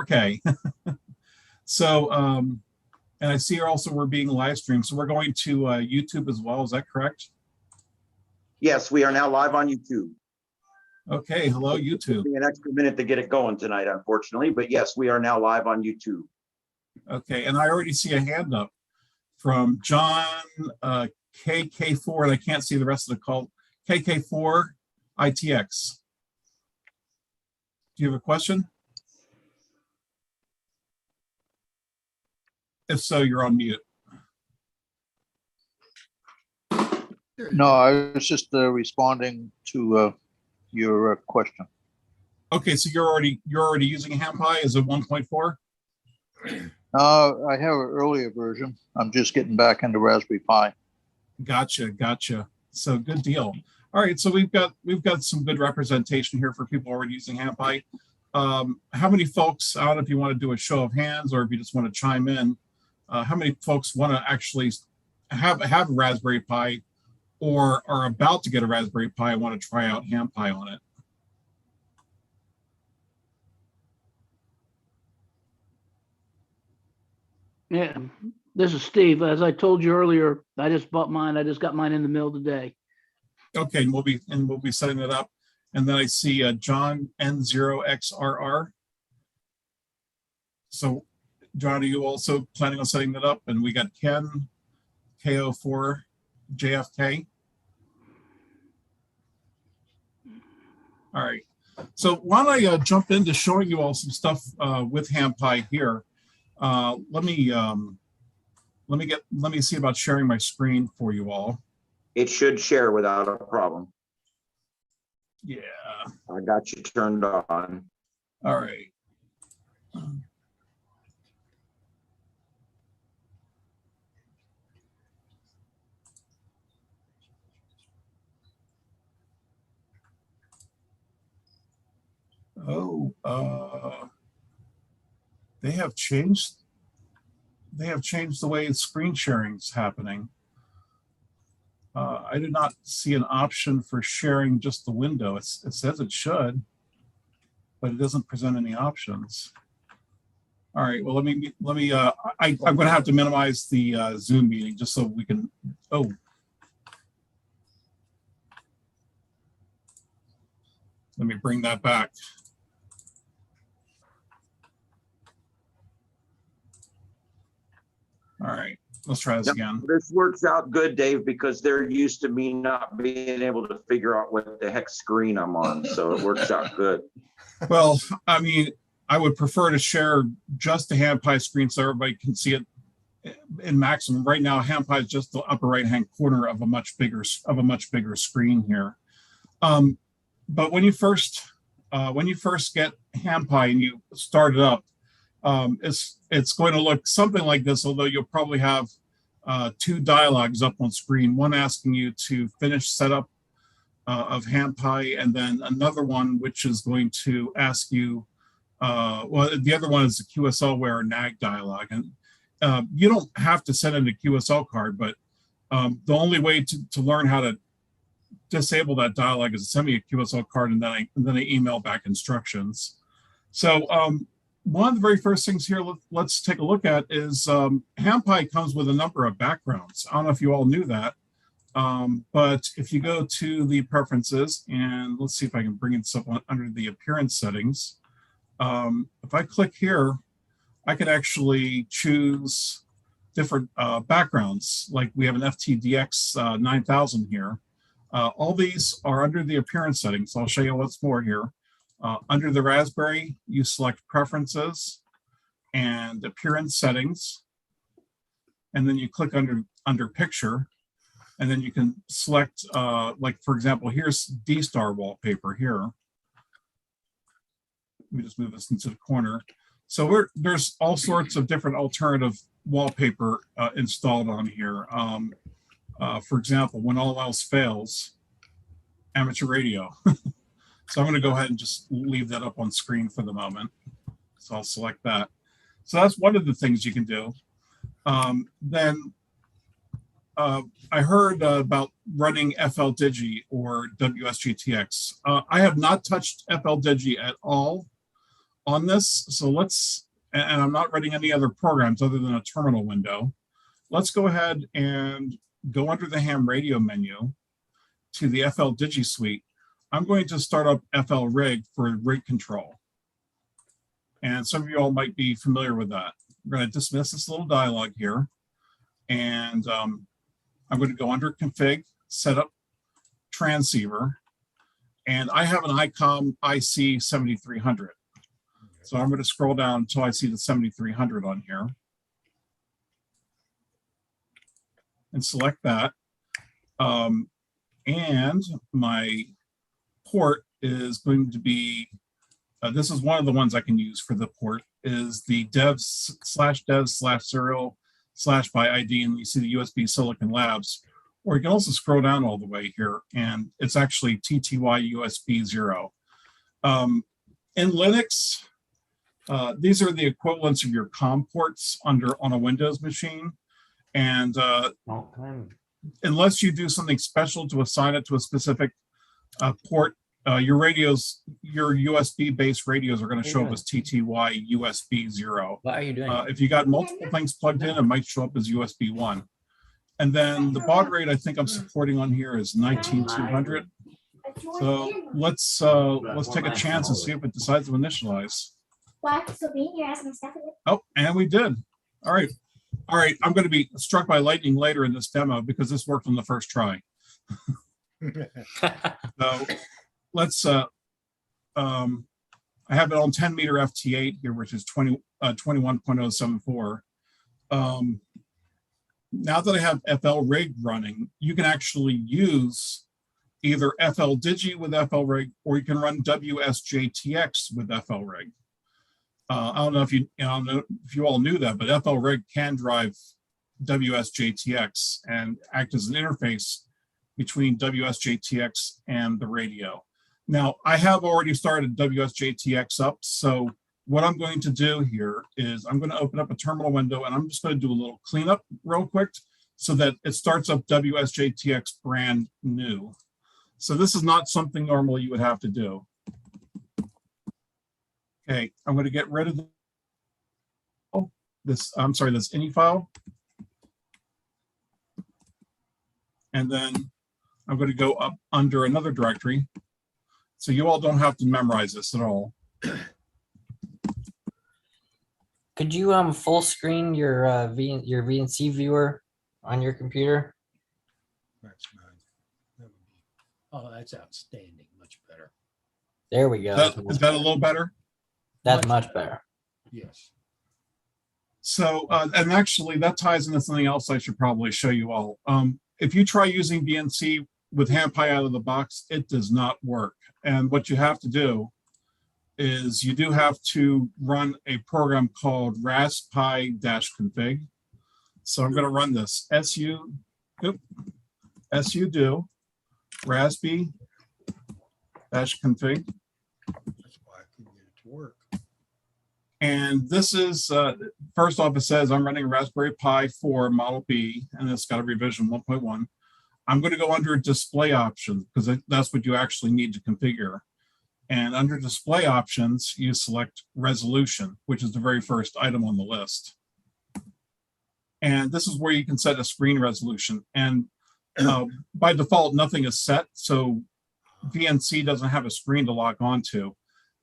4K. So, and I see also we're being live streamed. So we're going to YouTube as well. Is that correct? Yes, we are now live on YouTube. Okay, hello, YouTube. It'll be an extra minute to get it going tonight, unfortunately, but yes, we are now live on YouTube. Okay, and I already see a hand up from John KK4, and I can't see the rest of the call. KK4 ITX. Do you have a question? If so, you're on mute. No, I was just responding to your question. Okay, so you're already using HamPi as a 1.4? I have an earlier version. I'm just getting back into Raspberry Pi. Gotcha. So good deal. All right, so we've got some good representation here for people already using HamPi. How many folks, I don't know if you want to do a show of hands or if you just want to chime in, how many folks want to actually have a Raspberry Pi or are about to get a Raspberry Pi and want to try out HamPi on it? Yeah, this is Steve. As I told you earlier, I just bought mine. I just got mine in the mail today. Okay, and we'll be setting it up. And then I see John N0XRR. So, John, are you also planning on setting that up? And we got Ken KO4JFK. All right. So why don't I jump into showing you all some stuff with HamPi here. Let me see about sharing my screen for you all. It should share without a problem. Yeah. I got you turned on. All right. Oh, they have changed the way screen sharing is happening. I did not see an option for sharing just the window. It says it should, but it doesn't present any options. All right, well, I'm going to have to minimize the Zoom meeting just so we can, oh. Let me bring that back. All right, let's try this again. This works out good, Dave, because they're used to me not being able to figure out what the heck screen I'm on. So it works out good. Well, I mean, I would prefer to share just the HamPi screen so everybody can see it in maximum. Right now, HamPi is just the upper right-hand corner of a much bigger screen here. But when you first get HamPi and you start it up, it's going to look something like this, although you'll probably have two dialogues up on screen, one asking you to finish setup of HamPi, and then another one which is going to ask you, well, the other one is the QSL-ware NAG dialogue. And you don't have to send in a QSL card, but the only way to learn how to disable that dialogue is to send me a QSL card, and then I email back instructions. So one of the very first things here, let's take a look at is HamPi comes with a number of backgrounds. I don't know if you all knew that, but if you go to the preferences, and let's see if I can bring this up under the appearance settings. If I click here, I can actually choose different backgrounds. Like we have an FTDX 9000 here. All these are under the appearance settings. I'll show you what's more here. Under the Raspberry, you select preferences and appearance settings, and then you click under picture, and then you can select, like for example, here's D-Star wallpaper here. Let me just move this into the corner. So there's all sorts of different alternative wallpaper installed on here. For example, when all else fails, amateur radio. So I'm going to go ahead and just leave that up on screen for the moment. So I'll select that. So that's one of the things you can do. Then I heard about running FLDigi or WSGTX. I have not touched FLDigi at all. on this. So let's, and I'm not running any other programs other than a terminal window. Let's go ahead and go under the ham radio menu to the FL Digi Suite. I'm going to start up FL Rig for rig control. And some of you all might be familiar with that. We're going to dismiss this little dialog here. And I'm going to go under Config, Setup, Transceiver. And I have an ICOM IC 7300. So I'm going to scroll down until I see the 7300 on here. And select that. And my port is going to be, this is one of the ones I can use for the port, is the dev/dev/serial/by ID, and you see the USB Silicon Labs. Or you can also scroll down all the way here, and it's actually TTY USB 0. In Linux, these are the equivalents of your COM ports on a Windows machine. And unless you do something special to assign it to a specific port, your USB-based radios are going to show up as TTY USB 0. What are you doing? If you got multiple things plugged in, it might show up as USB 1. And then the baud rate I think I'm supporting on here is 19200. So let's take a chance and see if it decides to initialize. What? So being here has my stuff in it? Oh, and we did. All right. All right. I'm going to be struck by lightning later in this demo because this worked on the first try. So let's, I have it on 10 meter FT8 here, which is 21.074. Now that I have FL Rig running, you can actually use either FL Digi with FL Rig, or you can run WSJTX with FL Rig. I don't know if you all knew that, but FL Rig can drive WSJTX and act as an interface between WSJTX and the radio. Now, I have already started WSJTX up, so what I'm going to do here is I'm going to open up a terminal window, and I'm just going to do a little cleanup real quick so that it starts up WSJTX brand new. So this is not something normally you would have to do. Okay, I'm going to get rid of this ini file. And then I'm going to go up under another directory. So you all don't have to memorize this at all. Could you full screen your VNC viewer on your computer? That's nice. That would be, oh, that's outstanding. Much better. There we go. Is that a little better? That's much better. Yes. So, and actually that ties into something else I should probably show you all. If you try using VNC with HamPi out of the box, it does not work. And what you have to do is you do have to run a program called raspi-config. So I'm going to run this su do raspi-config. That's why I couldn't get it to work. And this is, first off, it says I'm running a Raspberry Pi 4 Model B, and it's got a revision 1.1. I'm going to go under display options because that's what you actually need to configure. And under display options, you select resolution, which is the very first item on the list. And this is where you can set a screen resolution. And by default, nothing is set. So VNC doesn't have a screen to log onto.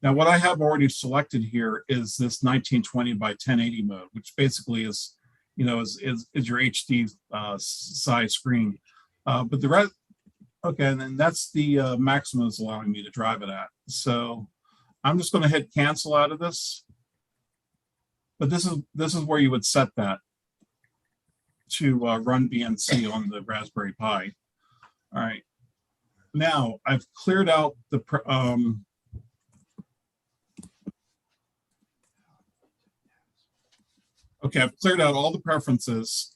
Now, what I have already selected here is this 1920 by 1080 mode, which basically is, is your HD size screen. But the rest, okay, and then that's the maximum is allowing me to drive it at. So I'm just going to hit cancel out of this. But this is where you would set that to run VNC on the Raspberry Pi. All right. Now I've cleared out the okay, I've cleared out all the preferences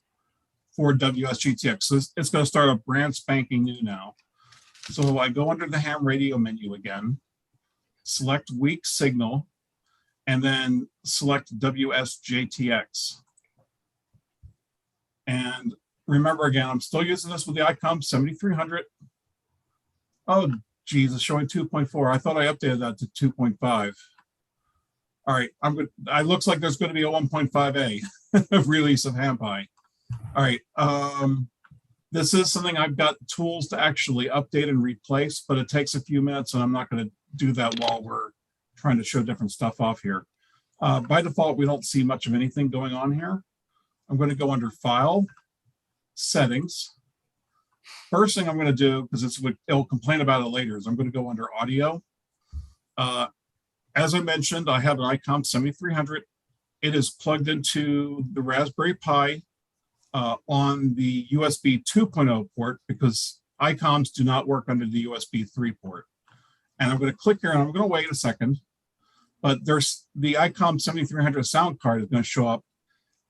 for WSGTX. So it's going to start up brand spanking new now. So I go under the ham radio menu again, select weak signal, and then select WSJTX. And remember again, I'm still using this with the ICOM 7300. Oh, geez, it's showing 2.4. I thought I updated that to 2.5. All right, it looks like there's going to be a 1.5A release of HamPi. All right, this is something I've got tools to actually update and replace, but it takes a few minutes, and I'm not going to do that while we're trying to show different stuff off here. By default, we don't see much of anything going on here. I'm going to go under File, Settings. First thing I'm going to do, because it'll complain about it later, is I'm going to go under Audio. As I mentioned, I have an ICOM 7300. It is plugged into the Raspberry Pi on the USB 2.0 port because ICOMs do not work under the USB 3 port. And I'm going to click here and I'm going to wait a second. But there's the ICOM 7300 sound card is going to show up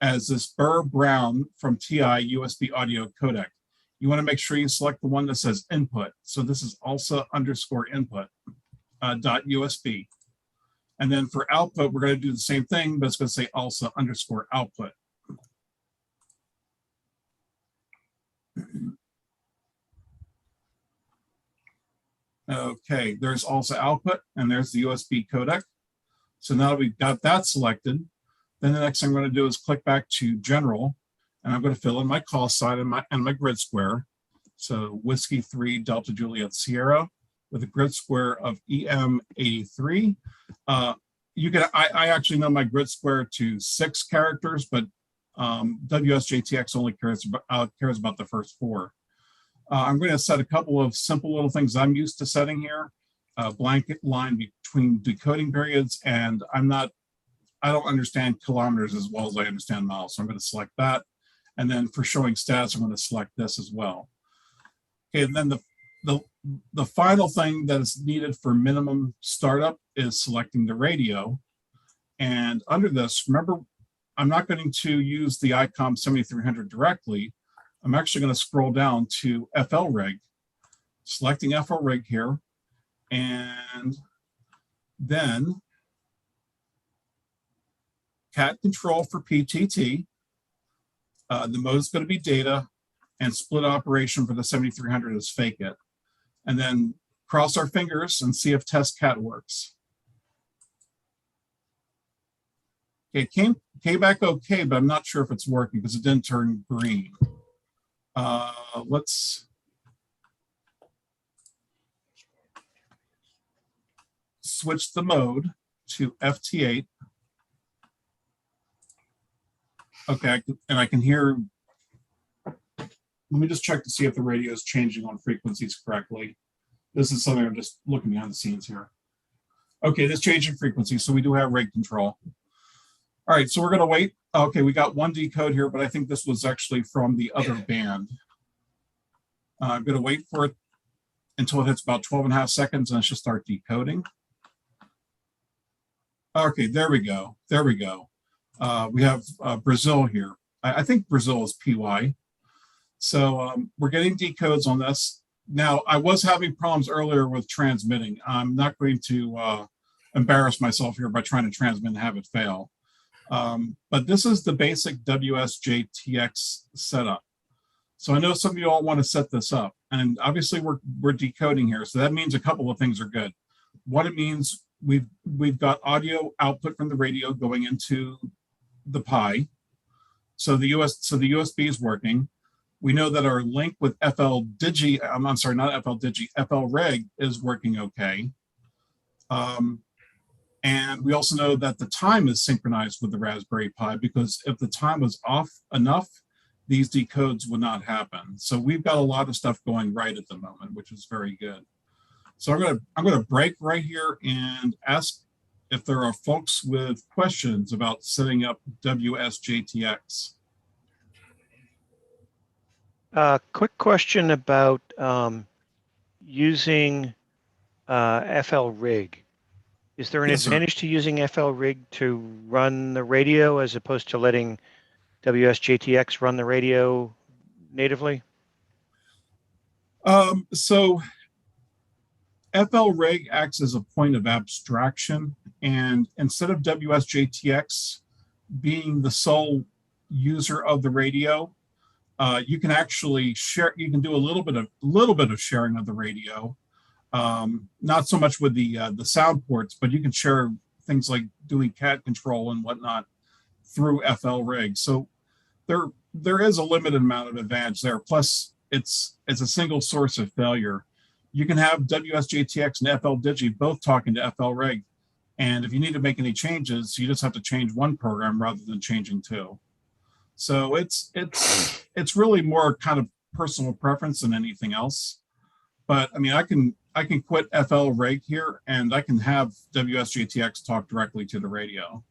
as this Burr Brown from TI USB audio codec. You want to make sure you select the one that says input. So this is ALSA_input .USB. And then for output, we're going to do the same thing, but it's going to say ALSA_output. Okay, there's ALSA output, and there's the USB codec. So now that we've got that selected, then the next thing I'm going to do is click back to General, and I'm going to fill in my call sign and my grid square. So Whiskey 3 Delta Juliet Sierra with a grid square of EM83. I actually know my grid square to 6 characters, but WSJTX only cares about the first 4. I'm going to set a couple of simple little things I'm used to setting here. Blanket line between decoding periods, and I don't understand kilometers as well as I understand miles. So I'm going to select that. And then for showing stats, I'm going to select this as well. Okay, and then the final thing that is needed for minimum startup is selecting the radio. And under this, remember, I'm not going to use the ICOM 7300 directly. I'm actually going to scroll down to FL Rig, selecting FL Rig here, and then cat control for PTT. The mode is going to be data, and split operation for the 7300 is fake it. And then cross our fingers and see if test cat works. Okay, came back okay, but I'm not sure if it's working because it didn't turn green. Let's switch the mode to FT8. Okay, and I can hear. Let me just check to see if the radio is changing on frequencies correctly. This is something I'm just looking behind the scenes here. Okay, this changing frequency, so we do have rate control. All right, so we're going to wait. Okay, we got one decode here, but I think this was actually from the other band. I'm going to wait for it until it hits about 12.5 seconds, and it should start decoding. Okay, there we go. There we go. We have Brazil here. I think Brazil is PY. So we're getting decodes on this. Now, I was having problems earlier with transmitting. I'm not going to embarrass myself here by trying to transmit and have it fail. But this is the basic WSJTX setup. So I know some of you all want to set this up, and obviously we're decoding here. So that means a couple of things are good. What it means, we've got audio output from the radio going into the Pi. So the USB is working. We know that our link with FL Reg is working okay. And we also know that the time is synchronized with the Raspberry Pi, because if the time was off enough, these decodes would not happen. So we've got a lot of stuff going right at the moment, which is very good. So I'm gonna break right here and ask if there are folks with questions about setting up WSJTX. Quick question about using FL Rig. Is there an Yes, sir. advantage to using FL Rig to run the radio as opposed to letting WSJTX run the radio natively? So FL Rig acts as a point of abstraction, and instead of WSJTX being the sole user of the radio, you can actually share. You can do a little bit of sharing of the radio, not so much with the sound ports, but you can share things like doing cat control and whatnot through FL rig. So there is a limited amount of advantage there. Plus, it's a single source of failure. You can have WSJTX and FL Digi both talking to FL rig, and if you need to make any changes, you just have to change one program rather than changing two. So it's really more kind of personal preference than anything else. But I mean, I can quit FL rig here, and I can have WSJTX talk directly to the radio.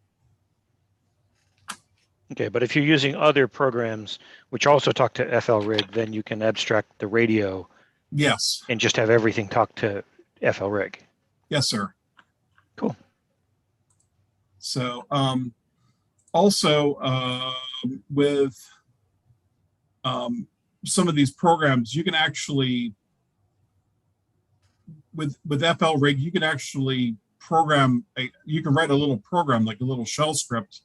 Okay, but if you're using other programs which also talk to FL rig, then you can abstract the radio. Yes. And just have everything talk to FL rig. Yes, sir. Cool. So also with some of these programs, you can actually with FL rig, you can actually program you can write a little program, like a little shell script,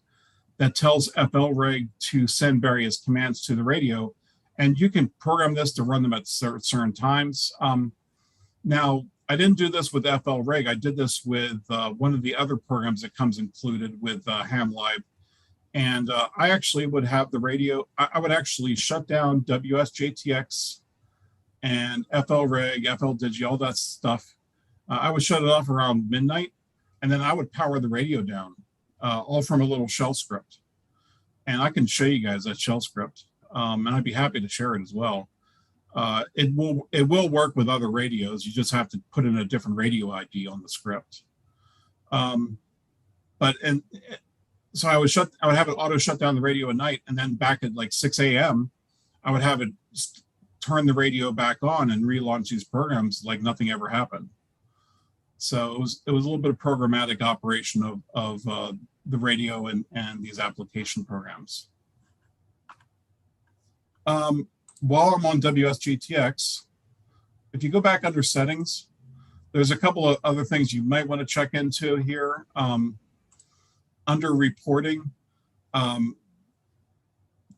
that tells FL rig to send various commands to the radio, and you can program this to run them at certain times. Now, I didn't do this with FL rig. I did this with one of the other programs that comes included with HamLive. And I actually would have the radio, I would actually shut down WSJTX and FL rig, FL Digi, all that stuff. I would shut it off around midnight, and then I would power the radio down, all from a little shell script. And I can show you guys that shell script, and I'd be happy to share it as well. It will work with other radios. You just have to put in a different radio ID on the script. So I would have it auto shut down the radio at night, and then back at like 6 a.m., I would have it turn the radio back on and relaunch these programs like nothing ever happened. So it was a little bit of programmatic operation of the radio and these application programs. While I'm on WSGTX, if you go back under settings, there's a couple of other things you might want to check into here. Under reporting,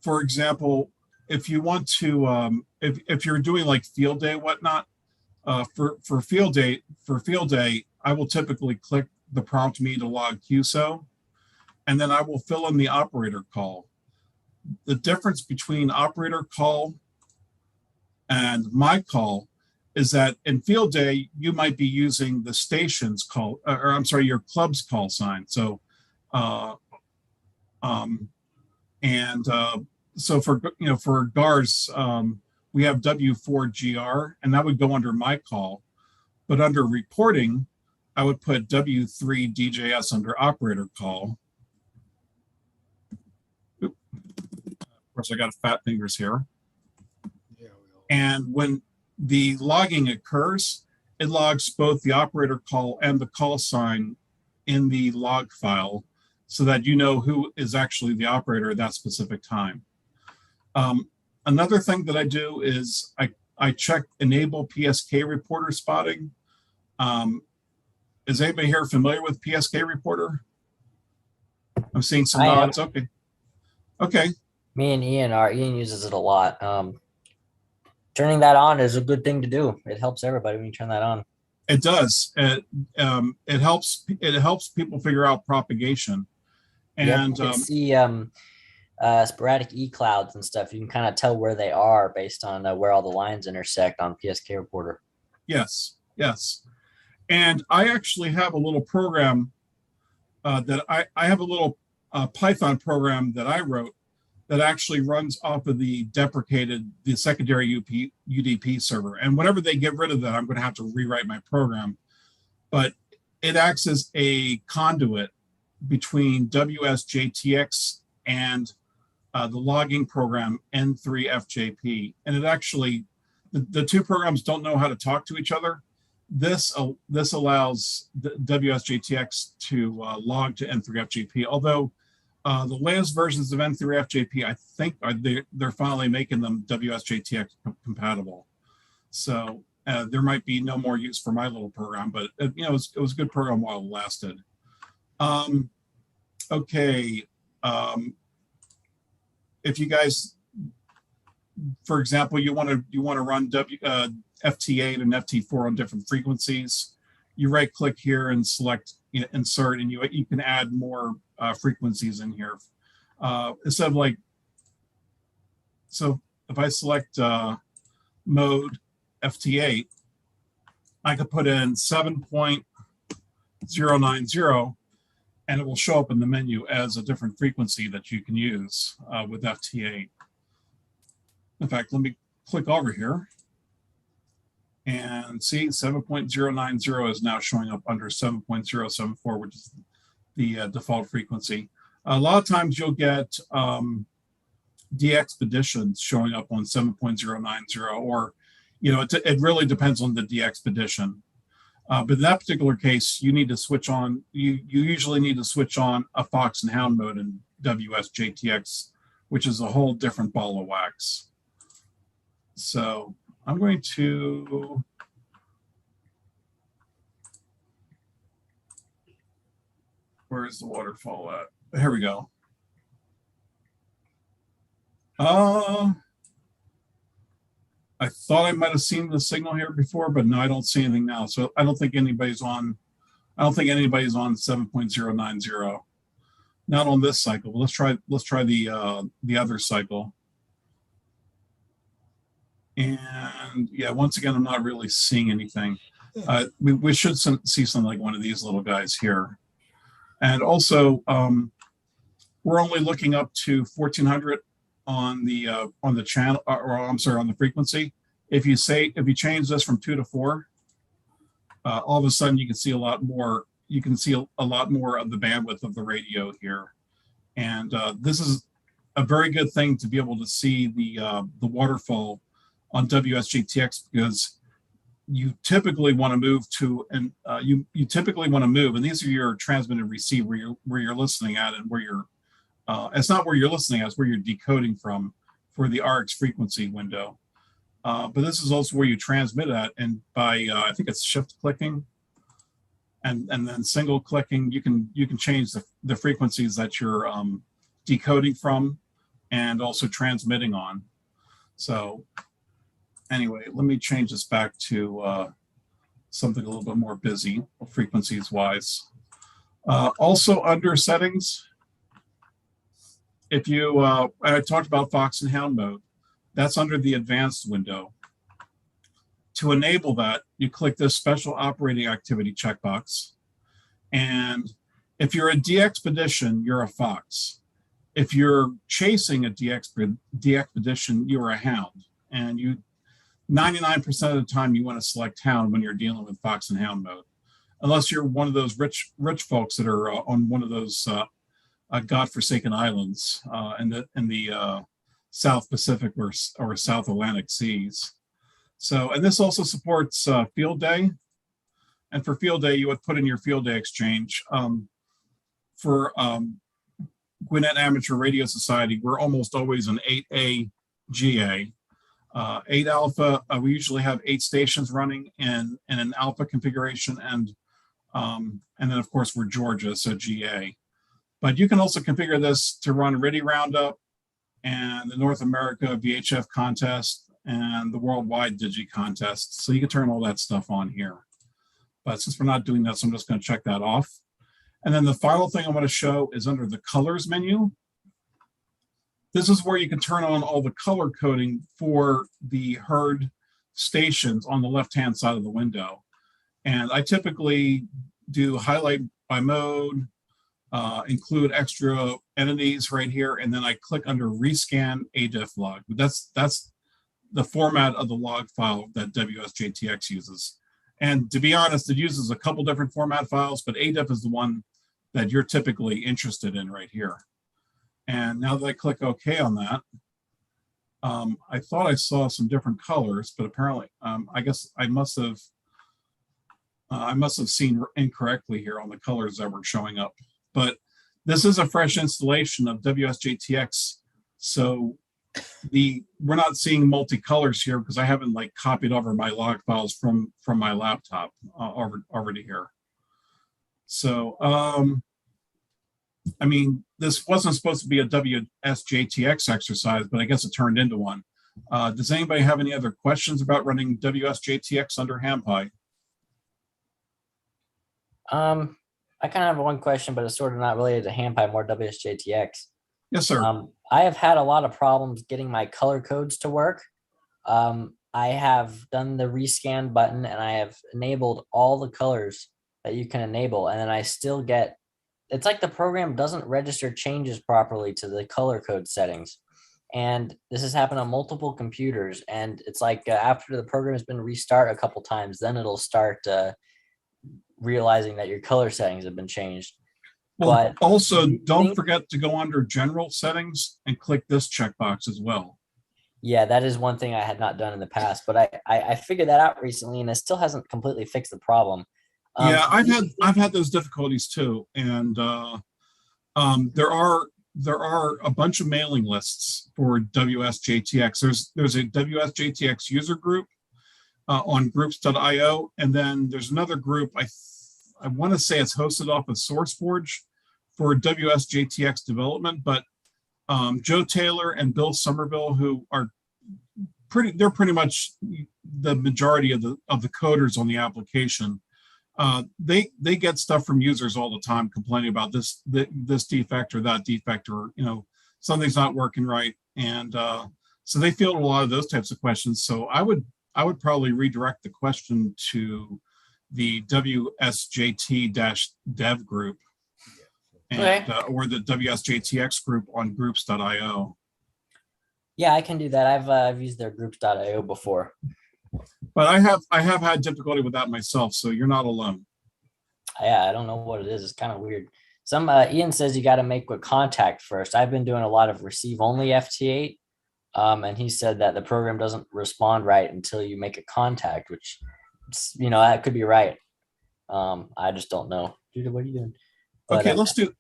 for example, if you want to, if you're doing like field day, whatnot, for field day, I will typically click the prompt me to log QSO, and then I will fill in the operator call. The difference between operator call and my call is that in field day, you might be using the station's call, or I'm sorry, your club's call sign. So, so for GARS, we have W3DJS, and that would go under my call. But under reporting, I would put W3DJS under operator call. Oop. Of course, I got fat fingers here. Yeah, we all- And when the logging occurs, it logs both the operator call and the call sign in the log file so that you know who is actually the operator at that specific time. Another thing that I do is I check enable PSK reporter spotting. Is anybody here familiar with PSK reporter? I'm seeing some I am. nods. Okay. Okay. Me and Ian are. Ian uses it a lot. Turning that on is a good thing to do. It helps everybody when you turn that on. It does. It helps people figure out propagation. And you can see sporadic E clouds and stuff. You can kind of tell where they are based on where all the lines intersect on PSK reporter. yes, yes. And I actually have a little program that I have a little Python program that I wrote that actually runs off of the secondary UDP server. And whenever they get rid of that, I'm going to have to rewrite my program. But it acts as a conduit between WSJTX and the logging program N3FJP. And it actually, the two programs don't know how to talk to each other. This allows the WSJTX to log to N3FJP, although the latest versions of N3FJP, I think they're finally making them WSJTX compatible. So there might be no more use for my little program, but it was a good program while it lasted. Okay. If you guys, for example, you want to run FT8 and FT4 on different frequencies, you right click here and select insert, and you can add more frequencies in here. Instead of like, so if I select mode FT8, I could put in 7.090, and it will show up in the menu as a different frequency that you can use with FT8. In fact, let me click over here and see 7.090 is now showing up under 7.074, which is the default frequency. A lot of times you'll get de-expeditions showing up on 7.090, or, it really depends on the de-expedition. But in that particular case, you need to switch on, you usually need to switch on a Fox and Hound mode in WSJTX, which is a whole different ball of wax. So I'm going to, where is the waterfall at? Here we go. I thought I might have seen the signal here before, but no, I don't see anything now. So I don't think anybody's on 7.090. Not on this cycle. Let's try the other cycle. And yeah, once again, I'm not really seeing anything. We should see something like one of these little guys here. And also, we're only looking up to 1400 on the channel, or I'm sorry, on the frequency. If you change this from 2 to 4, all of a sudden you can see a lot more. You can see a lot more of the bandwidth of the radio here, and this is a very good thing to be able to see the waterfall on WSJTX, because you typically want to move to, and you typically want to move, and these are your transmit and receive where you're listening at, and where you're it's not where you're listening at, it's where you're decoding from for the RX frequency window. But this is also where you transmit at, and by I think it's shift clicking and then single clicking, you can change the frequencies that you're decoding from and also transmitting on. So anyway, let me change this back to something a little bit more busy frequencies wise. Also under settings, if you, I talked about Fox and Hound mode, that's under the advanced window. To enable that, you click this special operating activity checkbox. And if you're a de-expedition, you're a Fox. If you're chasing a de-expedition, you're a Hound. And 99% of the time you want to select Hound when you're dealing with Fox and Hound mode, unless you're one of those rich folks that are on one of those godforsaken islands in the South Pacific or South Atlantic seas. So, and this also supports field day. And for field day, you would put in your field day exchange. For Gwinnett Amateur Radio Society, we're almost always an 8A GA. 8 alpha, we usually have 8 stations running in an alpha configuration, and then of course we're Georgia, so GA. But you can also configure this to run RIDI Roundup and the North America VHF contest and the worldwide Digi contest. So you can turn all that stuff on here. But since we're not doing that, so I'm just going to check that off. And then the final thing I want to show is under the colors menu. This is where you can turn on all the color coding for the heard stations on the left-hand side of the window. And I typically do highlight by mode, include extra entities right here, and then I click under rescan ADIF log. That's the format of the log file that WSJTX uses. And to be honest, it uses a couple different format files, but ADIF is the one that you're typically interested in right here. And now that I click OK on that, I thought I saw some different colors, but apparently, I guess I must have seen incorrectly here on the colors that were showing up. But this is a fresh installation of WSJTX, so we're not seeing multicolors here because I haven't like copied over my log files from my laptop already here. So I mean, this wasn't supposed to be a WSJTX exercise, but I guess it turned into one. Does anybody have any other questions about running WSJTX under HamPi? I kind of have one question, but it's sort of not related to HamPi, more WSJTX. Yes, sir. I have had a lot of problems getting my color codes to work. I have done the rescan button and I have enabled all the colors that you can enable, and then I still get, it's like the program doesn't register changes properly to the color code settings. And this has happened on multiple computers. And it's like after the program has been restarted a couple times, then it'll start realizing that your color settings have been changed. Well, But also do you don't think- forget to go under general settings and click this checkbox as well. Yeah, that is one thing I had not done in the past, but I figured that out recently, and it still hasn't completely fixed the problem. Yeah, do you think- I've had those difficulties too, and there are a bunch of mailing lists for WSJTX. There's a WSJTX user group on groups.io, and then there's another group. I want to say it's hosted off of SourceForge for WSJTX development, but Joe Taylor and Bill Somerville, who are they're pretty much the majority of the coders on the application. They get stuff from users all the time complaining about this defect or that defect, or something's not working right, and so they field a lot of those types of questions. So I would probably redirect the question to the WSJT-dev group, and or the WSJTX group on groups.io. Yeah, I can do that. I've used their groups.io before. But I have had difficulty with that myself, so you're not alone. Yeah, I don't know what it is. It's kind of weird. Some Ian says you got to make a contact first. I've been doing a lot of receive only FT8, and he said that the program doesn't respond right until you make a contact, which that could be right. I just don't know. Dude, what are you doing? But, okay, let's do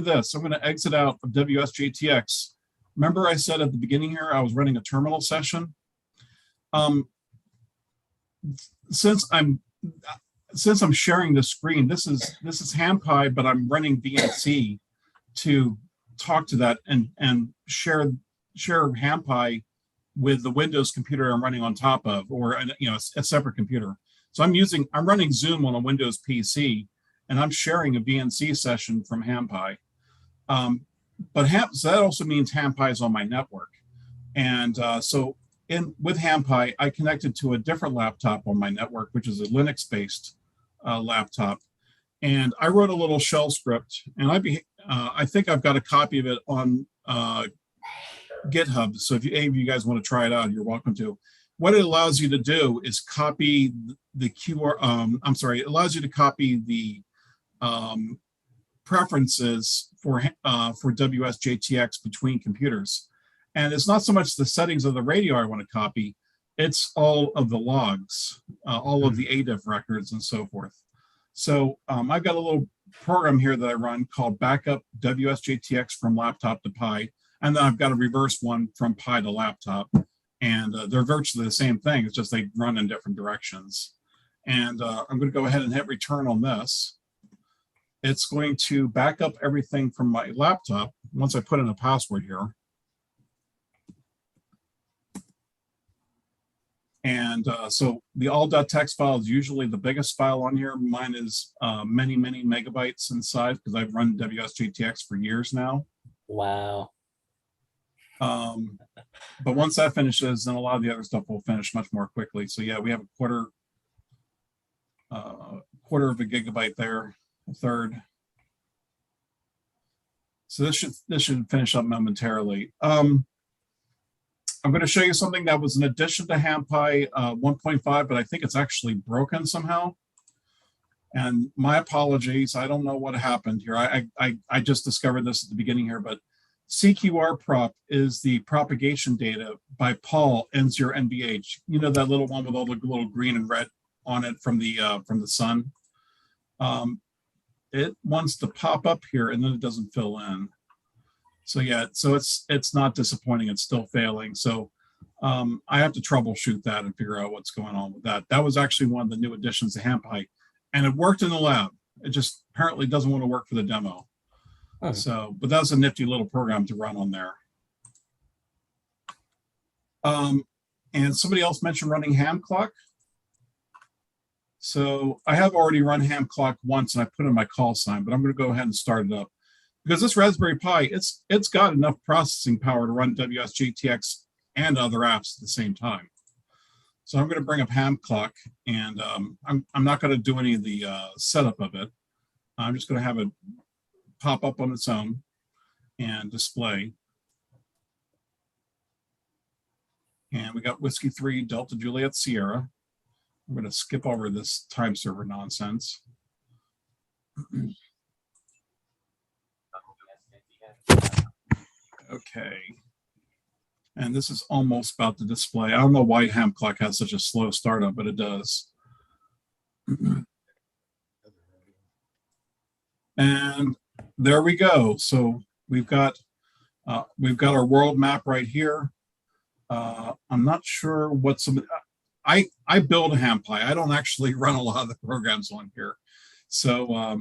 this. I'm going to exit out of WSJTX. Remember I said at the beginning here I was running a terminal session. Since I'm sharing the screen, this is HamPi, but I'm running VNC to talk to that and share HamPi with the Windows computer I'm running on top of, or a separate computer. So I'm running Zoom on a Windows PC, and I'm sharing a VNC session from HamPi. So that also means HamPi is on my network, and with HamPi, I connected to a different laptop on my network, which is a Linux-based laptop, and I wrote a little shell script, and I think I've got a copy of it on GitHub. So if any of you guys want to try it out, you're welcome to. What it allows you to do is copy the QR. It allows you to copy the preferences for WSJTX between computers. And it's not so much the settings of the radio I want to copy, it's all of the logs, all of the ADIF records and so forth. So I've got a little program here that I run called Backup WSJTX from Laptop to Pi. And then I've got a reverse one from Pi to Laptop. And they're virtually the same thing. It's just they run in different directions. And I'm going to go ahead and hit return on this. It's going to back up everything from my laptop once I put in a password here. And so the all.txt file is usually the biggest file on here. Mine is many, many megabytes in size because I've run WSJTX for years now. Wow. But once that finishes, then a lot of the other stuff will finish much more quickly. So yeah, we have a quarter of a gigabyte there, a third. So this should finish up momentarily. I'm going to show you something that was an addition to HamPi 1.5, but I think it's actually broken somehow. And my apologies, I don't know what happened here. I just discovered this at the beginning here, but CQR prop is the propagation data by Paul N0NBH. You know, that little one with all the little green and red on it from the sun. It wants to pop up here and then it doesn't fill in. So yeah, so it's not disappointing. It's still failing. So I have to troubleshoot that and figure out what's going on with that. That was actually one of the new additions to HamPi, and it worked in the lab. It just apparently doesn't want to work for the demo. Oh. So, but that was a nifty little program to run on there. And somebody else mentioned running ham clock. So I have already run ham clock once and I put in my call sign, but I'm going to go ahead and start it up because this Raspberry Pi, it's got enough processing power to run WSGTX and other apps at the same time. So I'm going to bring up ham clock, and I'm not going to do any of the setup of it. I'm just going to have it pop up on its own and display. And we got Whiskey 3 Delta Juliet Sierra. I'm going to skip over this time server nonsense. Okay. And this is almost about to display. I don't know why ham clock has such a slow startup, but it does. And there we go. So we've got our world map right here. I'm not sure what some. I build a HamPi. I don't actually run a lot of the programs on here. So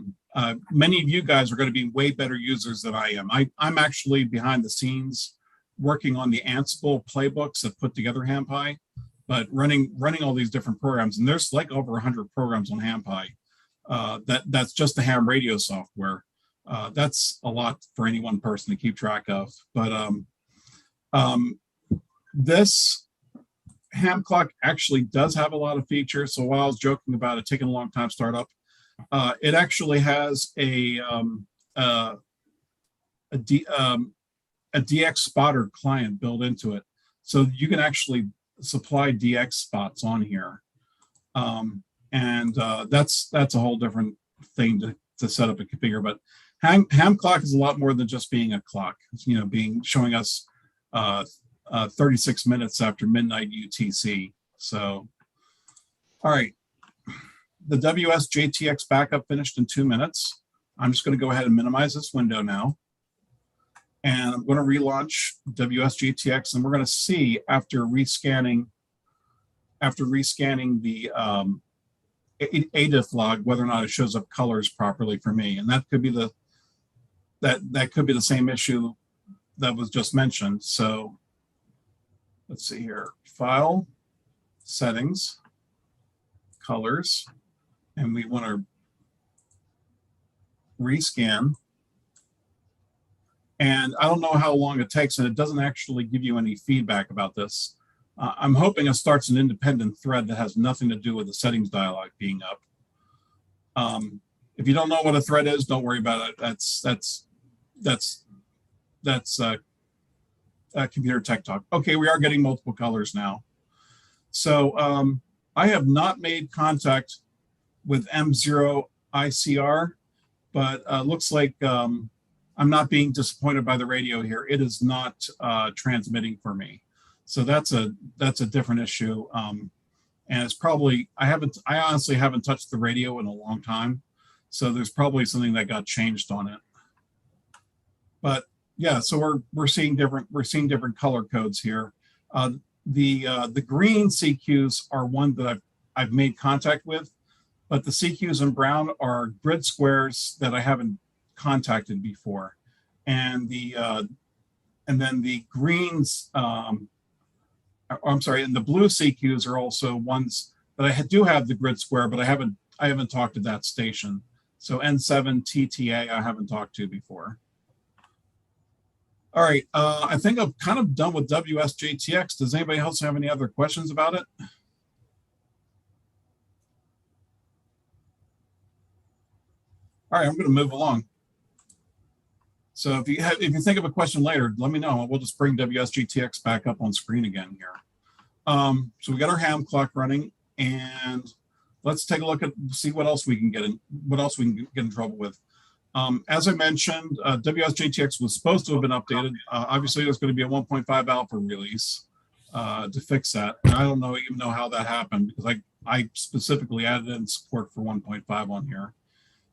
many of you guys are going to be way better users than I am. I'm actually behind the scenes working on the Ansible playbooks that put together HamPi, but running all these different programs. And there's like over 100 programs on HamPi. That's just the ham radio software. That's a lot for any one person to keep track of. But this ham clock actually does have a lot of features. So while I was joking about it taking a long time to start up, it actually has a DX spotter client built into it. So you can actually supply DX spots on here. And that's a whole different thing to set up and configure. But ham clock is a lot more than just being a clock. It's, showing us 36 minutes after midnight UTC. So, all right. The WSJTX backup finished in 2 minutes. I'm just going to go ahead and minimize this window now. And I'm going to relaunch WSJTX, and we're going to see after rescanning the ADIF log whether or not it shows up colors properly for me. And that could be that could be the same issue that was just mentioned. So let's see here, File, Settings, Colors, and we want to rescan. And I don't know how long it takes, and it doesn't actually give you any feedback about this. I'm hoping it starts an independent thread that has nothing to do with the settings dialog being up. If you don't know what a thread is, don't worry about it. That's computer tech talk. Okay, we are getting multiple colors now. So I have not made contact with M0 ICR, but looks like I'm not being disappointed by the radio here. It is not transmitting for me. So that's a different issue. And it's probably, I honestly haven't touched the radio in a long time. So there's probably something that got changed on it. But yeah, so we're seeing different color codes here. The green CQs are one that I've made contact with, but the CQs in brown are grid squares that I haven't contacted before. And then the greens, I'm sorry, and the blue CQs are also ones that I do have the grid square, but I haven't talked to that station. So N7 TTA I haven't talked to before. All right, I think I'm kind of done with WSJTX. Does anybody else have any other questions about it? All right, I'm going to move along. So if you think of a question later, let me know. We'll just bring WSJTX back up on screen again here. So we got our ham clock running, and let's take a look at see what else we can get in trouble with. As I mentioned, WSJTX was supposed to have been updated. Obviously, there's going to be a 1.5 alpha release to fix that. And I don't even know how that happened because I specifically added in support for 1.5 on here.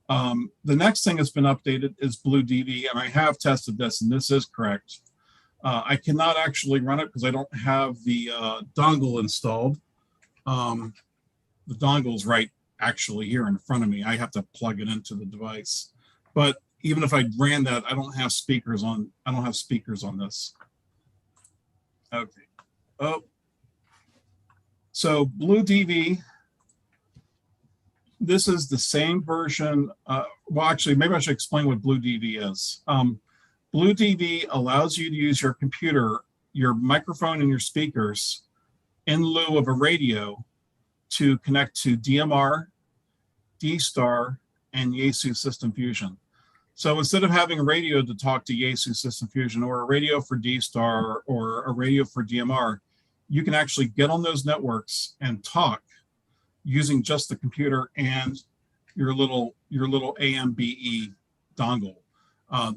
The next thing that's been updated is BlueDV, and I have tested this, and this is correct. I cannot actually run it because I don't have the dongle installed. The dongle's right actually here in front of me. I have to plug it into the device. But even if I ran that, I don't have speakers on. I don't have speakers on this. Okay. Oh. So BlueDV this is the same version. Well, actually, maybe I should explain what Blue DV is. Blue DV allows you to use your computer, your microphone and your speakers in lieu of a radio to connect to DMR, D-Star, and Yaesu System Fusion. So instead of having a radio to talk to Yaesu System Fusion or a radio for D-Star or a radio for DMR, you can actually get on those networks and talk using just the computer and your little AMBE dongle.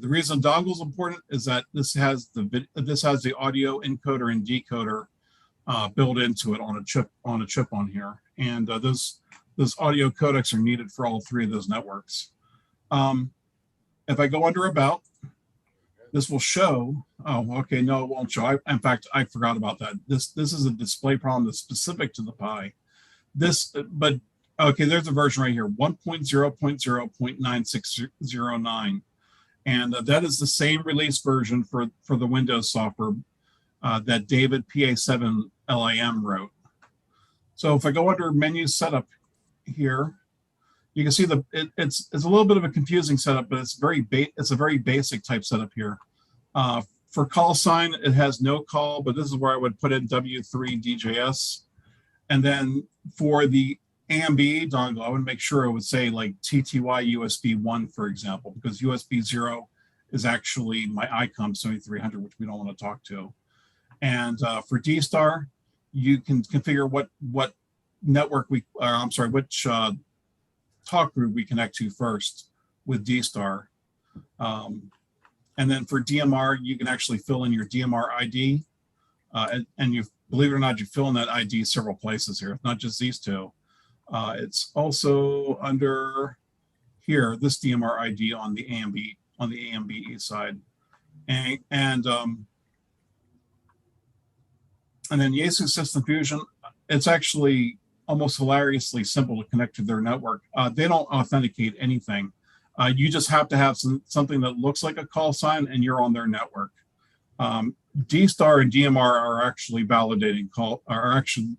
The reason dongle is important is that this has the audio encoder and decoder built into it on a chip on here, and those audio codecs are needed for all three of those networks. If I go under about, this will show. Oh, okay, no, it won't show. In fact, I forgot about that. This is a display problem that's specific to the Pi. But okay, there's a version right here, 1.0.0.9609. And that is the same release version for the Windows software that David PA7 LIM wrote. So if I go under menu setup here, you can see it's a little bit of a confusing setup, but it's a very basic type setup here. For call sign, it has no call, but this is where I would put in W3DJS. And then for the AMBE dongle, I would make sure it would say like TTY USB 1, for example, because USB 0 is actually my ICOM 7300, which we don't want to talk to. And for D-Star, you can configure what network which talk group we connect to first with D-Star. And then for DMR, you can actually fill in your DMR ID. And you, believe it or not, you fill in that ID several places here, not just these two. It's also under here, this DMR ID on the AMBE side. And then Yaesu System Fusion, it's actually almost hilariously simple to connect to their network. They don't authenticate anything. You just have to have something that looks like a call sign and you're on their network. D-Star and DMR are actually validating validating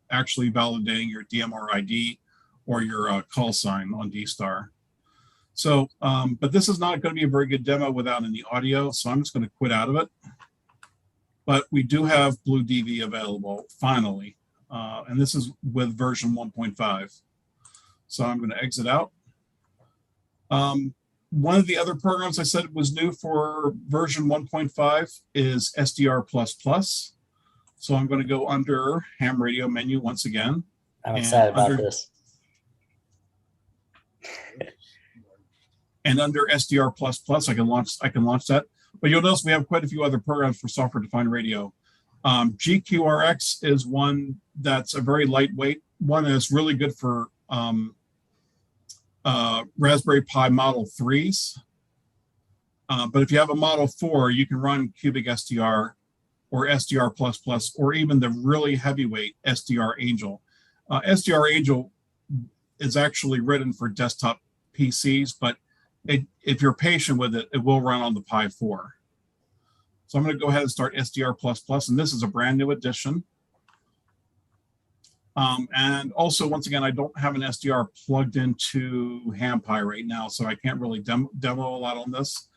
your DMR ID or your call sign on D-Star. So, but this is not going to be a very good demo without any audio, so I'm just going to quit out of it. But we do have Blue DV available finally, and this is with version 1.5. So I'm going to exit out. One of the other programs I said was new for version 1.5 is SDR++. So I'm going to go under Ham Radio menu once again. I'm excited about this. And under SDR++, I can launch that. But you'll notice we have quite a few other programs for software-defined radio. GQRX is one that's a very lightweight one that's really good for Raspberry Pi Model 3s. But if you have a Model 4, you can run Cubic SDR or SDR++, or even the really heavyweight SDR Angel. SDR Angel is actually written for desktop PCs, but if you're patient with it, it will run on the Pi 4. So I'm going to go ahead and start SDR++, and this is a brand new edition. And also, once again, I don't have an SDR plugged into HamPi right now, so I can't really demo a lot on this.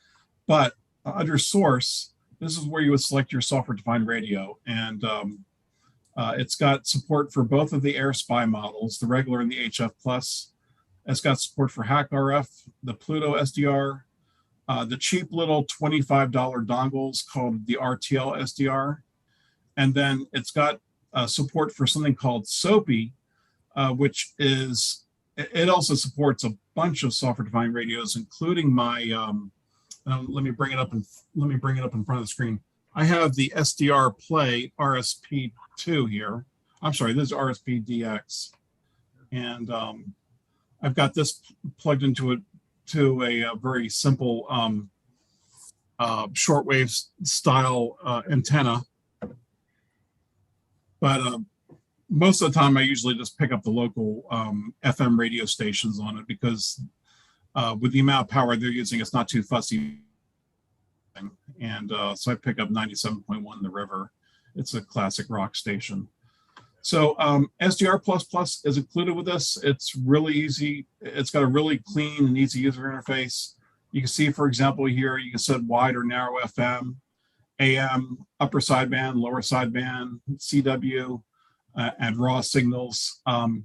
But under source, this is where you would select your software-defined radio. And it's got support for both of the AirSpy models, the regular and the HF+. It's got support for HackRF, the Pluto SDR, the cheap little $25 dongles called the RTL SDR. And then it's got support for something called SOPI, which is, it also supports a bunch of software-defined radios, including my, let me bring it up in front of the screen. I have the SDR Play RSP2 here. I'm sorry, this is RSP-DX. And I've got this plugged into a very simple shortwave style antenna. But most of the time, I usually just pick up the local FM radio stations on it because with the amount of power they're using, it's not too fussy. And so I pick up 97.1 The River. It's a classic rock station. So SDR++ is included with this. It's really easy. It's got a really clean and easy user interface. You can see, for example, here, you can set wide or narrow FM, AM, upper sideband, lower sideband, CW, and raw signals. It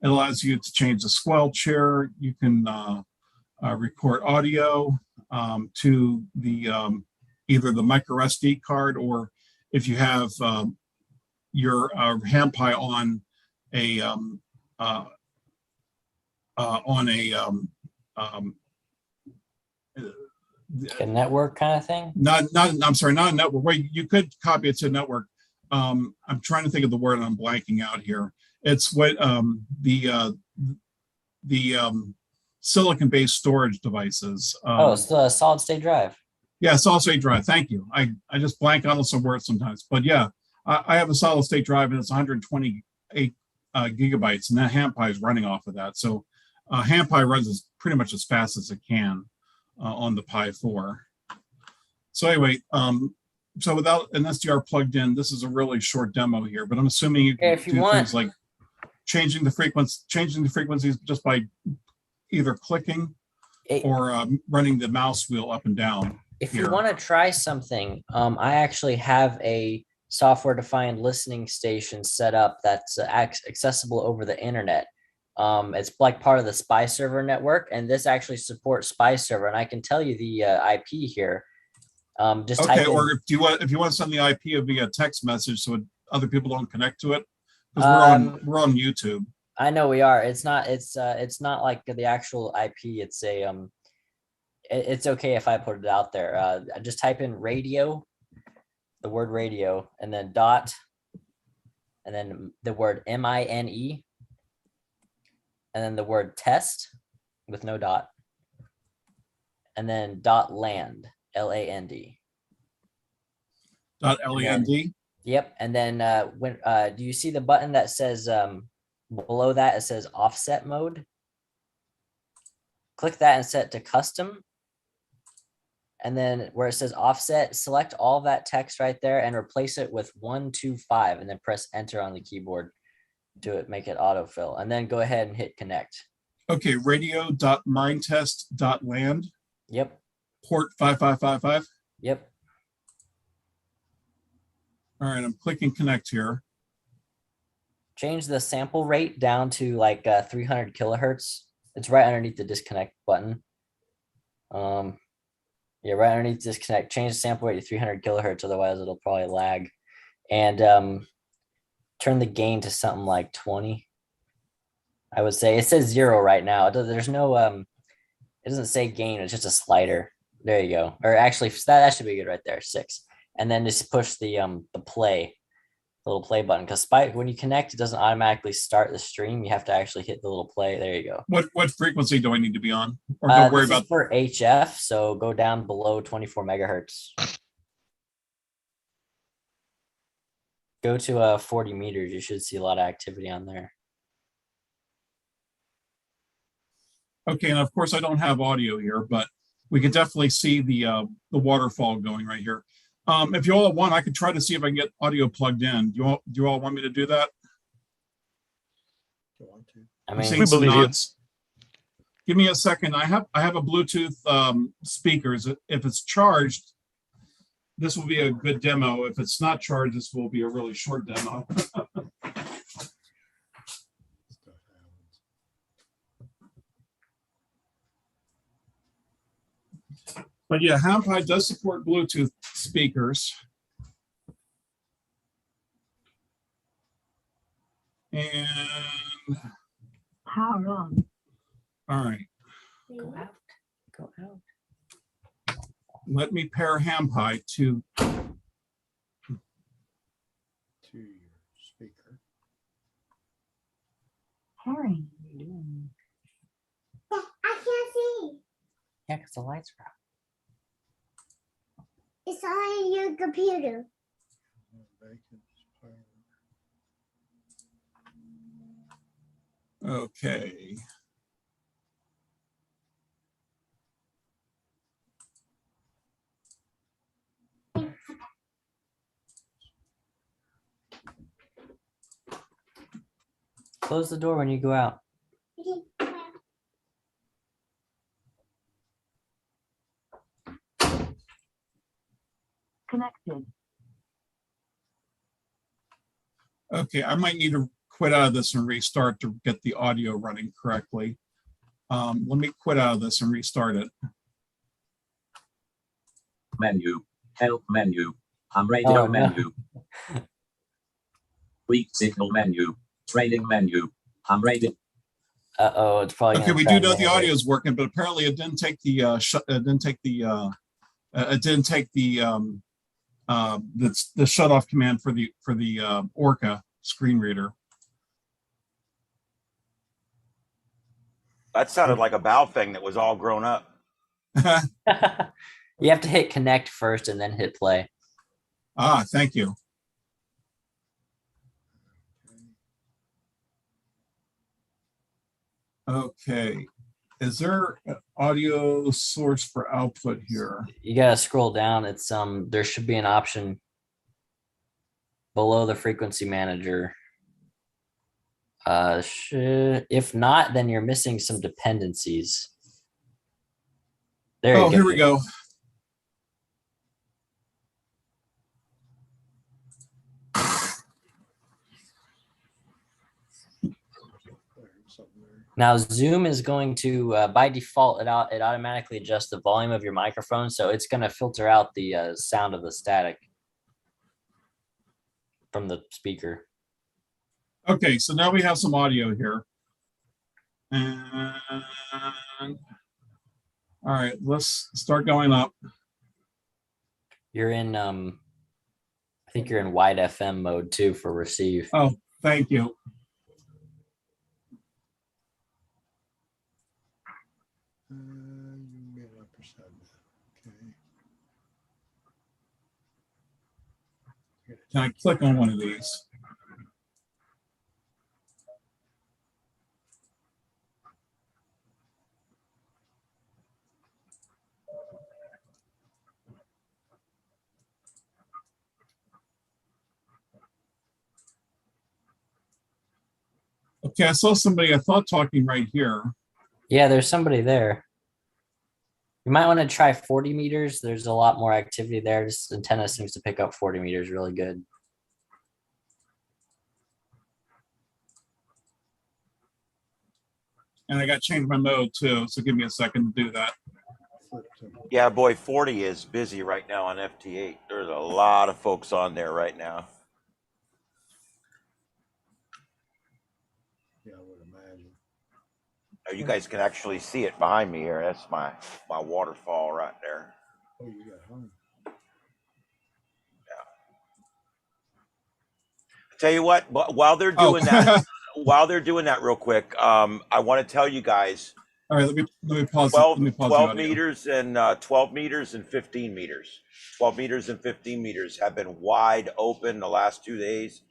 allows you to change the squelch here. You can record audio to the either the micro SD card, or if you have your HamPi on a A network kind of thing. I'm sorry, not a network. Wait, you could copy it to a network. I'm trying to think of the word and I'm blanking out here. It's what the silicon-based storage devices. Oh, it's the solid state drive. Yeah, solid state drive. Thank you. I just blank on some words sometimes. But yeah, I have a solid state drive and it's 128 gigabytes, and that HamPi is running off of that. So HamPi runs pretty much as fast as it can on the Pi 4. So anyway, so without an SDR plugged in, this is a really short demo here. But I'm assuming you can If you do want, things like changing the frequencies just by either clicking or running the mouse wheel up and down. if here. you want to try something, I actually have a software-defined listening station set up that's accessible over the internet. It's like part of the SPI server network, and this actually supports SPI server. And I can tell you the IP here. Just Okay, type in, or if you want to send the IP via text message so other people don't connect to it, because we're on YouTube. I know we are. It's not like the actual IP. It's a it's okay if I put it out there. Just type in radio, the word radio, and then dot, and then the word MINE, and then the word test with no dot, and then dot land, LAND. Dot LAND. Yep. And then when do you see the button that says below that, it says offset mode? Click that and set to custom. And then where it says offset, select all that text right there and replace it with 125, and then press enter on the keyboard to make it autofill. And then go ahead and hit connect. Okay, radio.mindtest.land. Yep. Port 5555. Yep. All right, I'm clicking connect here. Change the sample rate down to like 300 kilohertz. It's right underneath the disconnect button. Yeah, right underneath disconnect. Change the sample rate to 300 kilohertz, otherwise it'll probably lag. And turn the gain to something like 20. I would say it says 0 right now. There's no it doesn't say gain. It's just a slider. There you go. Or actually, that should be good right there. 6. And then just push the play, the little play button. Because when you connect, it doesn't automatically start the stream. You have to actually hit the little play. There you go. What frequency do I need to be on? Or don't worry This is about for HF. So go down below 24 megahertz. Go to 40 meters. You should see a lot of activity on there. Okay, and of course I don't have audio here, but we can definitely see the waterfall going right here. If you all want, I could try to see if I can get audio plugged in. Do you all want me to do that? I I'm mean, seeing we some believe you. nods. Give me a second. I have a Bluetooth speakers. If it's charged, this will be a good demo. If it's not charged, this will be a really short demo. But yeah, HamPi does support Bluetooth speakers. And Power on. all right, go out. Go out. let me pair HamPi to your speaker. Harry. What are you doing? I can't see. Yeah, because the lights are out. It's on your computer. okay. Close the door when you go out. Connected. Okay, I might need to quit out of this and restart to get the audio running correctly. Let me quit out of this and restart it. Menu. Help menu. Radio Oh, no. menu. Weak signal menu. Training menu. Radio. Uh-oh, it's probably Okay, gonna we try do know the manually. audio is working, but apparently it didn't take the the shut off command for the Orca screen reader. That sounded like a Bow thing that was all grown up. You have to hit connect first and then hit play. Ah, thank you. Okay, is there an audio source for output here? You gotta scroll down. It's there should be an option below the frequency manager. If not, then you're missing some dependencies. There you Oh, go. here we go. Now Zoom is going to, by default, it automatically adjusts the volume of your microphone, so it's going to filter out the sound of the static from the speaker. Okay, so now we have some audio here. And all right, let's start going up. You're in, I think you're in wide FM mode too for receive. Oh, thank you. You get upper side. Okay. Can I click on one of these? Okay, I saw somebody I thought talking right here. Yeah, there's somebody there. You might want to try 40 meters. There's a lot more activity there. This antenna seems to pick up 40 meters really good. And I got to change my mode too, so give me a second to do that. Yeah, boy, 40 is busy right now on FT8. There's a lot of folks on there right now. Yeah, I would imagine. Oh, you guys can actually see it behind me here. That's my waterfall right there. Oh, you got home. Tell you what, while they're doing that, real quick, I want to tell you guys. All right, let me pause. 12, let me pause 12 meters and 12 meters and 15 meters. 12 meters and 15 meters have been wide open the last 2 days.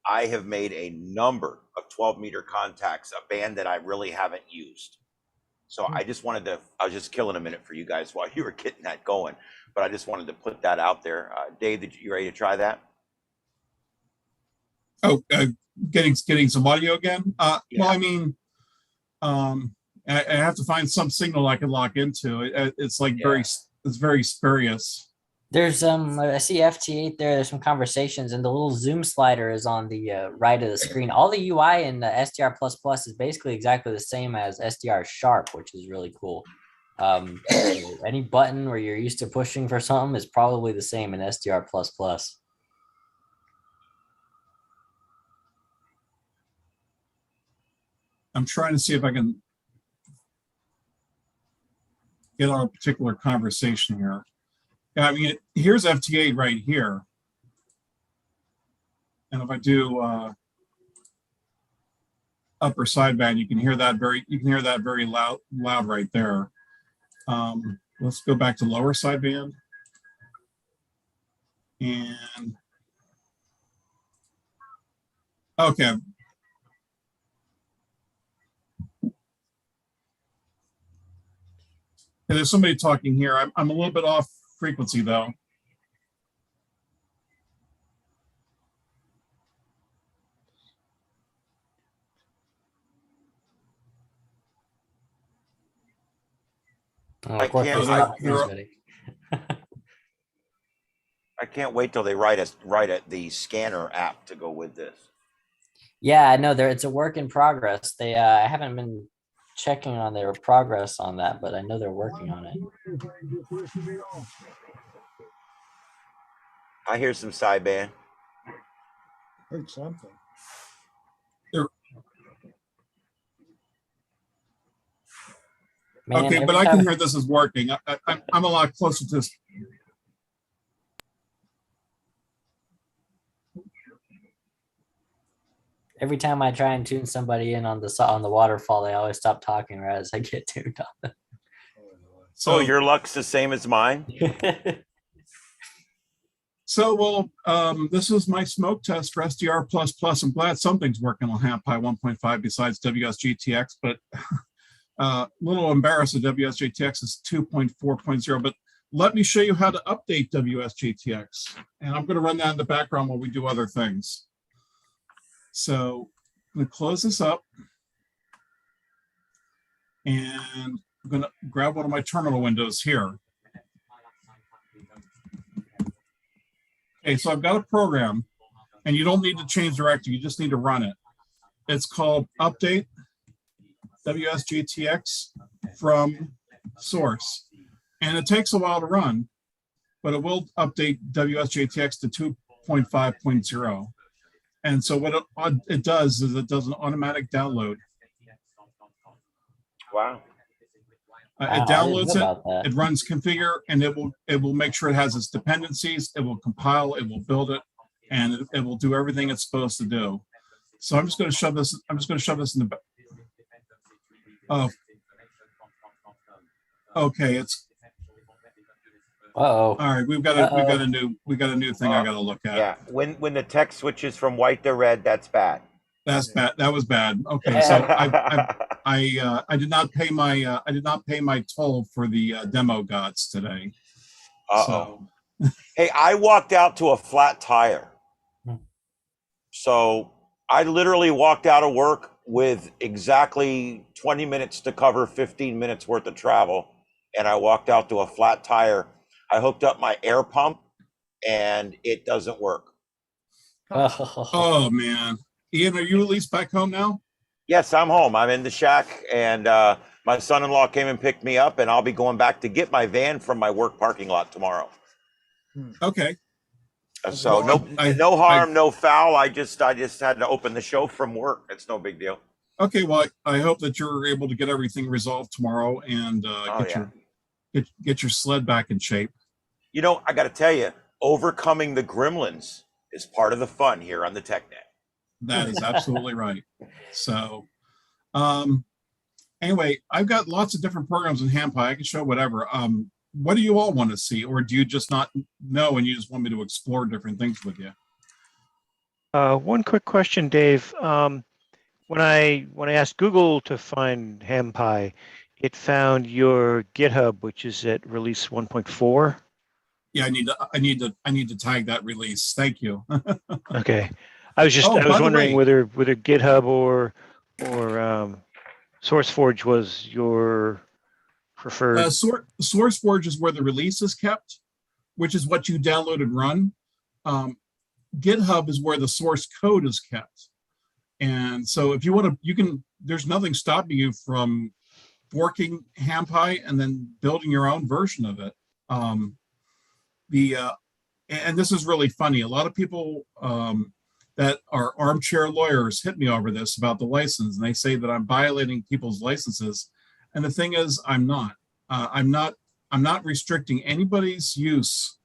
I have made a number of 12-meter contacts, a band that I really haven't used. So I just wanted to, I was just killing a minute for you guys while you were getting that going, but I just wanted to put that out there. Dave, you ready to try that? Oh, getting some audio again. Yeah. Well, I mean, I have to find some signal I can lock into. It's like it's very spurious. There's I see FT8 there. There's some conversations, and the little zoom slider is on the right of the screen. All the UI in the SDR++ is basically exactly the same as SDR Sharp, which is really cool. Any button where you're used to pushing for something is probably the same in SDR++. I'm trying to see if I can get on a particular conversation here. Yeah, I mean, here's FT8 right here. And if I do upper sideband, you can hear that very loud right there. Let's go back to lower sideband. And okay. There's somebody talking here. I'm a little bit off frequency though. Oh, I of course, can't- it's I- not you're- transmitting. I can't wait till they write the scanner app to go with this. Yeah, I know it's a work in progress. They I haven't been checking on their progress on that, but I know they're working on it. I hear some sideband. Heard something. Man, Okay, every but I time- can hear this is working. I'm a lot closer to this. Every time I try and tune somebody in on the waterfall, they always stop talking right as I get tuned on. So your luck's the same as mine. So, well, this is my smoke test for SDR++. I'm glad something's working on HamPi 1.5 besides WSGTX, but a little embarrassed that WSGTX is 2.4.0. But let me show you how to update WSGTX. And I'm going to run that in the background while we do other things. So I'm going to close this up. And I'm going to grab one of my terminal windows here. Okay, so I've got a program, and you don't need to change directory. You just need to run it. It's called Update WSGTX from source. And it takes a while to run, but it will update WSGTX to 2.5.0. And so what it does is it does an automatic download. Wow. Wow, It I didn't downloads know it, about that. it runs configure, and it will make sure it has its dependencies, it will compile, it will build it, and it will do everything it's supposed to do. So I'm just going to shove this in the back. Oh. Okay, it's Uh-oh. all right. We've got a new thing I got to look at. Yeah. When the text switches from white to red, that's bad. That's bad. That was bad. Okay, so I did not pay my toll for the demo gods today. Uh-oh. Hey, I walked out to a flat tire. So I literally walked out of work with exactly 20 minutes to cover 15 minutes worth of travel. And I walked out to a flat tire. I hooked up my air pump and it doesn't work. Oh man. Ian, are you at least back home now? Yes, I'm home. I'm in the shack, and my son-in-law came and picked me up, and I'll be going back to get my van from my work parking lot tomorrow. Okay. So Well, no harm, no foul. I just had to open the show from work. It's no big deal. Okay, well, I hope that you're able to get everything resolved tomorrow and get your sled back in shape. You know, I got to tell you, overcoming the gremlins is part of the fun here on the TechNet. That is absolutely right. So, anyway, I've got lots of different programs in HamPi. I can show whatever. What do you all want to see, or do you just not know and you just want me to explore different things with you? One quick question, Dave. When I asked Google to find HamPi, it found your GitHub, which is at release 1.4. Yeah, I need to tag that release. Thank you. Okay. I was wondering whether GitHub or SourceForge was your preferred. SourceForge is where the release is kept, which is what you download and run. GitHub is where the source code is kept. And so if you want to, you can, there's nothing stopping you from forking HamPi and then building your own version of it. And this is really funny. A lot of people that are armchair lawyers hit me over this about the license, and they say that I'm violating people's licenses. And the thing is, I'm not. I'm not restricting anybody's use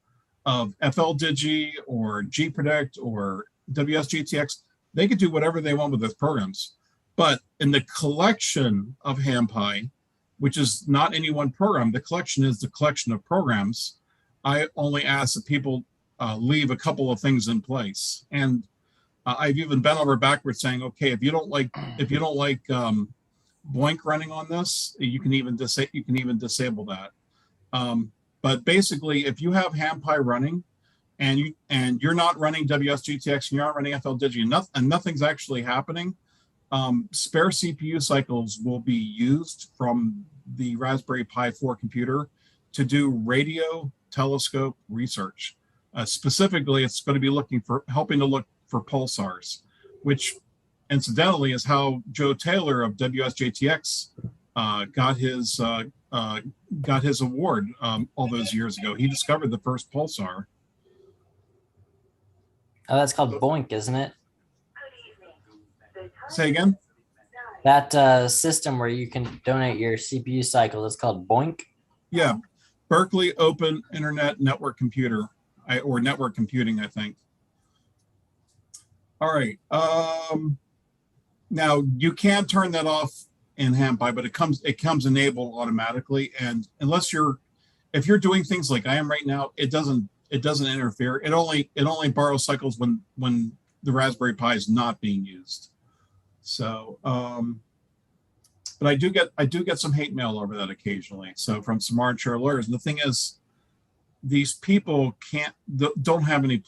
of FLDigi or gpredict or WSGTX. They could do whatever they want with those programs. But in the collection of HamPi, which is not any one program, the collection is the collection of programs. I only ask that people leave a couple of things in place. And I've even bent over backwards saying, okay, if you don't like Boink running on this, you can even disable that. But basically, if you have HamPi running and you're not running WSGTX and you're not running FLDigi and nothing's actually happening, spare CPU cycles will be used from the Raspberry Pi 4 computer to do radio telescope research. Specifically, it's going to be helping to look for pulsars, which incidentally is how Joe Taylor of WSJTX got his award all those years ago. He discovered the first pulsar. Oh, that's called Boink, isn't it? Say again? That system where you can donate your CPU cycle is called Boink. Yeah, Berkeley Open Internet Network Computer, or network computing, I think. All right. Now you can turn that off in HamPi, but it comes enabled automatically. And if you're doing things like I am right now, it doesn't interfere. It only borrows cycles when the Raspberry Pi is not being used. So, but I do get some hate mail over that occasionally. So from some armchair lawyers, and the thing is, these people don't have any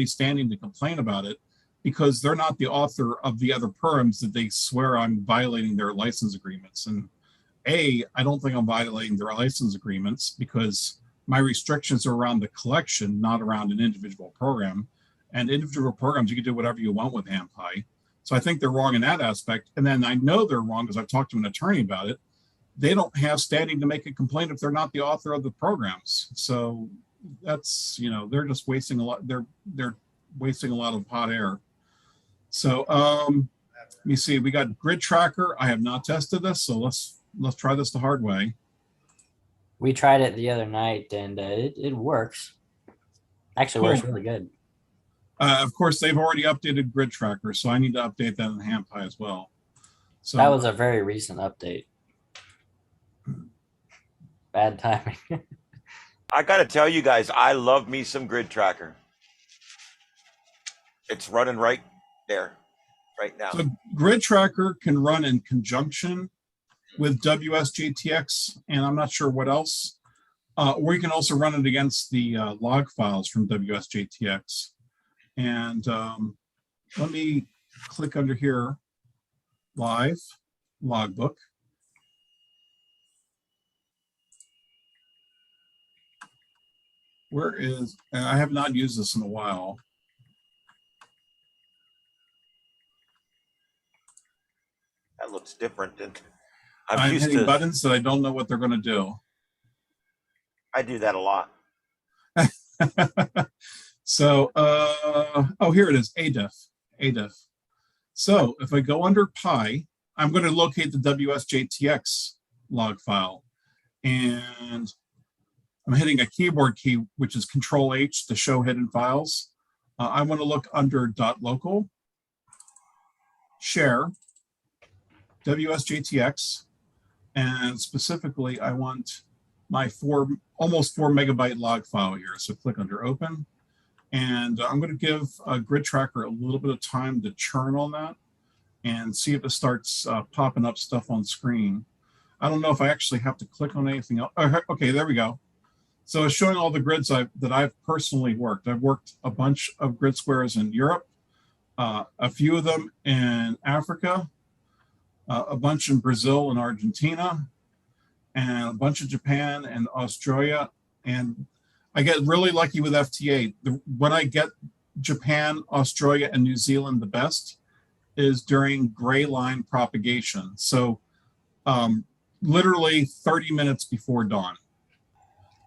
standing to complain about it, because they're not the author of the other programs that they swear I'm violating their license agreements. And I don't think I'm violating their license agreements, because my restrictions are around the collection, not around an individual program. And individual programs, you can do whatever you want with HamPi. So I think they're wrong in that aspect. And then I know they're wrong because I've talked to an attorney about it. They don't have standing to make a complaint if they're not the author of the programs. So that's, they're just wasting a lot. They're wasting a lot of hot air. So let me see. We got Grid Tracker. I have not tested this, so let's try this the hard way. We tried it the other night, and it works. Actually, works really good. Of course, they've already updated Grid Tracker, so I need to update that in HamPi as well. So that was a very recent update. Bad timing. I got to tell you guys, I love me some Grid Tracker. It's running right there, right now. So Grid Tracker can run in conjunction with WSJTX, and I'm not sure what else. Or you can also run it against the log files from WSJTX. And let me click under here, live, logbook. Where is, I have not used this in a while. That looks different. And I'm hitting buttons that I don't know what they're going to do. I do that a lot. So, oh, here it is, ADIF. So if I go under Pi, I'm going to locate the WSJTX log file. And I'm hitting a keyboard key, which is Control H to show hidden files. I want to look under .local, share, WSJTX, and specifically I want my almost 4 megabyte log file here. So click under open, and I'm going to give Grid Tracker a little bit of time to churn on that and see if it starts popping up stuff on screen. I don't know if I actually have to click on anything else. Okay, there we go. So it's showing all the grids that I've personally worked. I've worked a bunch of grid squares in Europe, a few of them in Africa, a bunch in Brazil and Argentina, and a bunch of Japan and Australia. And I get really lucky with FTA. When I get Japan, Australia, and New Zealand the best is during gray line propagation. So literally 30 minutes before dawn.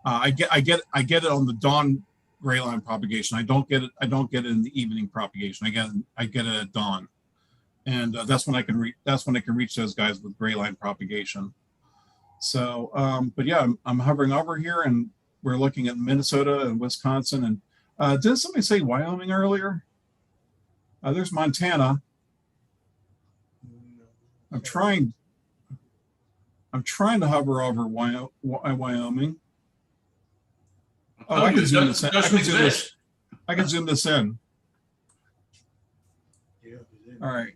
I get it on the dawn gray line propagation. I don't get it in the evening propagation. I get it at dawn. And that's when I can reach those guys with gray line propagation. So, but yeah, I'm hovering over here, and we're looking at Minnesota and Wisconsin. And did somebody say Wyoming earlier? There's Montana. I'm trying to hover over Wyoming. Oh, I can zoom this in. I can zoom this in. All right.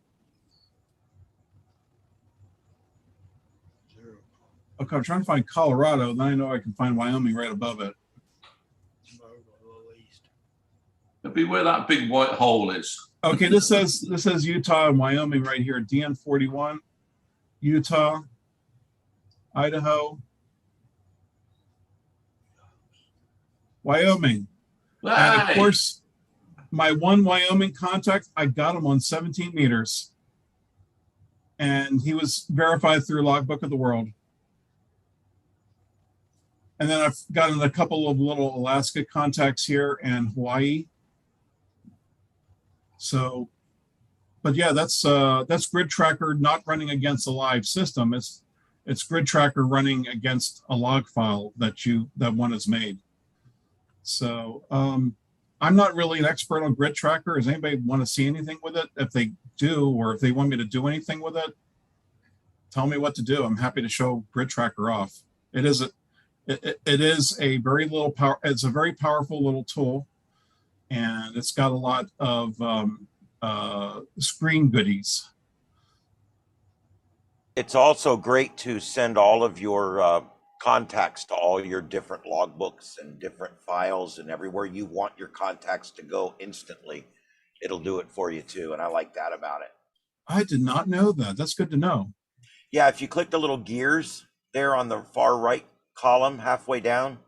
Okay, I'm trying to find Colorado, then I know I can find Wyoming right above it. It'll be where that big white hole is. Okay, this says Utah and Wyoming right here. DN41, Utah, Idaho, Wyoming. And of Hey! course, my one Wyoming contact, I got him on 17 meters. And he was verified through Logbook of the World. And then I've gotten a couple of little Alaska contacts here and Hawaii. So, but yeah, that's Grid Tracker not running against a live system. It's Grid Tracker running against a log file that one has made. So I'm not really an expert on Grid Tracker. Does anybody want to see anything with it? If they do, or if they want me to do anything with it, tell me what to do. I'm happy to show Grid Tracker off. It is a very little power. It's a very powerful little tool, and it's got a lot of screen goodies. It's also great to send all of your contacts to all your different logbooks and different files, and everywhere you want your contacts to go instantly, it'll do it for you too. And I like that about it. I did not know that. That's good to know. Yeah, if you click the little gears there on the far right column, halfway down,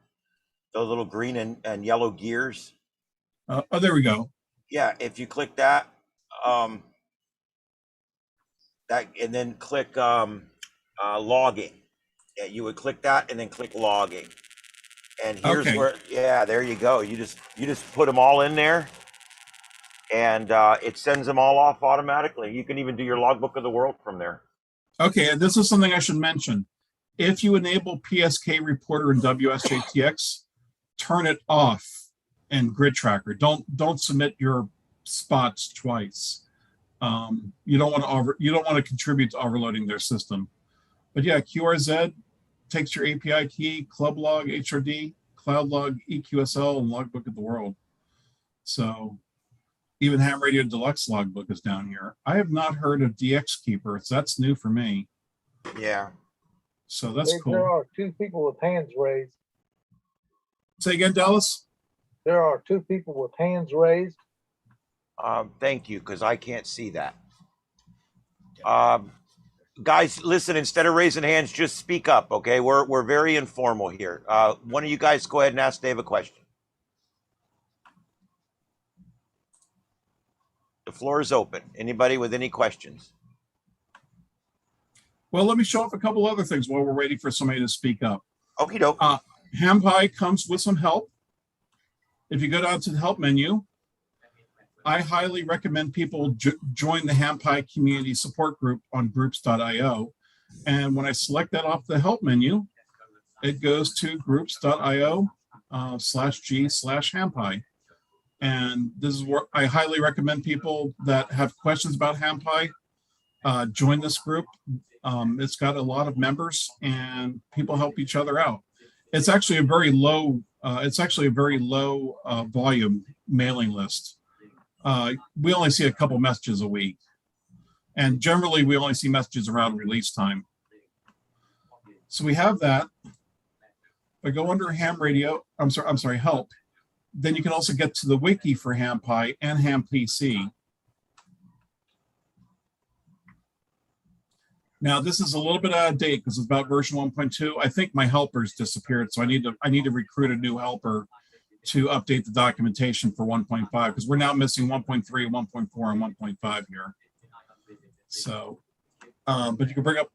those little green and yellow gears. Oh, there we go. Yeah, if you click that, and then click logging. Yeah, you would click that and then click logging. And here's Okay. where, yeah, there you go. You just put them all in there, and it sends them all off automatically. You can even do your logbook of the world from there. Okay, and this is something I should mention. If you enable PSK Reporter in WSJTX, turn it off in Grid Tracker. Don't submit your spots twice. You don't want to contribute to overloading their system. But yeah, QRZ takes your API key, Club Log, HRD, Cloud Log, EQSL, and Logbook of the World. So even Ham Radio Deluxe Logbook is down here. I have not heard of DX Keeper. So that's new for me. Yeah. So that's cool. There are two people with hands raised. Say again, Dallas? There are two people with hands raised. Thank you, because I can't see that. Guys, listen, instead of raising hands, just speak up, okay? We're very informal here. One of you guys go ahead and ask Dave a question. The floor is open. Anybody with any questions? Well, let me show off a couple other things while we're waiting for somebody to speak up. Okie doke. HamPi comes with some help. If you go down to the help menu, I highly recommend people join the HamPi community support group on groups.io. And when I select that off the help menu, it goes to groups.io/g/HamPi. And this is where I highly recommend people that have questions about HamPi join this group. It's got a lot of members and people help each other out. It's actually a very low volume mailing list. We only see a couple messages a week, and generally we only see messages around release time. So we have that. If I go under Ham Radio, I'm sorry, help, then you can also get to the wiki for HamPi and HamPC. Now this is a little bit out of date because it's about version 1.2. I think my helper's disappeared, so I need to recruit a new helper to update the documentation for 1.5 because we're now missing 1.3, 1.4, and 1.5 here. So, but you can bring up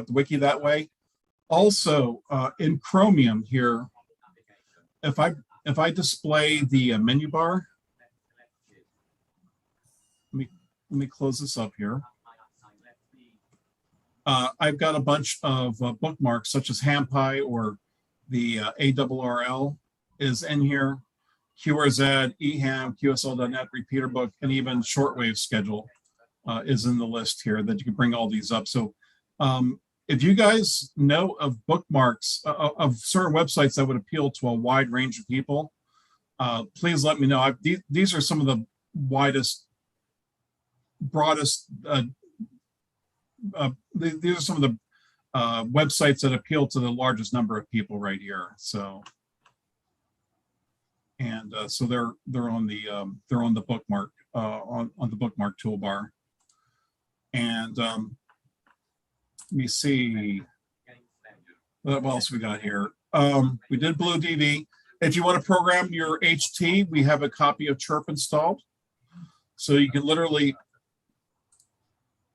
the wiki that way. Also, in Chromium here, if I display the menu bar, let me close this up here. I've got a bunch of bookmarks such as HamPi or the ARRL is in here, QRZ, eHam, QSL.net, repeater book, and even shortwave schedule is in the list here that you can bring all these up. So if you guys know of bookmarks of certain websites that would appeal to a wide range of people, please let me know. These are some of the broadest, these are some of the websites that appeal to the largest number of people right here. So, and so they're on the bookmark on the bookmark toolbar. And let me see. What else we got here? We did Blue DV. If you want to program your HT, we have a copy of Chirp installed. So you can literally,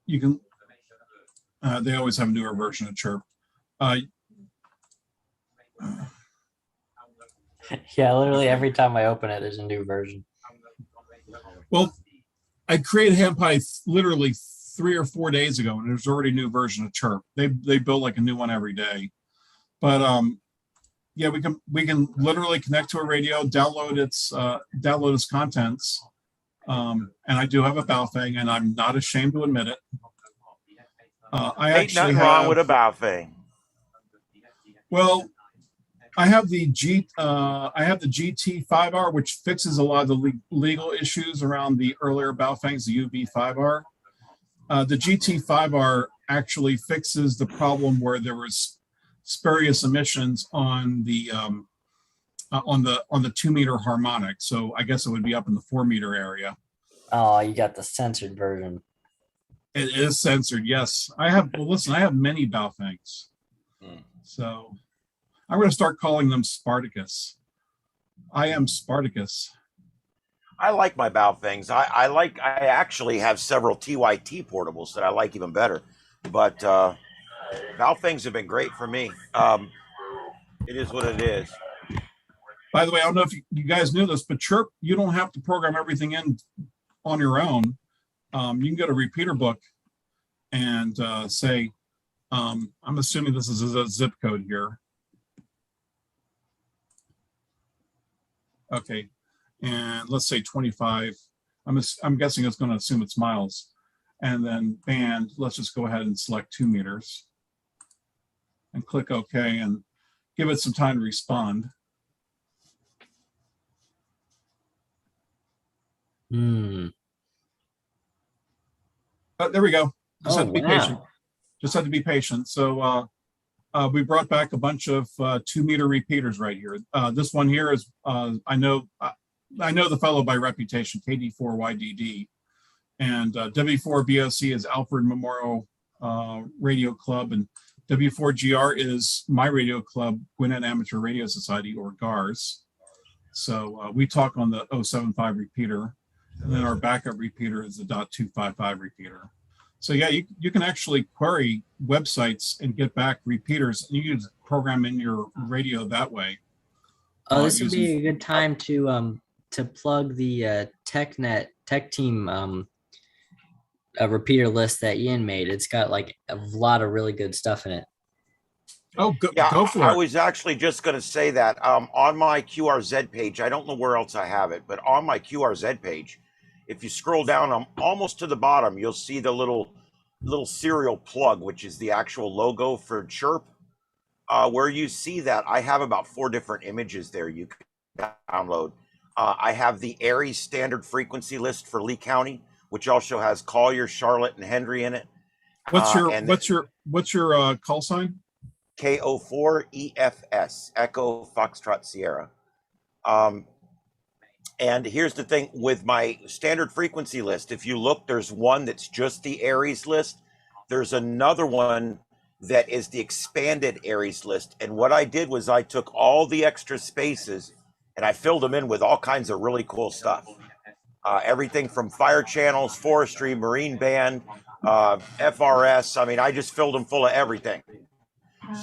they always have a newer version of Chirp. Yeah, literally every time I open it, there's a new version. Well, I created HamPi literally 3 or 4 days ago, and there's already a new version of Chirp. They build like a new one every day. But yeah, we can literally connect to a radio, download its contents. And I do have a Baofeng, and I'm not ashamed to admit it. I Ain't actually nothing wrong with a Baofeng. Well, I have the GT5R, which fixes a lot of the legal issues around the earlier Baofengs, the UV5R. The GT5R actually fixes the problem where there was spurious emissions on the 2-meter harmonic. So I guess it would be up in the 4-meter area. Oh, you got the censored version. It is censored, yes. I have many Baofengs. So I'm going to start calling them Spartacus. I am Spartacus. I like my Baofengs. I actually have several TYT portables that I like even better. But Baofengs have been great for me. It is what it is. By the way, I don't know if you guys knew this, but Chirp, you don't have to program everything in on your own. You can go to repeater book and say, I'm assuming this is a zip code here. Okay, and let's say 25. I'm guessing it's going to assume it's miles. And then band, let's just go ahead and select 2 meters and click OK and give it some time to respond. There we go. Just had to be patient. Just had to be patient. So we brought back a bunch of 2-meter repeaters right here. This one here is I know the fellow by reputation, KD4YDD, and W4BOC is Alfred Memorial Radio Club, and W4GR is my radio club, Gwinnett Amateur Radio Society, or GARS. So we talk on the 075 repeater, and then our backup repeater is the .255 repeater. So yeah, you can actually query websites and get back repeaters, and you can program in your radio that way. Oh, this would be a good time to plug the tech team repeater list that Ian made. It's got like a lot of really good stuff in it. Oh, go for it. I was actually just going to say that on my QRZ page, I don't know where else I have it, but on my QRZ page, if you scroll down almost to the bottom, you'll see the little serial plug, which is the actual logo for Chirp. Where you see that, I have about 4 different images there you can download. I have the Aries standard frequency list for Lee County, which also has Collier, Charlotte, and Henry in it. What's your call sign? KO4EFS, Echo Foxtrot Sierra. And here's the thing with my standard frequency list. If you look, there's one that's just the Aries list. There's another one that is the expanded Aries list. And what I did was I took all the extra spaces and I filled them in with all kinds of really cool stuff. Everything from fire channels, forestry, marine band, FRS. I mean, I just filled them full of everything.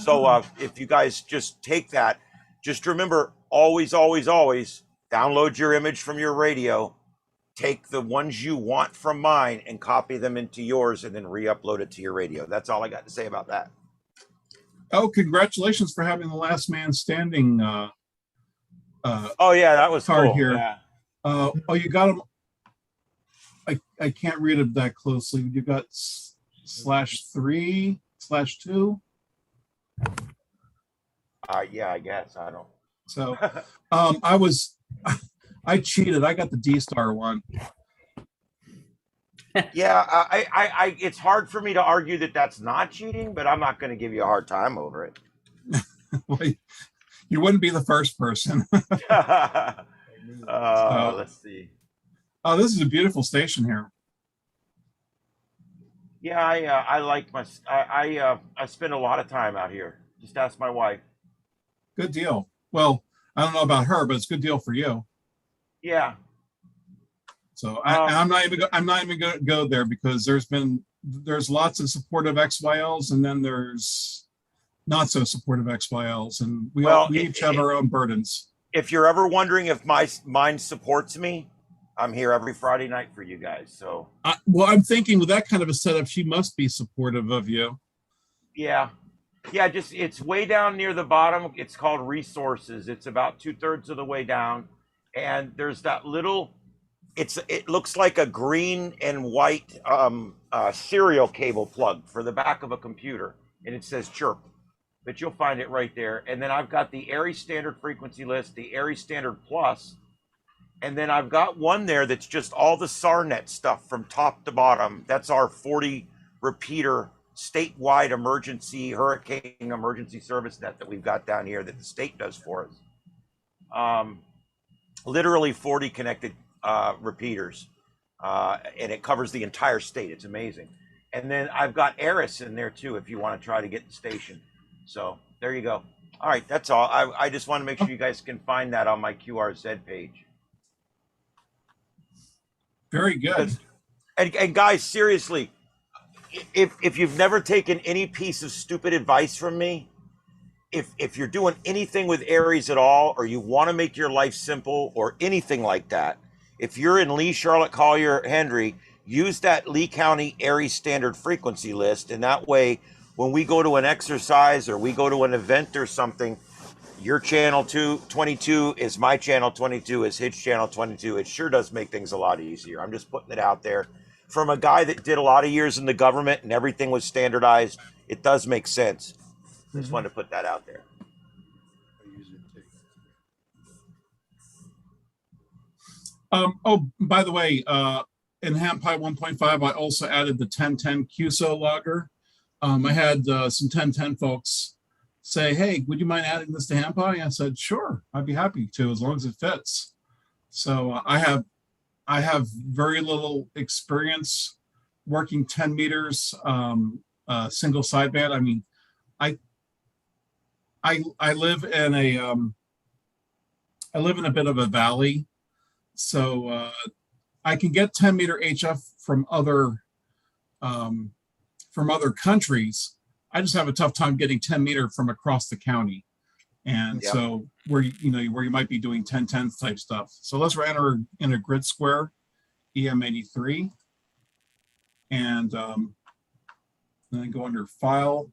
So if you guys just take that, just remember, always, always, always download your image from your radio, take the ones you want from mine and copy them into yours and then re-upload it to your radio. That's all I got to say about that. Oh, congratulations for having the last man standing oh yeah, that was card cool. here. Yeah. Oh, you got them. I can't read it that closely. You got /3/2. Yeah, I guess I don't. So I cheated. I got the D-Star one. Yeah, I it's hard for me to argue that that's not cheating, but I'm not going to give you a hard time over it. Well, you wouldn't be the first person. Let's see. Oh, this is a beautiful station here. Yeah, I like I spend a lot of time out here. Just ask my wife. Good deal. Well, I don't know about her, but it's a good deal for you. Yeah. So I'm not even going to go there because there's lots of supportive XYLs and then there's not so supportive XYLs, and we each have our own burdens. If you're ever wondering if mine supports me, I'm here every Friday night for you guys. So well, I'm thinking with that kind of a setup, she must be supportive of you. Yeah. Just it's way down near the bottom. It's called resources. It's about 2/3 of the way down, and there's that little. It looks like a green and white serial cable plug for the back of a computer, and it says chirp. But you'll find it right there. And then I've got the ARRI standard frequency list, the ARRI standard plus, and then I've got one there that's just all the SARnet stuff from top to bottom. That's our 40 repeater statewide emergency hurricane emergency service net that we've got down here that the state does for us. Literally 40 connected repeaters, and it covers the entire state. It's amazing. And then I've got ARRIS in there too if you want to try to get the station. So there you go. All right, that's all. I just want to make sure you guys can find that on my QRZ page. Very good. And guys, seriously, if you've never taken any piece of stupid advice from me, if you're doing anything with ARRIs at all, or you want to make your life simple or anything like that, if you're in Lee, Charlotte, Collier, Hendry, use that Lee County ARRI standard frequency list, and that way when we go to an exercise or we go to an event or something, your channel 22 is my channel 22 is his channel 22. It sure does make things a lot easier. I'm just putting it out there. From a guy that did a lot of years in the government and everything was standardized, it does make sense. Just wanted to put that out there. Oh, by the way, in HamPi 1.5, I also added the 1010 QSO logger. I had some 1010 folks say, hey, would you mind adding this to HamPi? I said, sure, I'd be happy to, as long as it fits. So I have very little experience working 10 meters single sideband. I mean, I live in a bit of a valley, so I can get 10 meter HF from other countries. I just have a tough time getting 10 meter from across the county. And so where you might be doing 1010 type stuff. So let's enter in a grid square EM83 and then go under file.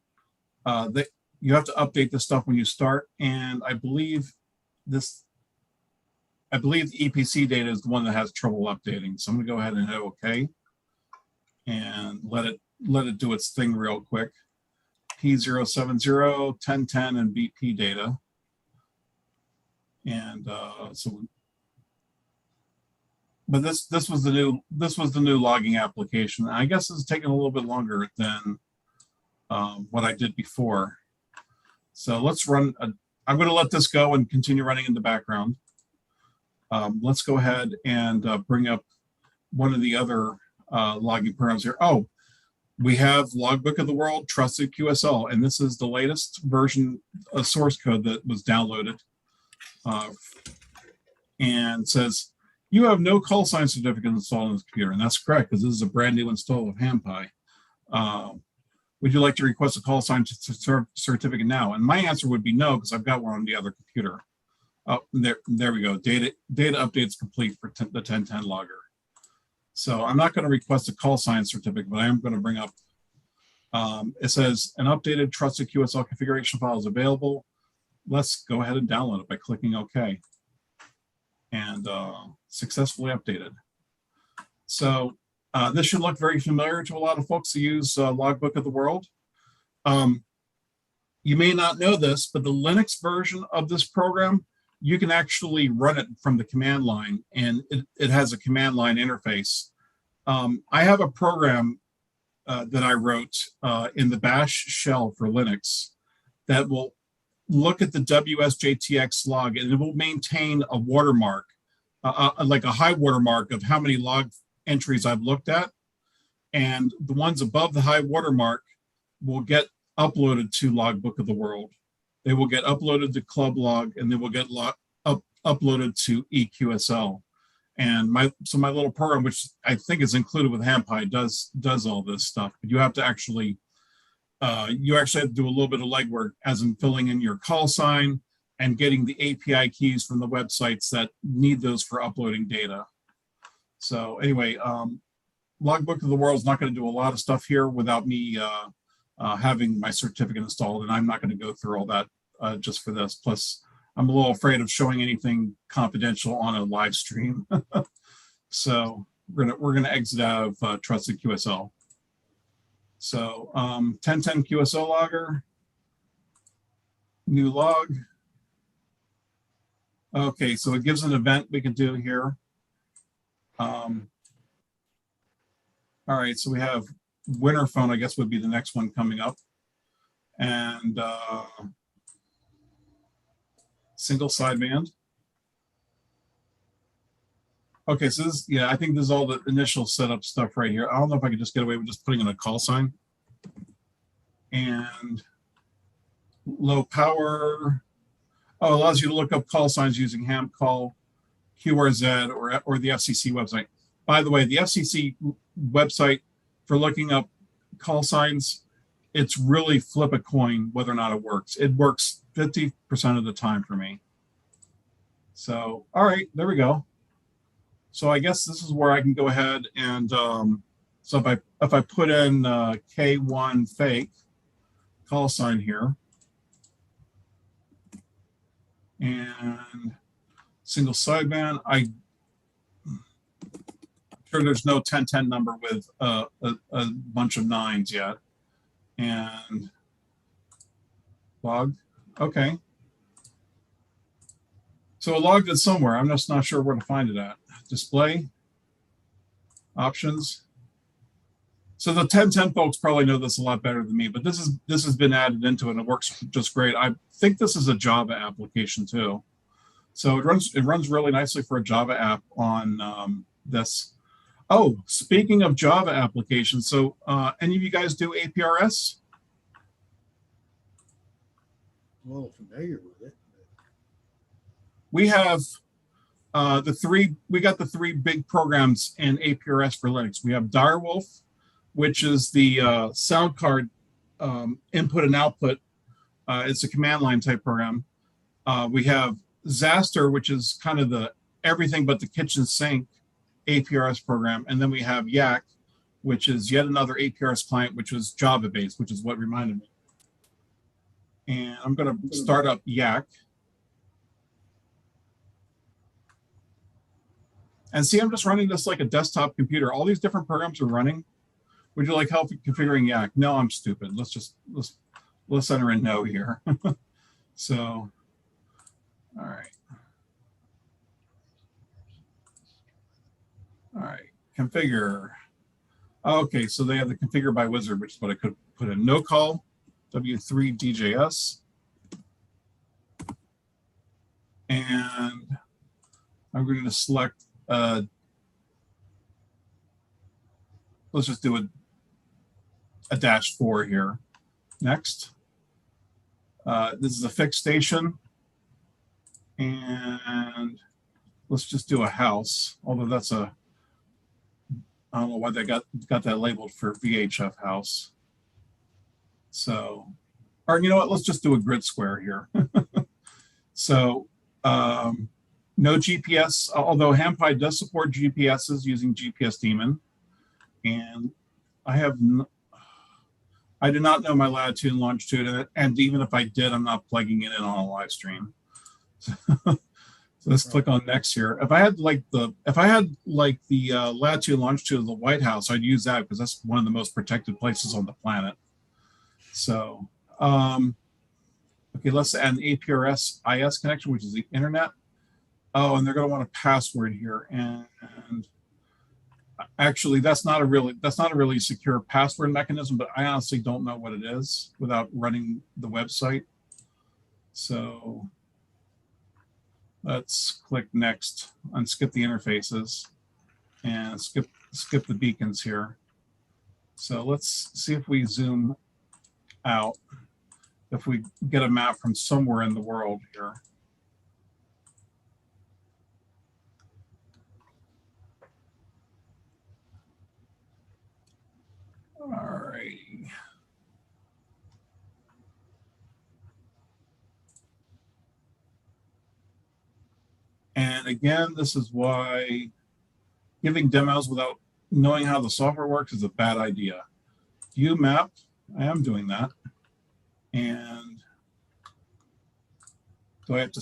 You have to update this stuff when you start. And I believe the EPC data is the one that has trouble updating. So I'm gonna go ahead and hit OK and let it do its thing real quick. P070, 1010, and BP data. And but this was the new logging application. I guess it's taking a little bit longer than what I did before. So let's run. I'm going to let this go and continue running in the background. Let's go ahead and bring up one of the other logging programs here. Oh, we have Logbook of the World, Trusted QSL, and this is the latest version of source code that was downloaded. And says, you have no call sign certificate installed on this computer. And that's correct, because this is a brand new install of HamPi. Would you like to request a call sign certificate now? And my answer would be no, because I've got one on the other computer. Oh, there we go. Data updates complete for the 1010 logger. So I'm not going to request a call sign certificate, but I am going to bring up, it says an updated trusted QSL configuration file is available. Let's go ahead and download it by clicking OK. And successfully updated. So this should look very familiar to a lot of folks who use Logbook of the World. You may not know this, but the Linux version of this program, you can actually run it from the command line, and it has a command line interface. I have a program that I wrote in the Bash shell for Linux that will look at the WSJTX log, and it will maintain a watermark, like a high watermark of how many log entries I've looked at. And the ones above the high watermark will get uploaded to Logbook of the World. They will get uploaded to Club Log, and they will get uploaded to EQSL. And my little program, which I think is included with HamPi, does all this stuff. But you have to actually have to do a little bit of legwork, as in filling in your call sign and getting the API keys from the websites that need those for uploading data. So anyway, Logbook of the World is not going to do a lot of stuff here without me having my certificate installed, and I'm not going to go through all that just for this. Plus, I'm a little afraid of showing anything confidential on a live stream. So we're gonna exit out of Trusted QSL. So 1010 QSL logger, new log. Okay, so it gives an event we can do here. All right, so we have winter phone, I guess would be the next one coming up. And single sideband. Okay, so this, yeah, I think this is all the initial setup stuff right here. I don't know if I could just get away with just putting in a call sign. And low power. Oh, allows you to look up call signs using HamCall, QRZ, or the FCC website. By the way, the FCC website for looking up call signs, it's really flip a coin whether or not it works. It works 50% of the time for me. So, all right, there we go. So I guess this is where I can go ahead and so if I put in K1 fake call sign here and single sideband, I'm sure there's no 1010 number with a bunch of nines yet. And logged. Okay. So it logged it somewhere. I'm just not sure where to find it at. Display. Options. So the 1010 folks probably know this a lot better than me, but this has been added into it and it works just great. I think this is a Java application too. So it runs really nicely for a Java app on this. Oh, speaking of Java applications, so any of you guys do APRS? I'm a little familiar with it. We have we got the three big programs in APRS for Linux. We have Direwolf, which is the sound card input and output. It's a command line type program. We have Zaster, which is kind of the everything but the kitchen sink APRS program. And then we have Yak, which is yet another APRS client, which was Java based, which is what reminded me. And I'm going to start up Yak. And see, I'm just running this like a desktop computer. All these different programs are running. Would you like help configuring Yak? No, I'm stupid. Let's enter in no here. So, all right. All right, configure. Okay, so they have the configure by wizard, which is what I could put in. No call, W3DJS. And I'm going to select, let's just do a -4 here. Next. This is a fixed station. And let's just do a house, although that's a, I don't know why they got that labeled for VHF house. So, or you know what, let's just do a grid square here. So, no GPS, although HamPi does support GPSs using GPS daemon. And I do not know my latitude and longitude, and even if I did, I'm not plugging it in on a live stream. So let's click on next here. If I had like the latitude and longitude of the White House, I'd use that because that's one of the most protected places on the planet. So okay, let's add an APRS IS connection, which is the internet. Oh, and they're going to want a password here, and actually that's not a really secure password mechanism, but I honestly don't know what it is without running the website. So let's click next, unskip the interfaces, and skip the beacons here. So let's see if we zoom out if we get a map from somewhere in the world here. All righty. And again, this is why giving demos without knowing how the software works is a bad idea. View map, I am doing that. And do I have to?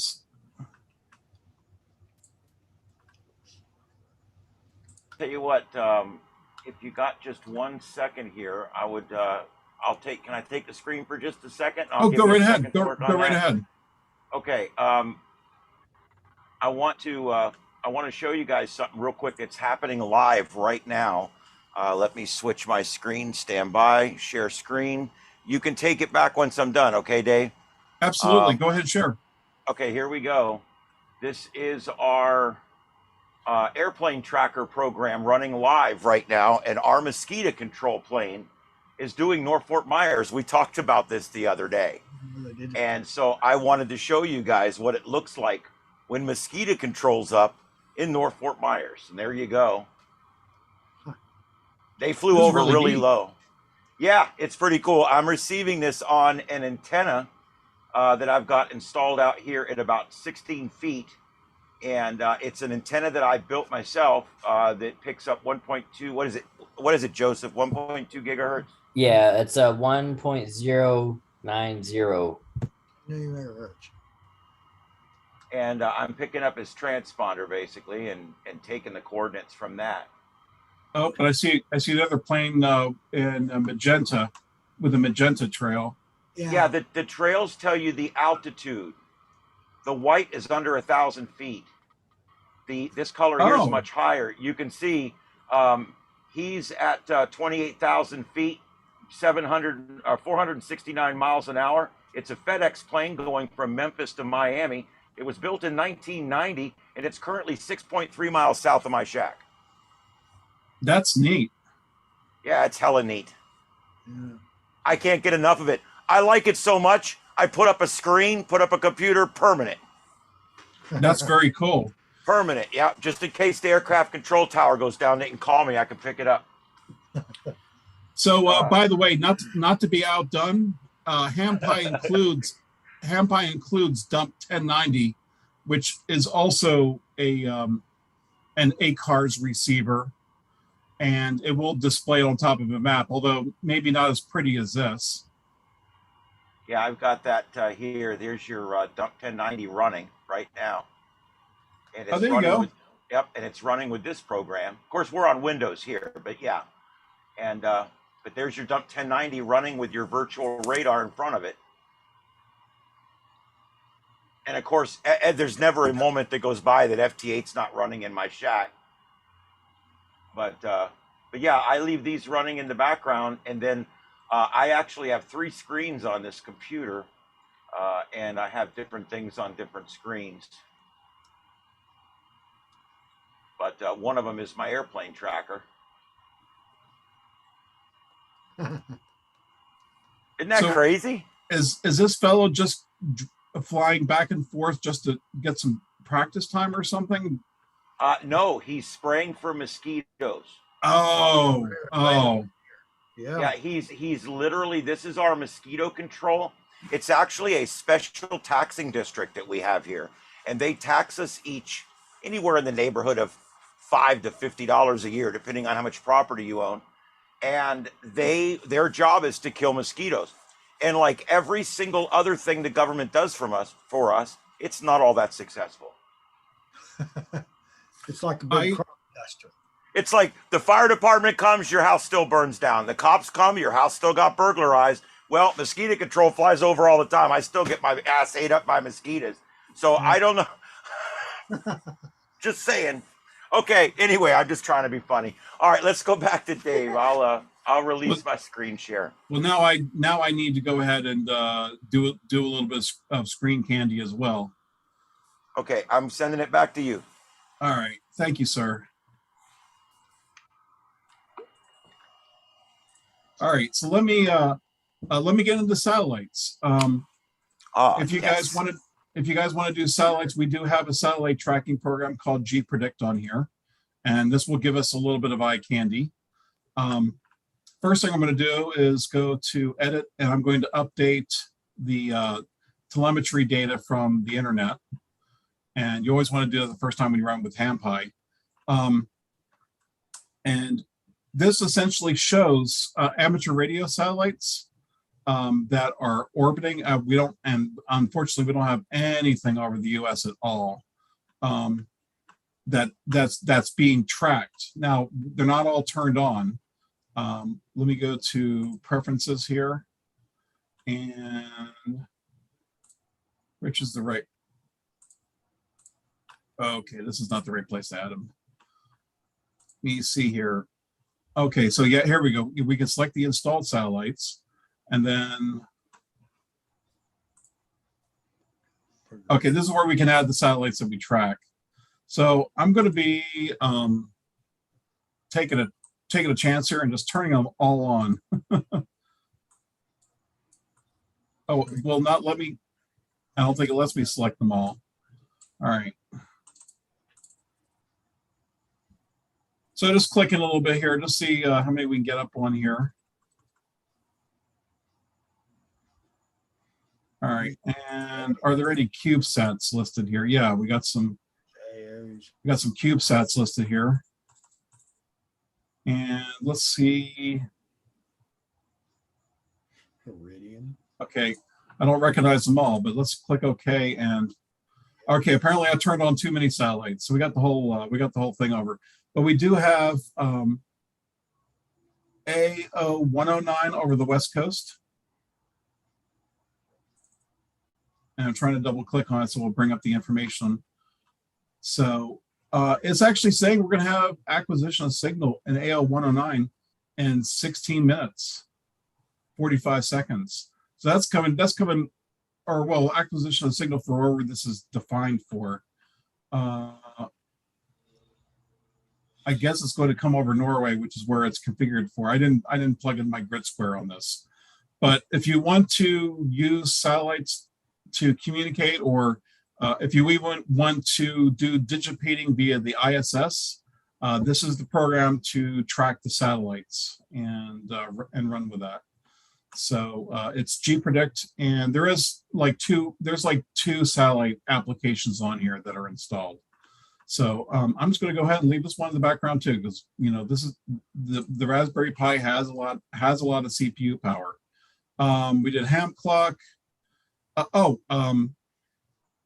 Tell you what, if you got just 1 second here, I would, can I take the screen for just a second? Oh, go right ahead. Go right ahead. Okay. I want to show you guys something real quick that's happening live right now. Let me switch my screen, stand by, share screen. You can take it back once I'm done. Okay, Dave? Absolutely. Go ahead, share. Okay, here we go. This is our airplane tracker program running live right now, and our mosquito control plane is doing North Fort Myers. We talked about this the other day. And so I wanted to show you guys what it looks like when mosquito control's up in North Fort Myers. And there you go. They flew over really low. Yeah, it's pretty cool. I'm receiving this on an antenna that I've got installed out here at about 16 feet. And it's an antenna that I built myself that picks up 1.2. What is it? What is it, Joseph? 1.2 gigahertz? Yeah, it's a 1.090. And I'm picking up his transponder basically, and taking the coordinates from that. Oh, but I see the other plane in magenta with a magenta trail. Yeah, the trails tell you the altitude. The white is under 1,000 feet. This color here is much higher. You can see he's at 28,000 feet, 469 miles an hour. It's a FedEx plane going from Memphis to Miami. It was built in 1990, and it's currently 6.3 miles south of my shack. That's neat. Yeah, it's hella neat. Yeah. I can't get enough of it. I like it so much, I put up a screen, put up a computer, permanent. That's very cool. Permanent, yeah. Just in case the aircraft control tower goes down, they can call me. I can pick it up. So, by the way, not to be outdone, HamPi includes dump 1090, which is also an ACARS receiver, and it will display on top of a map, although maybe not as pretty as this. Yeah, I've got that here. There's your dump 1090 running right now. And it's there you go. Yep, and it's running with this program. Of course, we're on Windows here, but yeah. And but there's your dump 1090 running with your virtual radar in front of it. And of course, there's never a moment that goes by that FT8's not running in my shack. But yeah, I leave these running in the background, and then I actually have 3 screens on this computer, and I have different things on different screens. But one of them is my airplane tracker. Isn't that crazy? Is this fellow just flying back and forth just to get some practice time or something? No, he's spraying for mosquitoes. Oh. Yeah, he's literally, this is our mosquito control. It's actually a special taxing district that we have here. And they tax us each anywhere in the neighborhood of $5 to $50 a year, depending on how much property you own. And their job is to kill mosquitoes. And like every single other thing the government does for us, it's not all that successful. It's like a big crop duster. It's like the fire department comes, your house still burns down. The cops come, your house still got burglarized. Well, mosquito control flies over all the time. I still get my ass ate up by mosquitoes. So I don't know. Just saying. Okay, anyway, I'm just trying to be funny. All right, let's go back to Dave. I'll release my screen share. Well, now I need to go ahead and do a little bit of screen candy as well. Okay, I'm sending it back to you. All right, thank you, sir. All right, so let me let me get into satellites. If you guys yes. want to do satellites, we do have a satellite tracking program called GPredict on here, and this will give us a little bit of eye candy. First thing I'm going to do is go to edit, and I'm going to update the telemetry data from the internet. And you always want to do it the first time when you run with HamPi. And this essentially shows amateur radio satellites that are orbiting. We don't, and unfortunately, we don't have anything over the U.S. at all that's being tracked. Now, they're not all turned on. Let me go to preferences here, and which is the right? Okay, this is not the right place to add them. Let me see here. Okay, so yeah, here we go. We can select the installed satellites, and then okay, this is where we can add the satellites that we track. So I'm going to be taking a chance here and just turning them all on. Oh, it will not let me. I don't think it lets me select them all. All right. So just clicking a little bit here, just see how many we can get up on here. All right, and are there any CubeSats listed here? Yeah, we got some CubeSats listed here. And let's see. Iridium. Okay, I don't recognize them all, but let's click OK. And okay, apparently I turned on too many satellites, so we got the whole thing over. But we do have AO109 over the West Coast. And I'm trying to double click on it so we'll bring up the information. So it's actually saying we're going to have acquisition of signal in AO109 in 16 minutes, 45 seconds. So that's coming, or well, acquisition of signal for wherever this is defined for. I guess it's going to come over Norway, which is where it's configured for. I didn't plug in my grid square on this. But if you want to use satellites to communicate, or if you even want to do digipeating via the ISS, this is the program to track the satellites and run with that. So it's GPredict, and there's like two satellite applications on here that are installed. So I'm just going to go ahead and leave this one in the background too, because this is the Raspberry Pi has a lot of CPU power. We did ham clock.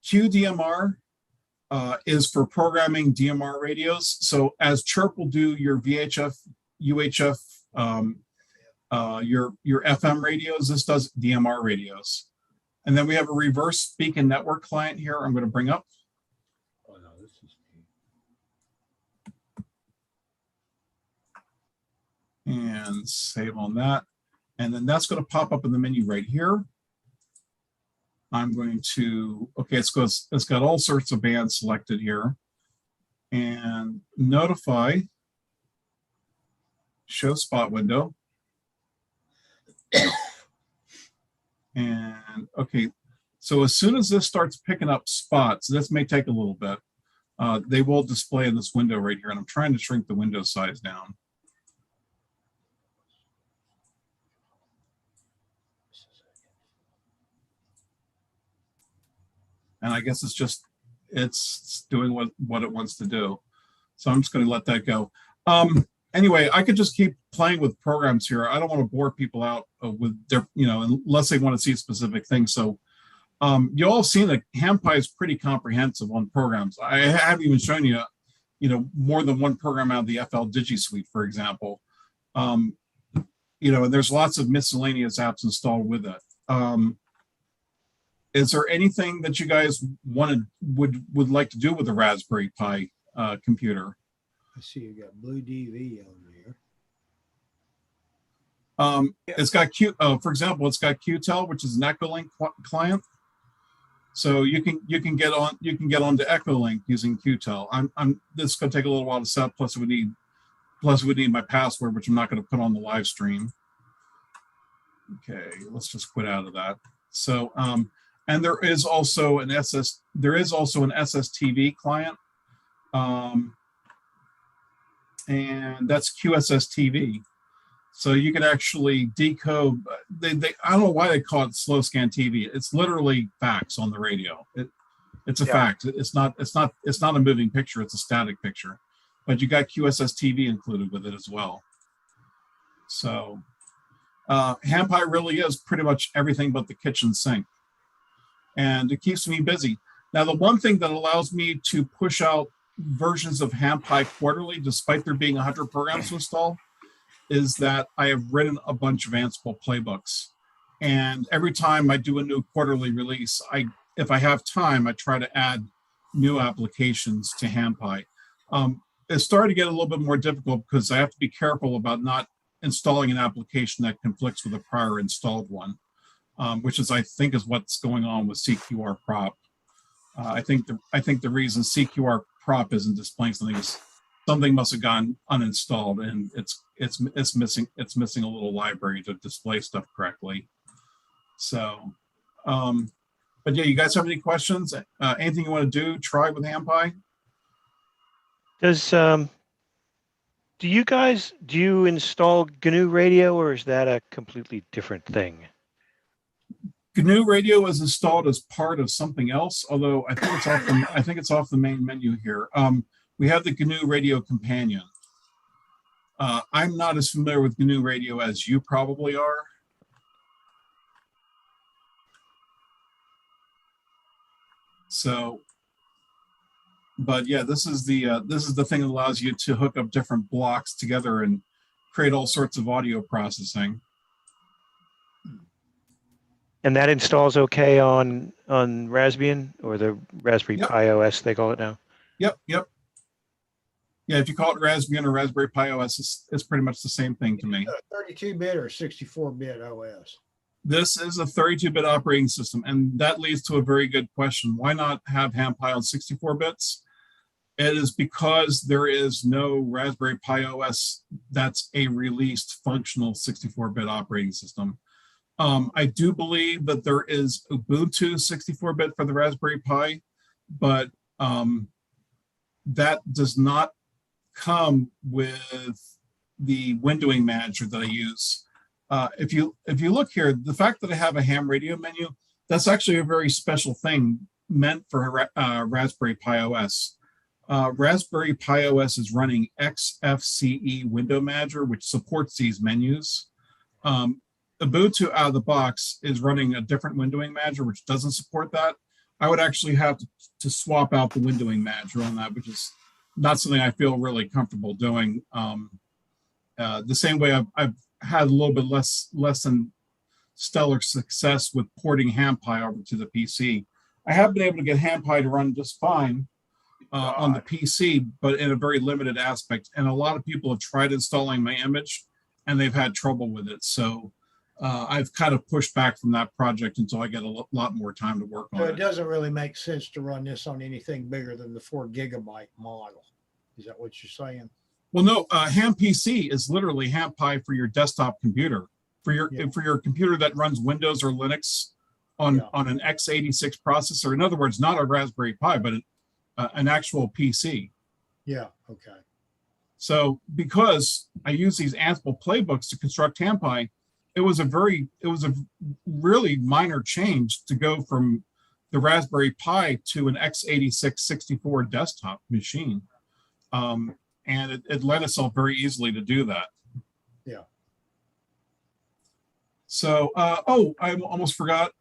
QDMR is for programming DMR radios. So as Chirp will do your VHF, UHF, your FM radios, this does DMR radios. And then we have a reverse beacon network client here I'm going to bring up. Oh, no, this is And save on that. And then that's going to pop up in the menu right here. I'm going to, okay, it's got all sorts of bands selected here. And notify, show spot window. And okay, so as soon as this starts picking up spots, this may take a little bit. They will display in this window right here, and I'm trying to shrink the window size down. And I guess it's doing what it wants to do. So I'm just going to let that go. Anyway, I could just keep playing with programs here. I don't want to bore people out with their, unless they want to see specific things. So you all seen that HamPi is pretty comprehensive on programs. I haven't even shown you, more than one program out of the FL Digi Suite, for example. And there's lots of miscellaneous apps installed with it. Is there anything that you guys would like to do with the Raspberry Pi computer? I see you got Blue DV on there. It's got for example, it's got Qtel, which is an Echolink client. So you can get onto Echolink using Qtel. This is going to take a little while to set up. Plus we need my password, which I'm not going to put on the live stream. Okay, let's just quit out of that. So, and there is also an SSTV client, and that's QSSTV. So you can actually decode. I don't know why they call it slow scan TV. It's literally facts on the radio. It's a fact. It's not a moving picture. It's a static picture. But you got QSSTV included with it as well. So HamPi really is pretty much everything but the kitchen sink, and it keeps me busy. Now, the one thing that allows me to push out versions of HamPi quarterly, despite there being 100 programs to install, is that I have written a bunch of Ansible playbooks. And every time I do a new quarterly release, if I have time, I try to add new applications to HamPi. It's starting to get a little bit more difficult because I have to be careful about not installing an application that conflicts with a prior installed one, which I think is what's going on with CQR prop. I think the reason CQR prop isn't displaying something is something must have gone uninstalled, and it's missing a little library to display stuff correctly. So, but yeah, you guys have any questions? Anything you want to try with HamPi? Does do you install GNU Radio, or is that a completely different thing? GNU Radio is installed as part of something else, although I think it's off the main menu here. We have the GNU Radio Companion. I'm not as familiar with GNU Radio as you probably are. So, but yeah, this is the thing that allows you to hook up different blocks together and create all sorts of audio processing. And that installs okay on Raspbian, or the Raspberry Pi OS they call it now? Yep. Yeah, if you call it Raspbian or Raspberry Pi OS, it's pretty much the same thing to me. 32-bit or 64-bit OS? This is a 32-bit operating system, and that leads to a very good question. Why not have HamPi on 64 bits? It is because there is no Raspberry Pi OS that's a released functional 64-bit operating system. I do believe that there is Ubuntu 64-bit for the Raspberry Pi, but that does not come with the windowing manager that I use. If you look here, the fact that I have a ham radio menu, that's actually a very special thing meant for Raspberry Pi OS. Raspberry Pi OS is running XFCE window manager, which supports these menus. Ubuntu out of the box is running a different windowing manager, which doesn't support that. I would actually have to swap out the windowing manager on that, which is not something I feel really comfortable doing. The same way I've had a little bit less than stellar success with porting HamPi over to the PC. I have been able to get HamPi to run just fine on the PC, but in a very limited aspect. And a lot of people have tried installing my image, and they've had trouble with it. So I've kind of pushed back from that project until I get a lot more time to work on So it. it doesn't really make sense to run this on anything bigger than the 4 gigabyte model. Is that what you're saying? Well, no, HamPC is literally HamPi for your desktop computer, for your computer that runs Windows or Linux on an x86 processor. In other words, not a Raspberry Pi, but an actual PC. Yeah. Okay. So because I use these Ansible playbooks to construct HamPi, it was a really minor change to go from the Raspberry Pi to an x86 64 desktop machine. And it lent itself very easily to do that. Yeah. So, I almost forgot.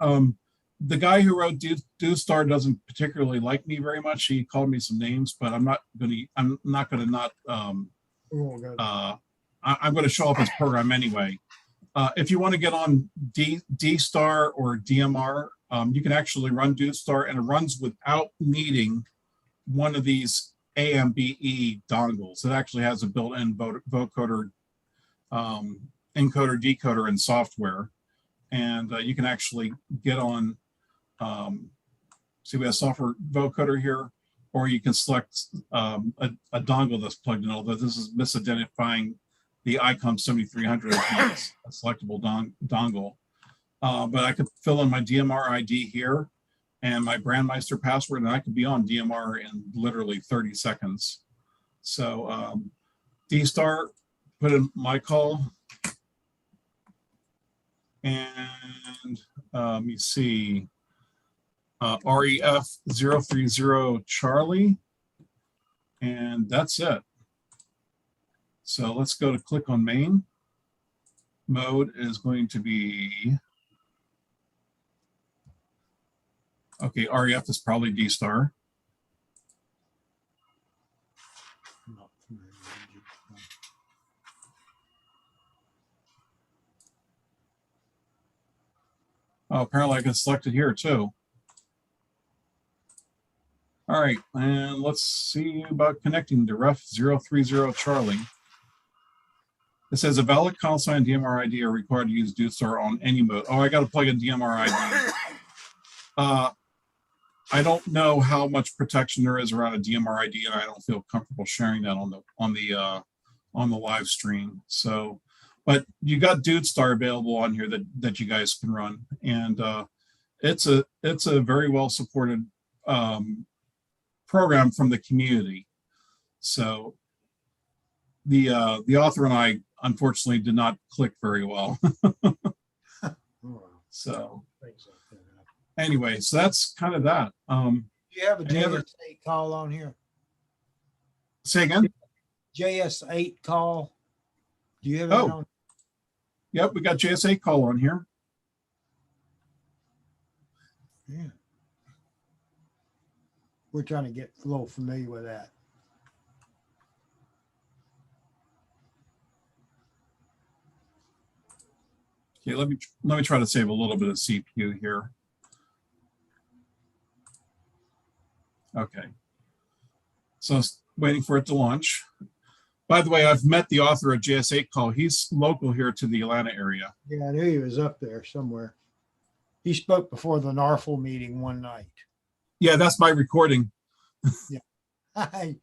The guy who wrote DoStar doesn't particularly like me very much. He called me some names, but I'm going to show up his program anyway. If you want to get on DStar or DMR, you can actually run DoStar, and it runs without needing one of these AMBE dongles. It actually has a built-in vocoder, encoder, decoder, and software. And you can actually get on, see we have software vocoder here, or you can select a dongle that's plugged in, although this is misidentifying the ICOM 7300 as a selectable dongle. But I could fill in my DMR ID here and my Brandmeister password, and I could be on DMR in literally 30 seconds. So D-Star, put in my call. And let me see, REF 030 Charlie. And that's it. So let's go to click on main. Mode is going to be, okay, REF is probably D-Star. Oh, apparently I can select it here too. All right, and let's see about connecting to ref 030 Charlie. It says a valid call sign DMR ID are required to use D-Star on any mode. Oh, I got to plug in DMR ID. I don't know how much protection there is around a DMR ID, and I don't feel comfortable sharing that on the live stream. So, but you got D-Star available on here that you guys can run, and it's a very well supported program from the community. So the author and I unfortunately did not click very well. So anyway, so that's kind of that. Do you have a any other- JS8 call on here? Say again? JS8 call. Do you have that on? Yep, we got JS8 call on here. Yeah. We're trying to get a little familiar with that. Okay, let me try to save a little bit of CPU here. Okay. So waiting for it to launch. By the way, I've met the author of JS8 call. He's local here to the Atlanta area. Yeah, I knew he was up there somewhere. He spoke before the NARFL meeting one night. Yeah, that's my recording. Yeah. Hi.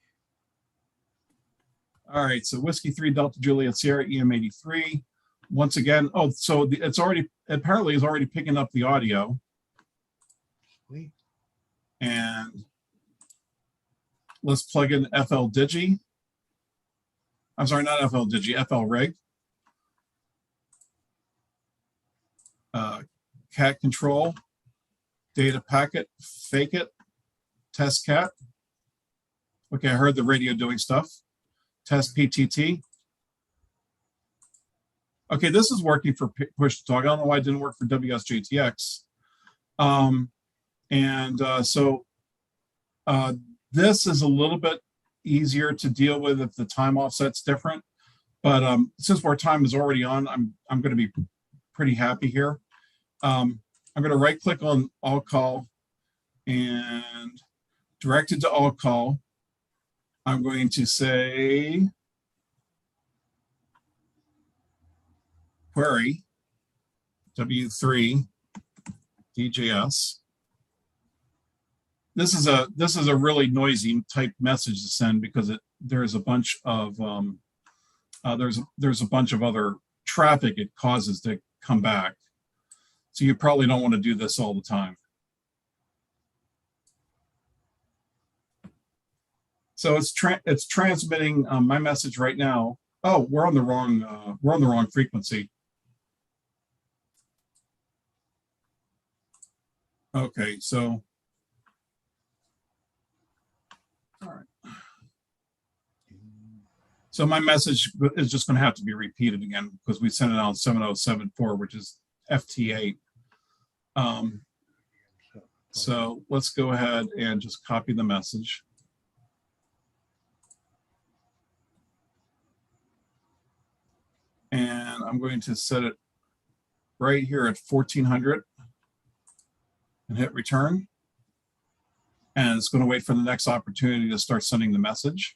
All right, so Whiskey 3 Delta Juliet Sierra EM83. Once again, oh, so it's already, apparently is already picking up the audio. Sweet. And let's plug in FL Digi. I'm sorry, not FL Digi, FL Rig. Cat control, data packet, fake it, test cat. Okay, I heard the radio doing stuff. Test PTT. Okay, this is working for push to talk. I don't know why it didn't work for WSJTX. This is a little bit easier to deal with if the time offset's different. But since our time is already on, I'm going to be pretty happy here. I'm going to right click on all call and direct it to all call. I'm going to say query W3 DJS. This is a really noisy type message to send because there's a bunch of there's a bunch of other traffic it causes to come back. So you probably don't want to do this all the time. So it's transmitting my message right now. Oh, we're on the wrong frequency. Okay, so all right. So my message is just going to have to be repeated again because we sent it out 7074, which is FT8. So let's go ahead and just copy the message. And I'm going to set it right here at 1400 and hit return. And it's going to wait for the next opportunity to start sending the message.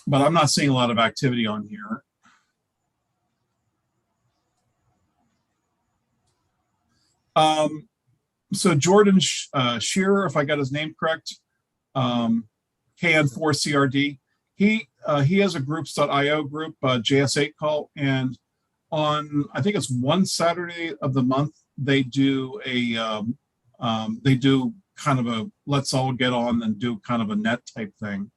But I'm not seeing a lot of activity on here. So Jordan Shearer, if I got his name correct, KN4CRD, he he has a groups.io group, JS8 call, and on I think it's one Saturday of the month they do they do kind of a let's all get on and do kind of a net type thing.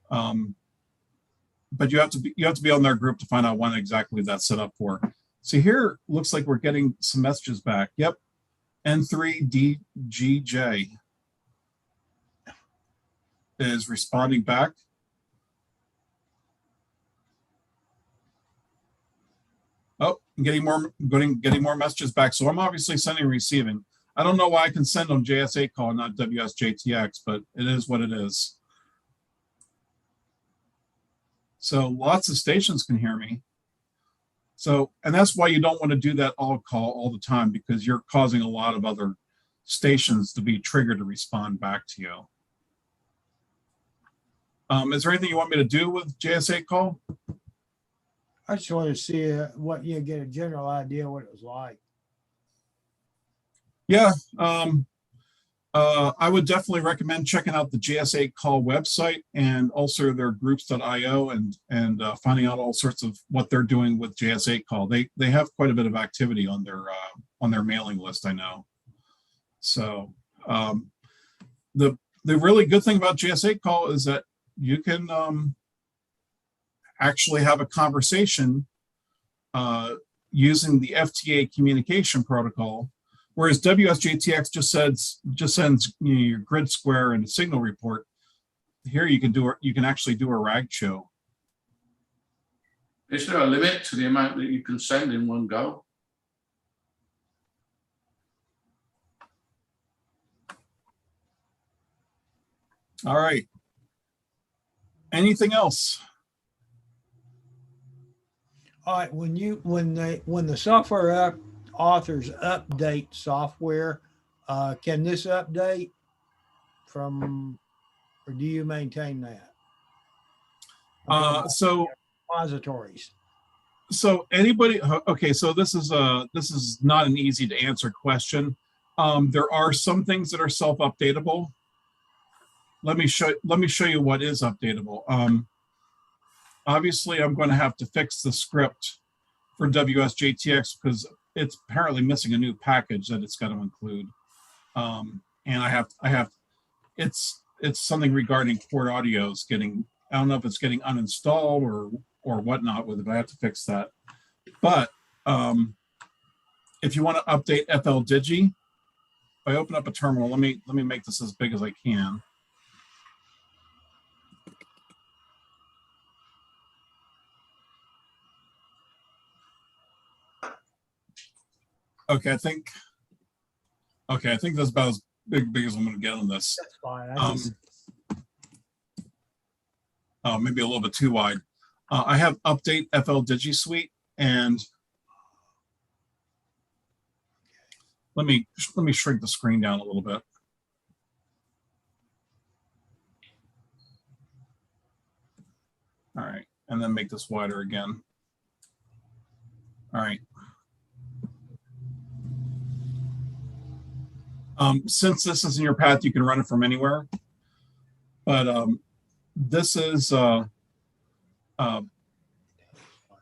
But you have to be on their group to find out when exactly that's set up for. So here looks like we're getting some messages back. Yep, N3DJS is responding back. Oh, getting more messages back. So I'm obviously sending and receiving. I don't know why I can send on JS8 call, not WSJTX, but it is what it is. So lots of stations can hear me. So, and that's why you don't want to do that all call all the time, because you're causing a lot of other stations to be triggered to respond back to you. Is there anything you want me to do with JS8 call? I just want to see what you get a general idea what it was like. Yeah, I would definitely recommend checking out the JS8 call website and also their groups.io and finding out all sorts of what they're doing with JS8 call. They have quite a bit of activity on their mailing list, I know. So the really good thing about JS8 call is that you can actually have a conversation using the FTA communication protocol. Whereas WSJTX just sends your grid square and a signal report. Here you can actually do a rag show. Is there a limit to the amount that you can send in one go? All right. Anything else? All right, when the software authors update software, can this update from, or do you maintain that? So repositories. So anybody, okay, so this is not an easy to answer question. There are some things that are self-updatable. Let me show you what is updatable. Obviously I'm going to have to fix the script for WSJTX because it's apparently missing a new package that it's got to include. And it's something regarding port audios getting, I don't know if it's getting uninstalled or whatnot with it. I have to fix that. But if you want to update FL Digi, if I open up a terminal, let me make this as big as I can. Okay, I think that's about as big as I'm going to get on this. That's fine. Maybe a little bit too wide. I have update FL Digi Suite, and let me shrink the screen down a little bit. All right, and then make this wider again. All right. Since this is in your path, you can run it from anywhere. But this is okay.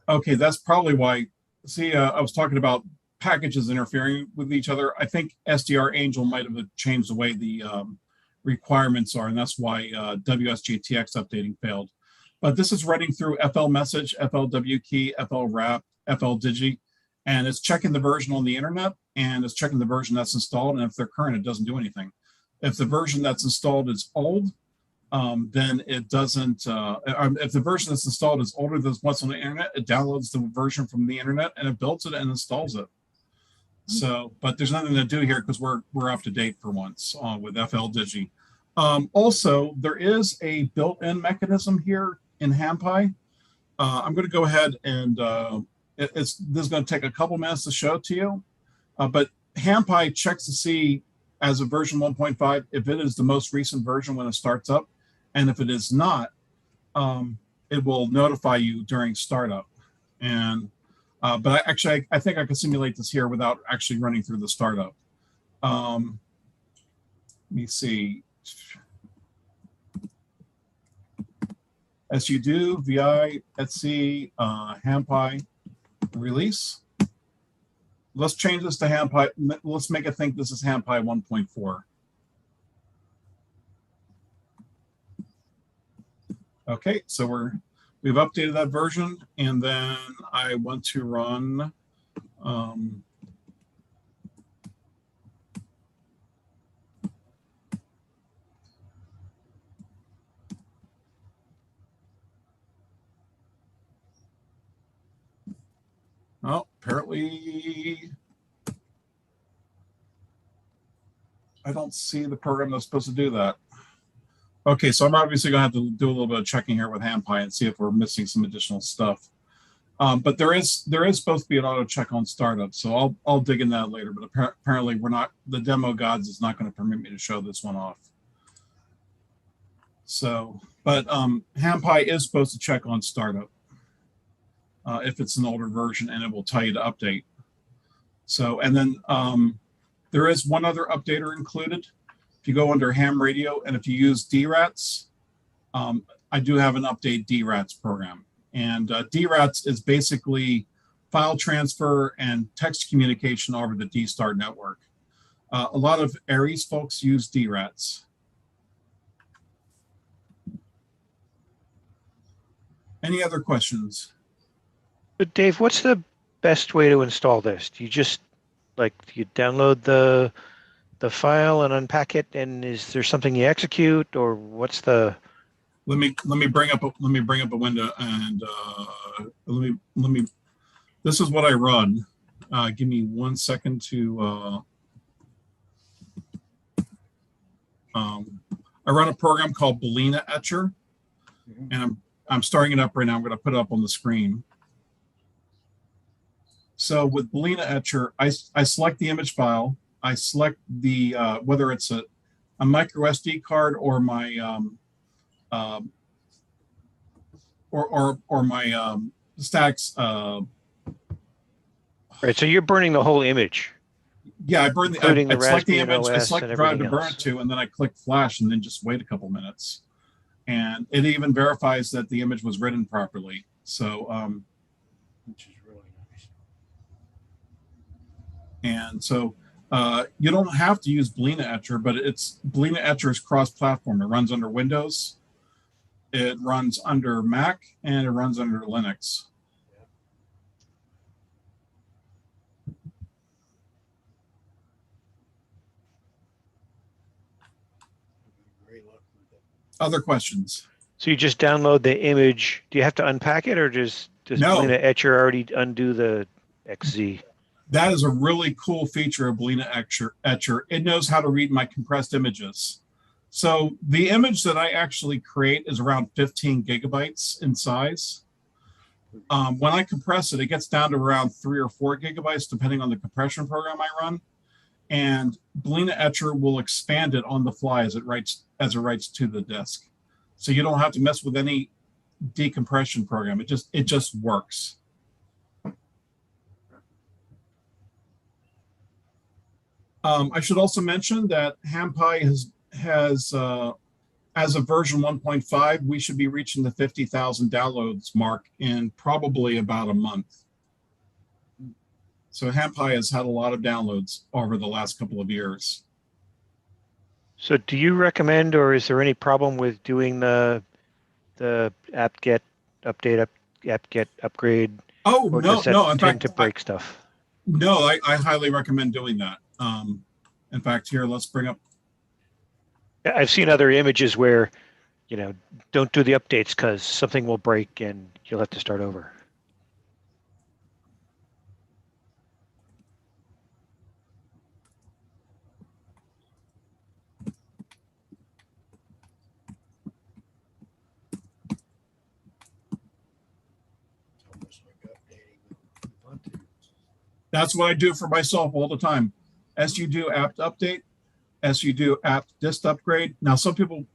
That's probably why. See, I was talking about packages interfering with each other. I think SDR Angel might have changed the way the requirements are, and that's why WSJTX updating failed. But this is running through FL Message, FLW Key, FL Wrap, FL Digi, and it's checking the version on the internet, and it's checking the version that's installed. And if they're current, it doesn't do anything. If the version that's installed is old, then it doesn't. If the version that's installed is older than what's on the internet, it downloads the version from the internet and it builds it and installs it. So, but there's nothing to do here because we're up to date for once with FL Digi. Also, there is a built-in mechanism here in HamPi. I'm going to go ahead and this is going to take a couple minutes to show to you, but HamPi checks to see as a version 1.5 if it is the most recent version when it starts up, and if it is not, it will notify you during startup. And but I think I can simulate this here without actually running through the startup. Let me see. SU VI, Etsy, HamPi, release. Let's change this to HamPi. Let's make it think this is HamPi 1.4. Okay, so we've updated that version, and then I want to run oh, apparently I don't see the program that's supposed to do that. Okay, so I'm obviously going to have to do a little bit of checking here with HamPi and see if we're missing some additional stuff. But there is supposed to be an auto check on startup, so I'll dig in that later. But apparently we're not. The demo gods is not going to permit me to show this one off. So, but HamPi is supposed to check on startup if it's an older version, and it will tell you to update. So, and then there is one other updater included. If you go under ham radio, and if you use DRATs, I do have an update DRATs program. And DRATs is basically file transfer and text communication over the DSTAR network. A lot of Aries folks use DRATs. Any other questions? Dave, what's the best way to install this? Do you just do you download the file and unpack it, and is there something you execute, or what's the? Let me bring up a window, and let me. This is what I run. Give me 1 second to. I run a program called Boolean Etcher, and I'm starting it up right now. I'm going to put it up on the screen. So with Boolean Etcher, I select the image file. I select the whether it's a micro SD card or my or my stacks. Right. So you're burning the whole image. Yeah, I burn the. I select the image. I select the drive to burn it to, and then I click flash, and then just wait a couple minutes, and it even verifies that the image was written properly. So. Which is really nice. And so you don't have to use Boolean Etcher, but Boolean Etcher is cross-platform. It runs under Windows, it runs under Mac, and it runs under Linux. Other questions? So you just download the image. Do you have to unpack it, or does No. Boolean Etcher already undo the XZ? That is a really cool feature of Boolean Etcher. It knows how to read my compressed images. So the image that I actually create is around 15 gigabytes in size. When I compress it, it gets down to around 3 or 4 gigabytes, depending on the compression program I run. And Boolean Etcher will expand it on the fly as it writes to the disk. So you don't have to mess with any decompression program. It just works. I should also mention that HamPi has as of version 1.5, we should be reaching the 50,000 downloads mark in probably about a month. So HamPi has had a lot of downloads over the last couple of years. So do you recommend, or is there any problem with doing the apt-get update, apt-get upgrade? Oh, or no, does that no. In tend fact, to break stuff? No, I highly recommend doing that. In fact, here, let's bring up. I've seen other images where, don't do the updates because something will break and you'll have to start over. That's what I do for myself all the time. SU apt update, SU apt dist upgrade. Now, some people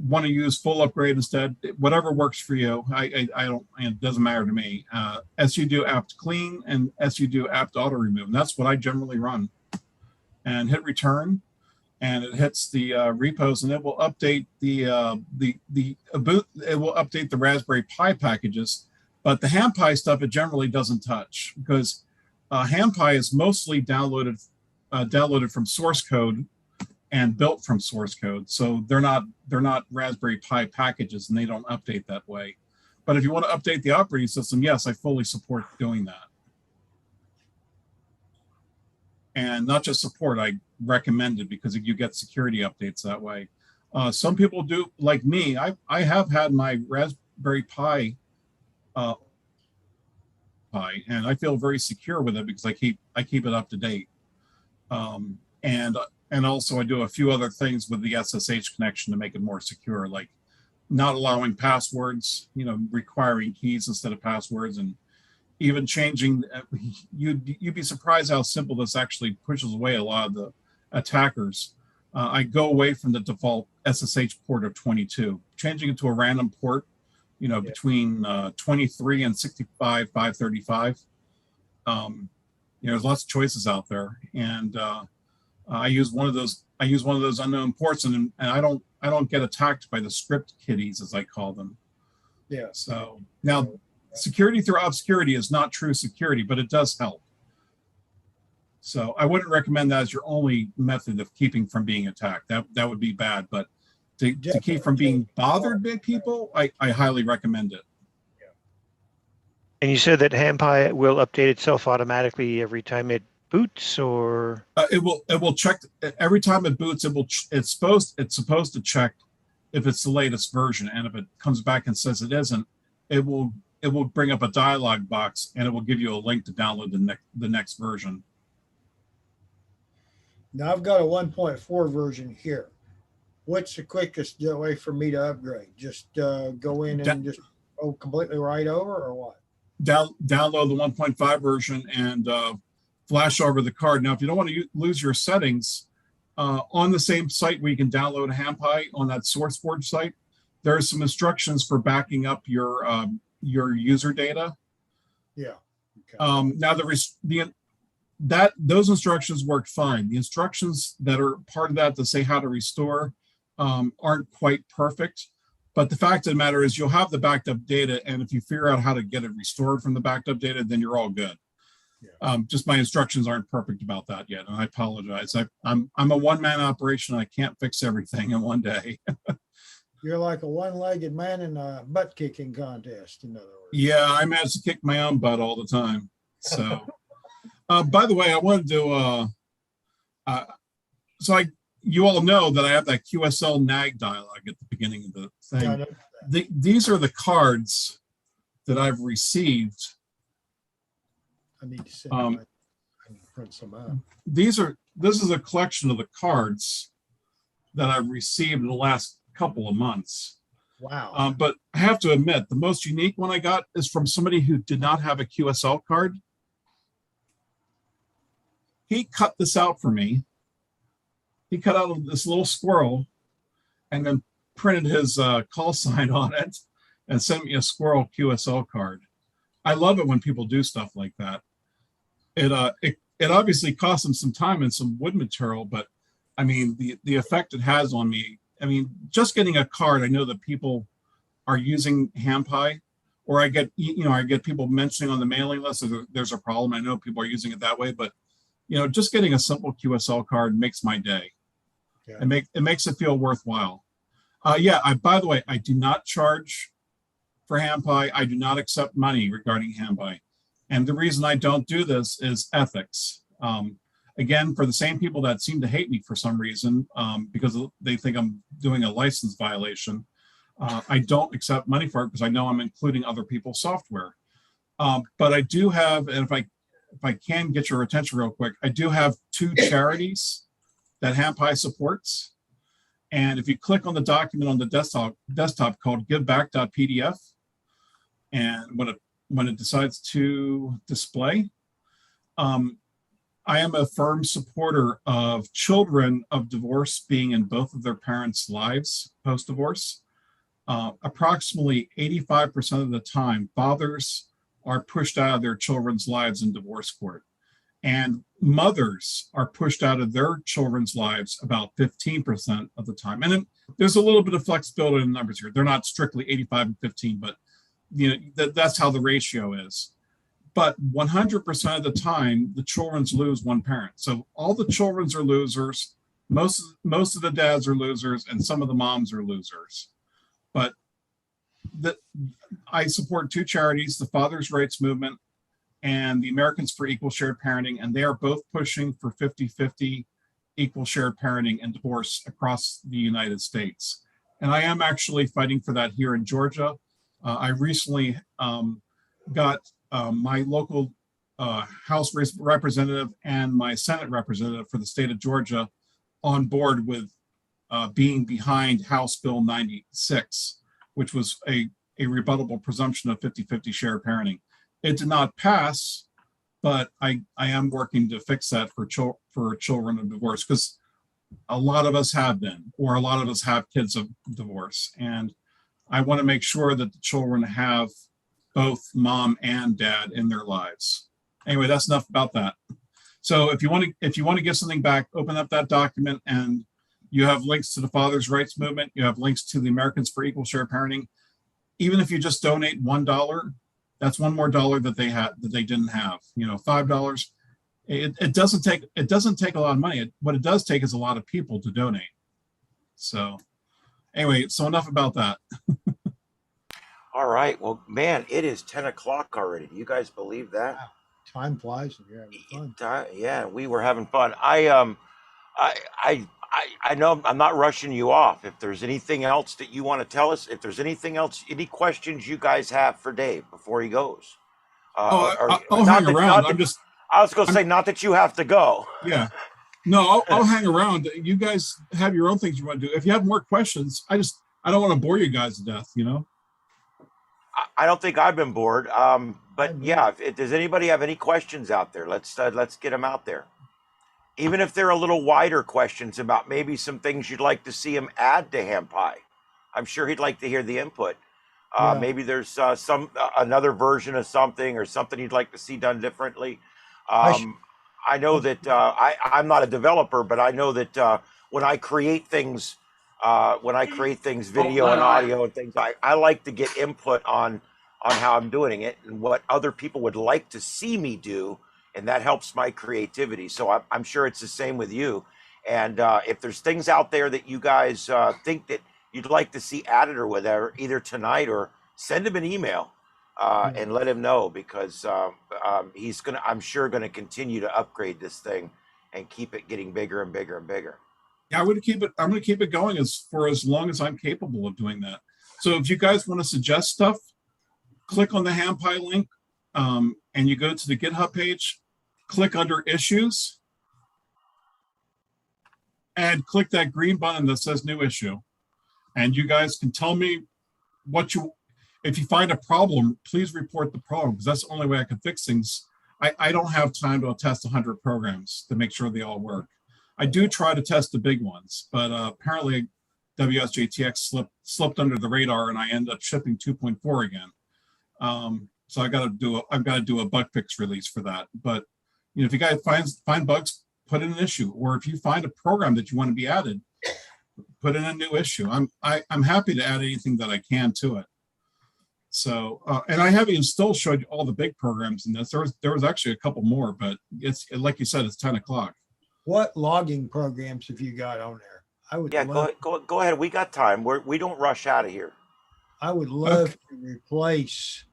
want to use full upgrade instead. Whatever works for you. I don't. It doesn't matter to me. SU apt clean and SU apt auto remove. And that's what I generally run. And hit return. and it hits the repos, and it will update it will update the Raspberry Pi packages, but the HamPi stuff it generally doesn't touch, because HamPi is mostly downloaded from source code and built from source code, so they're not Raspberry Pi packages, and they don't update that way. But if you want to update the operating system, yes, I fully support doing that. And not just support, I recommend it, because you get security updates that way. Some people do, like me. I have had my Raspberry Pi, and I feel very secure with it because I keep it up to date. And also I do a few other things with the SSH connection to make it more secure, like not allowing passwords, requiring keys instead of passwords, and even changing. You'd be surprised how simple this actually pushes away a lot of the attackers. I go away from the default SSH port of 22, changing it to a random port, between 23 and 65,535. There's lots of choices out there, and I use one of those unknown ports, and I don't get attacked by the script kiddies, as I call them. Yeah. So now, security through obscurity is not true security, but it does help. So I wouldn't recommend that as your only method of keeping from being attacked. That would be bad. But to keep from being bothered by people, I highly recommend it. And you said that HamPi will update itself automatically every time it boots, or it will check every time it boots. It's supposed to check if it's the latest version, and if it comes back and says it isn't, it will bring up a dialog box, and it will give you a link to download the next version. Now I've got a 1.4 version here. What's the quickest way for me to upgrade? Just go in and just completely right over, or what? Download the 1.5 version and flash over the card. Now, if you don't want to lose your settings, on the same site where you can download HamPi, on that SourceForge site, there are some instructions for backing up your user data. Yeah. Okay. Now those instructions work fine. The instructions that are part of that to say how to restore aren't quite perfect, but the fact of the matter is you'll have the backed up data, and if you figure out how to get it restored from the backed up data, then you're all good. Yeah. Just my instructions aren't perfect about that yet, and I apologize. I'm a one-man operation. I can't fix everything in one day. You're like a one-legged man in a butt kicking contest, in other words. Yeah, I manage to kick my own butt all the time. So, by the way, I wanted to, you all know that I have that QSL NAG dialog at the beginning of the thing. Yeah, these are the cards that I've received. I need to send I need to print some out. This is a collection of the cards that I've received in the last couple of months. Wow. But I have to admit, the most unique one I got is from somebody who did not have a QSL card. He cut this out for me. He cut out this little squirrel and then printed his call sign on it and sent me a squirrel QSL card. I love it when people do stuff like that. It obviously cost him some time and some wood material, but I mean, the effect it has on me, I mean, just getting a card, I know that people are using HamPi, or I get people mentioning on the mailing list that there's a problem. I know people are using it that way, but just getting a simple QSL card makes my day. Yeah. It makes it feel worthwhile. By the way, I do not charge for HamPi. I do not accept money regarding HamPi. And the reason I don't do this is ethics. Again, for the same people that seem to hate me for some reason, because they think I'm doing a license violation, I don't accept money for it because I know I'm including other people's software. But I do have, and if I can get your attention real quick, I do have 2 charities that HamPi supports. And if you click on the document on the desktop called giveback.pdf, and when it decides to display, I am a firm supporter of children of divorce being in both of their parents' lives post-divorce. Approximately 85% of the time, fathers are pushed out of their children's lives in divorce court. And mothers are pushed out of their children's lives about 15% of the time. And then there's a little bit of flexibility in the numbers here. They're not strictly 85 and 15, but that's how the ratio is. But 100% of the time, the children's lose one parent. So all the children's are losers. Most of the dads are losers, and some of the moms are losers. But I support two charities, the Fathers' Rights Movement and the Americans for Equal Shared Parenting, and they are both pushing for 50-50 equal shared parenting and divorce across the United States. And I am actually fighting for that here in Georgia. I recently got my local House representative and my Senate representative for the state of Georgia on board with being behind House Bill 96, which was a rebuttable presumption of 50-50 shared parenting. It did not pass, but I am working to fix that for children of divorce, because a lot of us have been, or a lot of us have kids of divorce. And I want to make sure that the children have both mom and dad in their lives. Anyway, that's enough about that. So if you want to give something back, open up that document, and you have links to the Fathers' Rights Movement. You have links to the Americans for Equal Shared Parenting. Even if you just donate $1, that's one more dollar that they didn't have. $5. It doesn't take a lot of money. What it does take is a lot of people to donate. So anyway, so enough about that. All right. Well, man, it is 10 o'clock already. Do you guys believe that? Wow. Time flies and you're having fun. Yeah, we were having fun. I know I'm not rushing you off. If there's anything else that you want to tell us, if there's anything else, any questions you guys have for Dave before he goes. I'll hang around. I was going to say, not that you have to go. Yeah. No, I'll hang around. You guys have your own things you want to do. If you have more questions, I don't want to bore you guys to death, I don't think I've been bored. But yeah, if does anybody have any questions out there? Let's get them out there. Even if they're a little wider questions about maybe some things you'd like to see him add to HamPi. I'm sure he'd like to hear the input. Maybe there's another version of something or something you'd like to see done differently. I know that I'm not a developer, but I know that when I create things, video and audio and things, I like to get input on how I'm doing it and what other people would like to see me do. And that helps my creativity. So I'm sure it's the same with you. And if there's things out there that you guys think that you'd like to see added or whatever, either tonight or send him an email and let him know, because I'm sure going to continue to upgrade this thing and keep it getting bigger and bigger and bigger. Yeah, I'm going to keep it going for as long as I'm capable of doing that. So if you guys want to suggest stuff, click on the HamPi link. And you go to the GitHub page, click under issues, and click that green button that says new issue. And you guys can tell me if you find a problem, please report the problem, because that's the only way I can fix things. I don't have time to test 100 programs to make sure they all work. I do try to test the big ones, but apparently WSJTX slipped under the radar, and I end up shipping 2.4 again. So I've got to do a bug fix release for that. But if you guys find bugs, put in an issue. Or if you find a program that you want to be added, put in a new issue. I'm happy to add anything that I can to it. So and I haven't still showed you all the big programs in this. There was actually a couple more, but it's like you said, it's 10 o'clock. What logging programs have you got on there? Go ahead. We got time. We don't rush out of here. I would love to replace.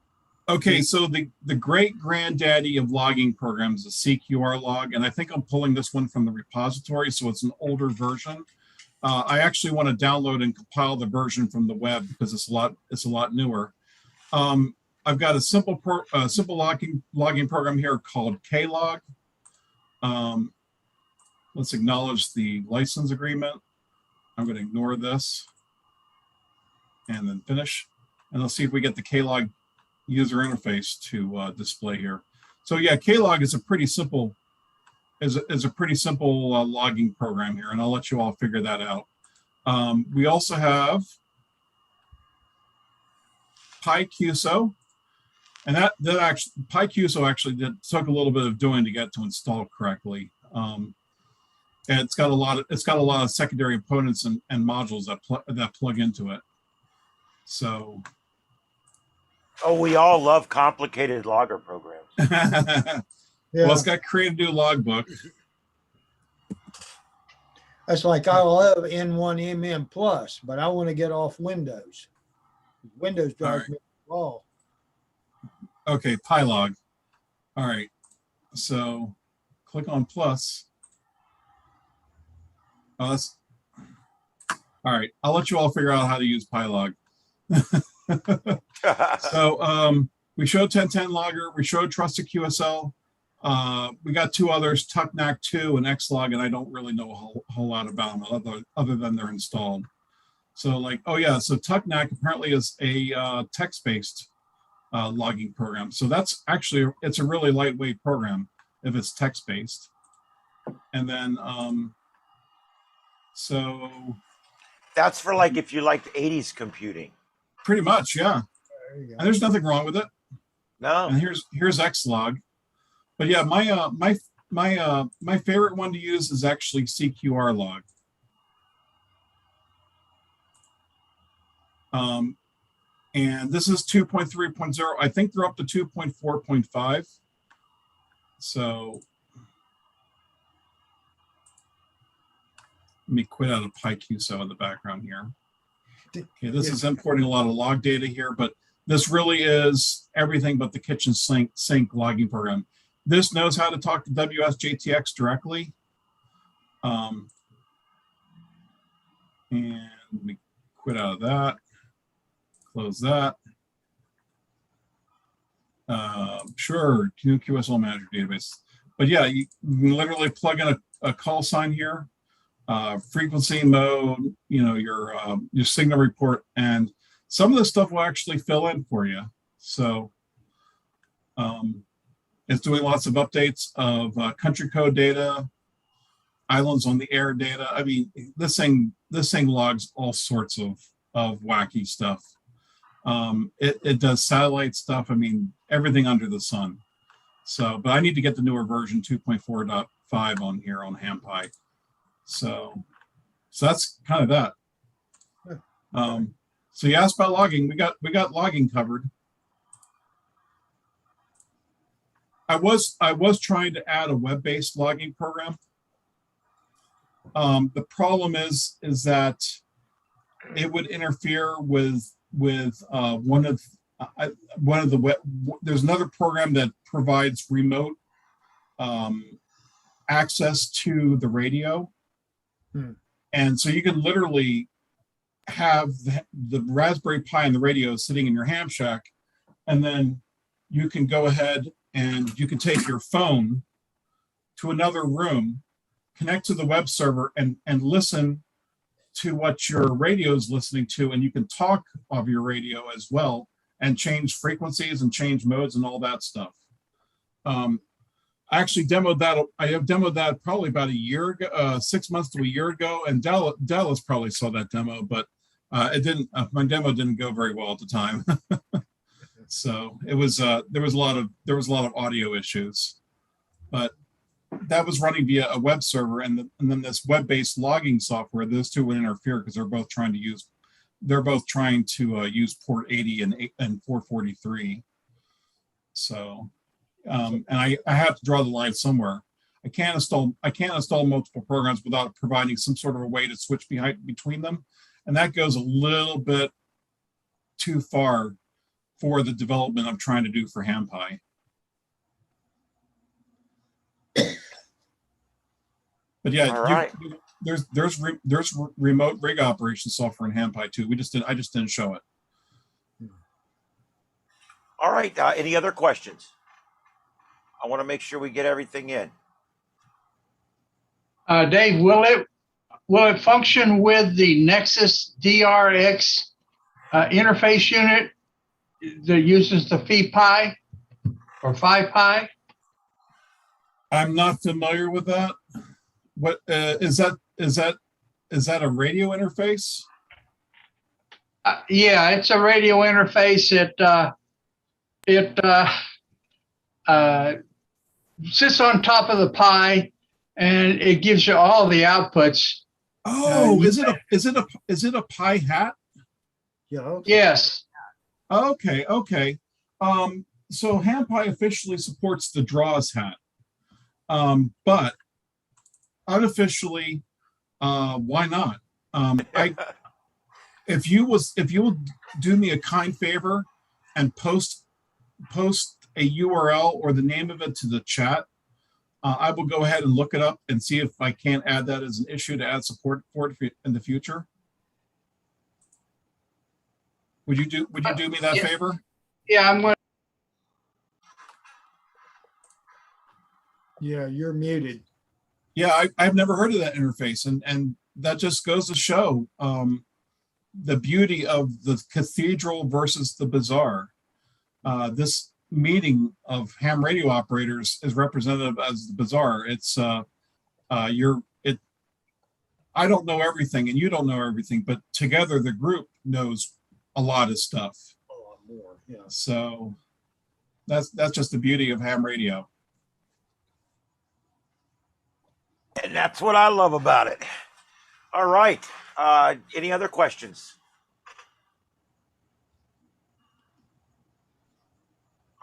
Okay, so the great granddaddy of logging programs is CQR log, and I think I'm pulling this one from the repository, so it's an older version. I actually want to download and compile the version from the web because it's a lot newer. I've got a simple logging program here called Klog. Let's acknowledge the license agreement. I'm going to ignore this and then finish, and let's see if we get the Klog user interface to display here. So yeah, Klog is a pretty simple logging program here, and I'll let you all figure that out. We also have PyQso. And that actually, PyQso actually took a little bit of doing to get to install correctly. And it's got a lot of secondary components and modules that plug into it. So. Oh, we all love complicated logger programs. Yeah. Well, it's got create a new logbook. That's like I love N1MM Plus, but I want to get off Windows. Windows drives me all. Okay, Pylog. All right. So click on plus. Oh, that's all right. I'll let you all figure out how to use Pylog. So we showed 1010 logger, we showed trusted QSL. We got two others, TuckNac2 and Xlog, and I don't really know a whole lot about them other than they're installed. So like, oh yeah, so TuckNac apparently is a text-based logging program. So that's actually, it's a really lightweight program if it's text-based. And then, so. That's for like, if you liked 80s computing. Pretty much, yeah. And there's nothing wrong with it. No. And here's Xlog. But yeah, my favorite one to use is actually CQR log. And this is 2.3.0. I think they're up to 2.4.5. So let me quit out of PyQso in the background here. Okay, this is importing a lot of log data here, but this really is everything but the kitchen sink logging program. This knows how to talk to WSJTX directly. And let me quit out of that. Close that. Sure, new QSL manager database. But yeah, you can literally plug in a call sign here, frequency mode, you know, your signal report, and some of this stuff will actually fill in for you. So it's doing lots of updates of country code data, islands on the air data. I mean, this thing logs all sorts of wacky stuff. It does satellite stuff. I mean, everything under the sun. So, but I need to get the newer version 2.4.5 on here on HamPi. So that's kind of that. So you asked about logging. We got logging covered. I was trying to add a web-based logging program. The problem is that it would interfere with one of the web. There's another program that provides remote access to the radio, and so you can literally have the Raspberry Pi and the radio sitting in your ham shack, and then you can go ahead and you can take your phone to another room, connect to the web server, and listen to what your radio is listening to, and you can talk of your radio as well and change frequencies and change modes and all that stuff. I actually demoed that. I have demoed that probably about a year ago, 6 months to a year ago, and Dallas probably saw that demo, but it didn't. My demo didn't go very well at the time. So it was there was a lot of audio issues, but that was running via a web server, and then this web-based logging software. Those two would interfere because they're both trying to use port 80 and 443. So, and I have to draw the line somewhere. I can't install multiple programs without providing some sort of a way to switch between them, and that goes a little bit too far for the development I'm trying to do for HamPi. But yeah, right. there's remote rig operation software in HamPi too. I just didn't show it. All right. Any other questions? I want to make sure we get everything in. Dave, will it function with the Nexus DRX interface unit that uses the PHI or PHI? I'm not familiar with that. What is that? Is that a radio interface? Yeah, it's a radio interface. It sits on top of the Pi, and it gives you all the outputs. Oh, is it a Pi hat? Yeah. Yes. Okay, okay. So HamPi officially supports the draws hat. But unofficially, why not? If you will do me a kind favor and post a URL or the name of it to the chat, I will go ahead and look it up and see if I can't add that as an issue to add support for it in the future. Would you do me that favor? Yeah, I'm going. Yeah, you're muted. Yeah, I've never heard of that interface, and that just goes to show the beauty of the cathedral versus the bazaar. This meeting of ham radio operators is representative as the bazaar. It's I don't know everything, and you don't know everything, but together the group knows a lot of stuff. A lot more. Yeah. So that's just the beauty of ham radio. And that's what I love about it. All right. Any other questions?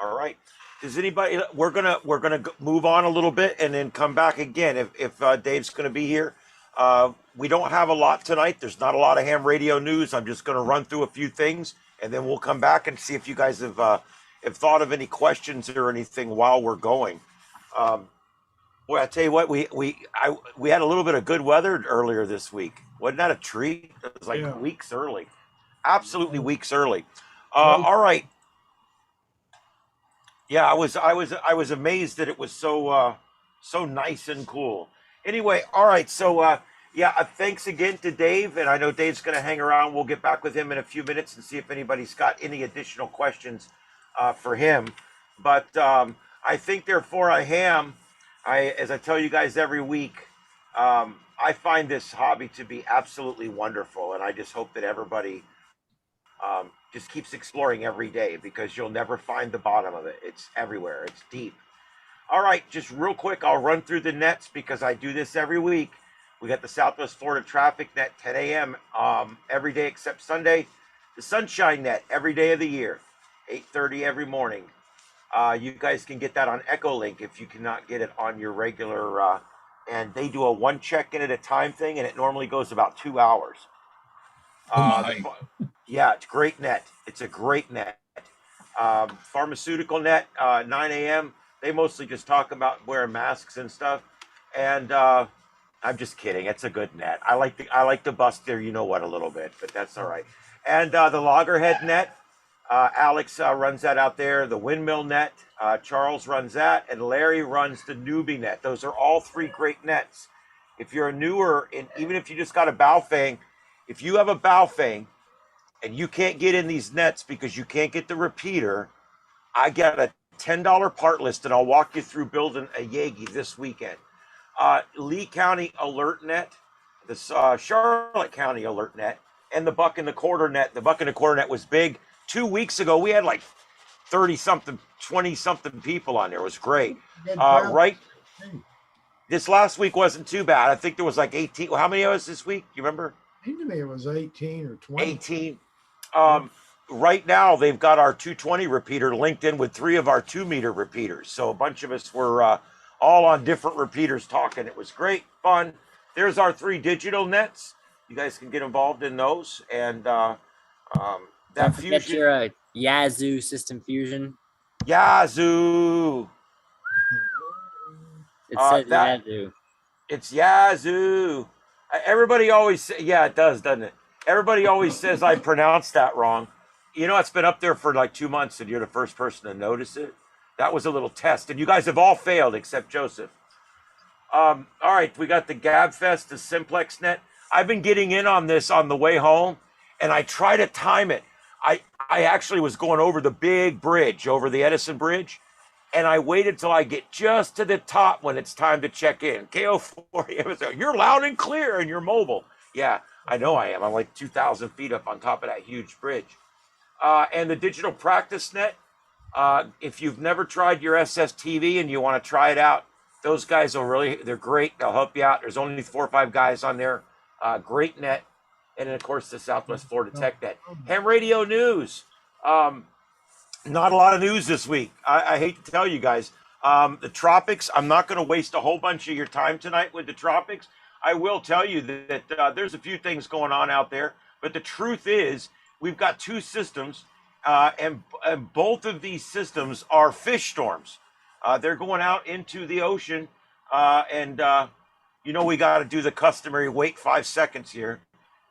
All right. Does anybody? We're gonna move on a little bit and then come back again if Dave's gonna be here. We don't have a lot tonight. There's not a lot of ham radio news. I'm just gonna run through a few things and then we'll come back and see if you guys have thought of any questions or anything while we're going. Boy, I tell you what, we had a little bit of good weather earlier this week. Wasn't that a treat? It was like weeks early, absolutely weeks early. All right. Yeah, I was amazed that it was so nice and cool. Anyway, all right. So thanks again to Dave, and I know Dave's going to hang around. We'll get back with him in a few minutes and see if anybody's got any additional questions for him. But I think therefore I ham. As I tell you guys every week, I find this hobby to be absolutely wonderful, and I just hope that everybody just keeps exploring every day because you'll never find the bottom of it. It's everywhere. It's deep. All right, just real quick, I'll run through the nets because I do this every week. We got the Southwest Florida Traffic Net, 10 a.m. Every day except Sunday. The Sunshine Net, every day of the year, 8:30 every morning. You guys can get that on Echolink if you cannot get it on your regular, and they do a one check-in at a time thing, and it normally goes about 2 hours. Yeah, it's a great net. It's a great net. Pharmaceutical Net, 9 a.m. They mostly just talk about wearing masks and stuff, and I'm just kidding. It's a good net. I like to bust their you-know-what a little bit, but that's all right. And the Loggerhead Net, Alex runs that out there. The Windmill Net, Charles runs that, and Larry runs the Newbie Net. Those are all three great nets. If you're a newer, and even if you just got a Baofeng, if you have a Baofeng and you can't get in these nets because you can't get the repeater, I got a $10 part list, and I'll walk you through building a Yagi this weekend. Lee County Alert Net, the Charlotte County Alert Net, and the Buck and the Quarter Net. The Buck and the Quarter Net was big. 2 weeks ago, we had like 30-something, 20-something people on there. It was great. Right? This last week wasn't too bad. I think there was like 18. How many of us this week? You remember? Seemed to me it was 18 or 20. 18. Right now, they've got our 220 repeater linked in with 3 of our 2-meter repeaters. So a bunch of us were all on different repeaters talking. It was great fun. There's our 3 digital nets. You guys can get involved in those. And that Don't forget fusion. your Yazoo system fusion. Yazoo. It says Yazoo. It's Yazoo. Everybody always say, yeah, it does, doesn't it? Everybody always says I pronounced that wrong. You know, it's been up there for like 2 months, and you're the first person to notice it. That was a little test, and you guys have all failed except Joseph. All right, we got the GabFest, the Simplex Net. I've been getting in on this on the way home, and I try to time it. I actually was going over the big bridge, over the Edison Bridge, and I waited till I get just to the top when it's time to check in. KO4, you're loud and clear, and you're mobile. Yeah, I know I am. I'm like 2,000 feet up on top of that huge bridge. And the Digital Practice Net, If you've never tried your SSTV and you want to try it out, those guys they're great. They'll help you out. There's only 4 or 5 guys on there. Great net. And then, of course, the Southwest Florida Tech Net. Ham Radio News. Not a lot of news this week. I hate to tell you guys. The tropics, I'm not going to waste a whole bunch of your time tonight with the tropics. I will tell you that there's a few things going on out there. But the truth is, we've got 2 systems, and both of these systems are fish storms. They're going out into the ocean, and we got to do the customary wait 5 seconds here.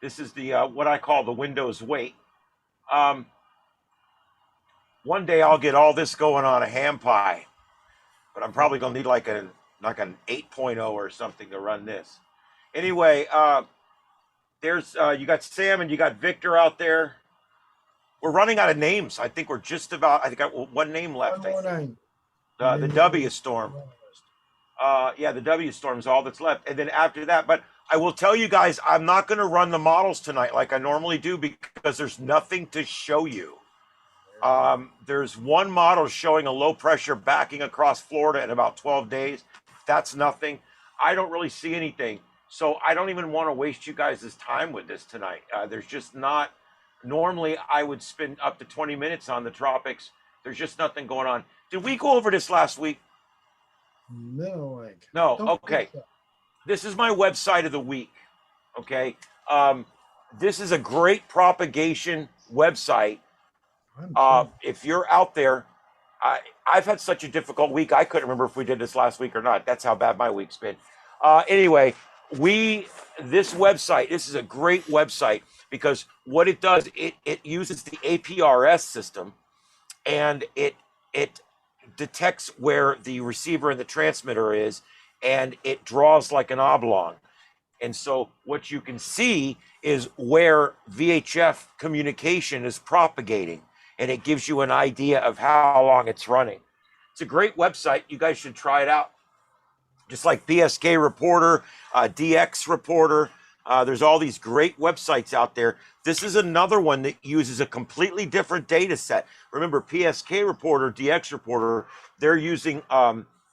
This is the what I call the Windows wait. One day I'll get all this going on a HamPi, but I'm probably gonna need like an 8.0 or something to run this. Anyway, there's you got Sam and you got Victor out there. We're running out of names. I think we're just about. I think I got 1 name left. One more name. The W Storm. Yeah, the W Storm is all that's left, and then after that, but. I will tell you guys, I'm not going to run the models tonight like I normally do because there's nothing to show you. There's 1 model showing a low pressure backing across Florida in about 12 days. That's nothing. I don't really see anything. So I don't even want to waste you guys' time with this tonight. There's just not, normally I would spend up to 20 minutes on the tropics. There's just nothing going on. Did we go over this last week? No. No, okay. This is my website of the week, okay? This is a great propagation website. If you're out there, I've had such a difficult week, I couldn't remember if we did this last week or not. That's how bad my week's been. Anyway, this website, this is a great website because what it does, it uses the APRS system, and it detects where the receiver and the transmitter is, and it draws like an oblong. And so what you can see is where VHF communication is propagating, and it gives you an idea of how long it's running. It's a great website. You guys should try it out. Just like PSK Reporter, DX Reporter, there's all these great websites out there. This is another one that uses a completely different data set. Remember, PSK Reporter, DX Reporter, they're using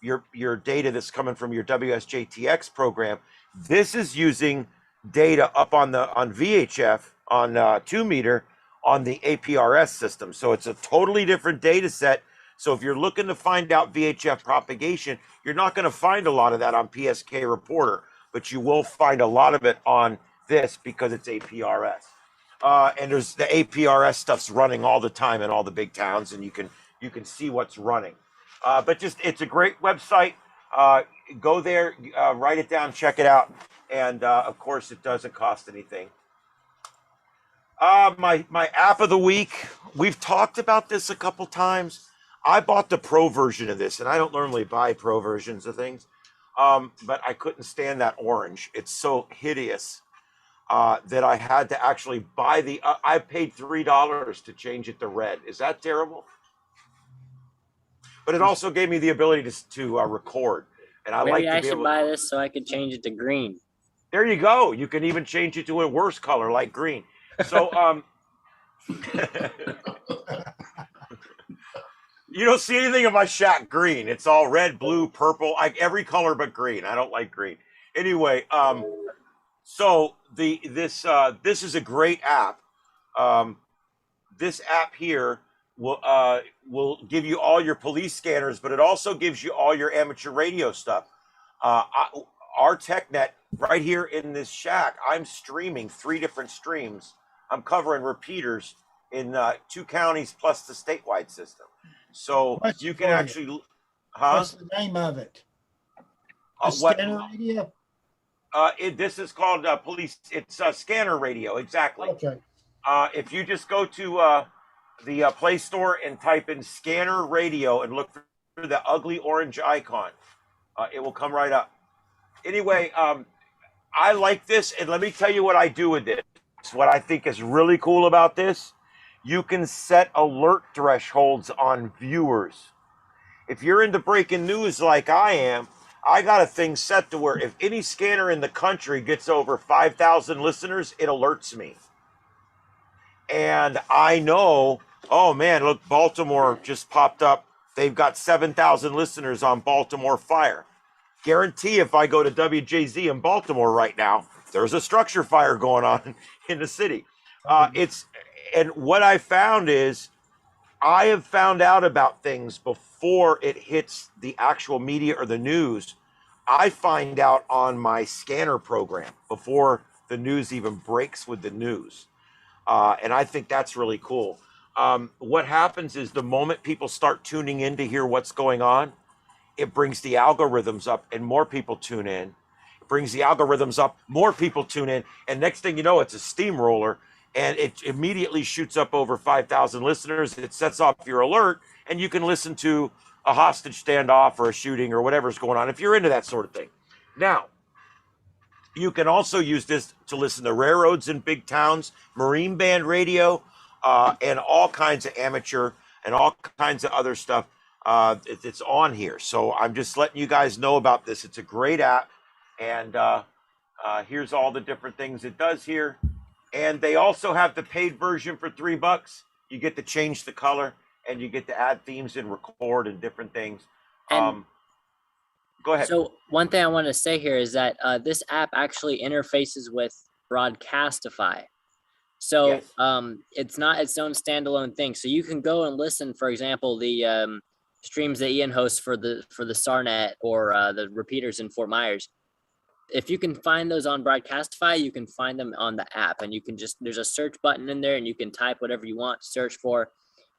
your data that's coming from your WSJTX program. This is using data up on VHF on 2 meter on the APRS system. So it's a totally different data set. So if you're looking to find out VHF propagation, you're not going to find a lot of that on PSK Reporter, but you will find a lot of it on this because it's APRS. And there's the APRS stuff's running all the time in all the big towns, and you can see what's running. But it's a great website. Go there, write it down, check it out. And of course, it doesn't cost anything. My app of the week, we've talked about this a couple times. I bought the pro version of this, and I don't normally buy pro versions of things. But I couldn't stand that orange. It's so hideous that I had to actually buy I paid $3 to change it to red. Is that terrible? But it also gave me the ability to record, and I Maybe like to be should able buy this so I could change it to green. There you go. You can even change it to a worse color like green. So you don't see anything in my shack green. It's all red, blue, purple, like every color but green. I don't like green. Anyway, so this is a great app. This app here will give you all your police scanners, but it also gives you all your amateur radio stuff. Our TechNet right here in this shack, I'm streaming 3 different streams. I'm covering repeaters in 2 counties plus the statewide system. So you can actually, What's the name of it? Scanner radio? This is called police. It's Scanner Radio, exactly. Okay. If you just go to the Play Store and type in Scanner Radio and look for the ugly orange icon, it will come right up. Anyway, I like this, and let me tell you what I do with this. What I think is really cool about this, you can set alert thresholds on viewers. If you're into breaking news like I am, I got a thing set to where if any scanner in the country gets over 5,000 listeners, it alerts me. And I know Oh man, look, Baltimore just popped up. They've got 7,000 listeners on Baltimore Fire. Guarantee if I go to WJZ in Baltimore right now, there's a structure fire going on in the city. And what I found is I have found out about things before it hits the actual media or the news. I find out on my scanner program before the news even breaks with the news. And I think that's really cool. What happens is the moment people start tuning in to hear what's going on, it brings the algorithms up and more people tune in. It brings the algorithms up, more people tune in. And next thing you know, it's a steamroller and it immediately shoots up over 5,000 listeners. It sets off your alert and you can listen to a hostage standoff or a shooting or whatever's going on if you're into that sort of thing. Now, you can also use this to listen to railroads in big towns, marine band radio, and all kinds of amateur and all kinds of other stuff. It's on here. So I'm just letting you guys know about this. It's a great app. And here's all the different things it does here. And they also have the paid version for $3. You get to change the color and you get to add themes and record and different things. Go ahead. So one thing I want to say here is that this app actually interfaces with Broadcastify. So Yes. It's not its own standalone thing. So you can go and listen, for example, the streams that Ian hosts for the SARnet or the repeaters in Fort Myers. If you can find those on Broadcastify, you can find them on the app, and you can just, there's a search button in there and you can type whatever you want to search for.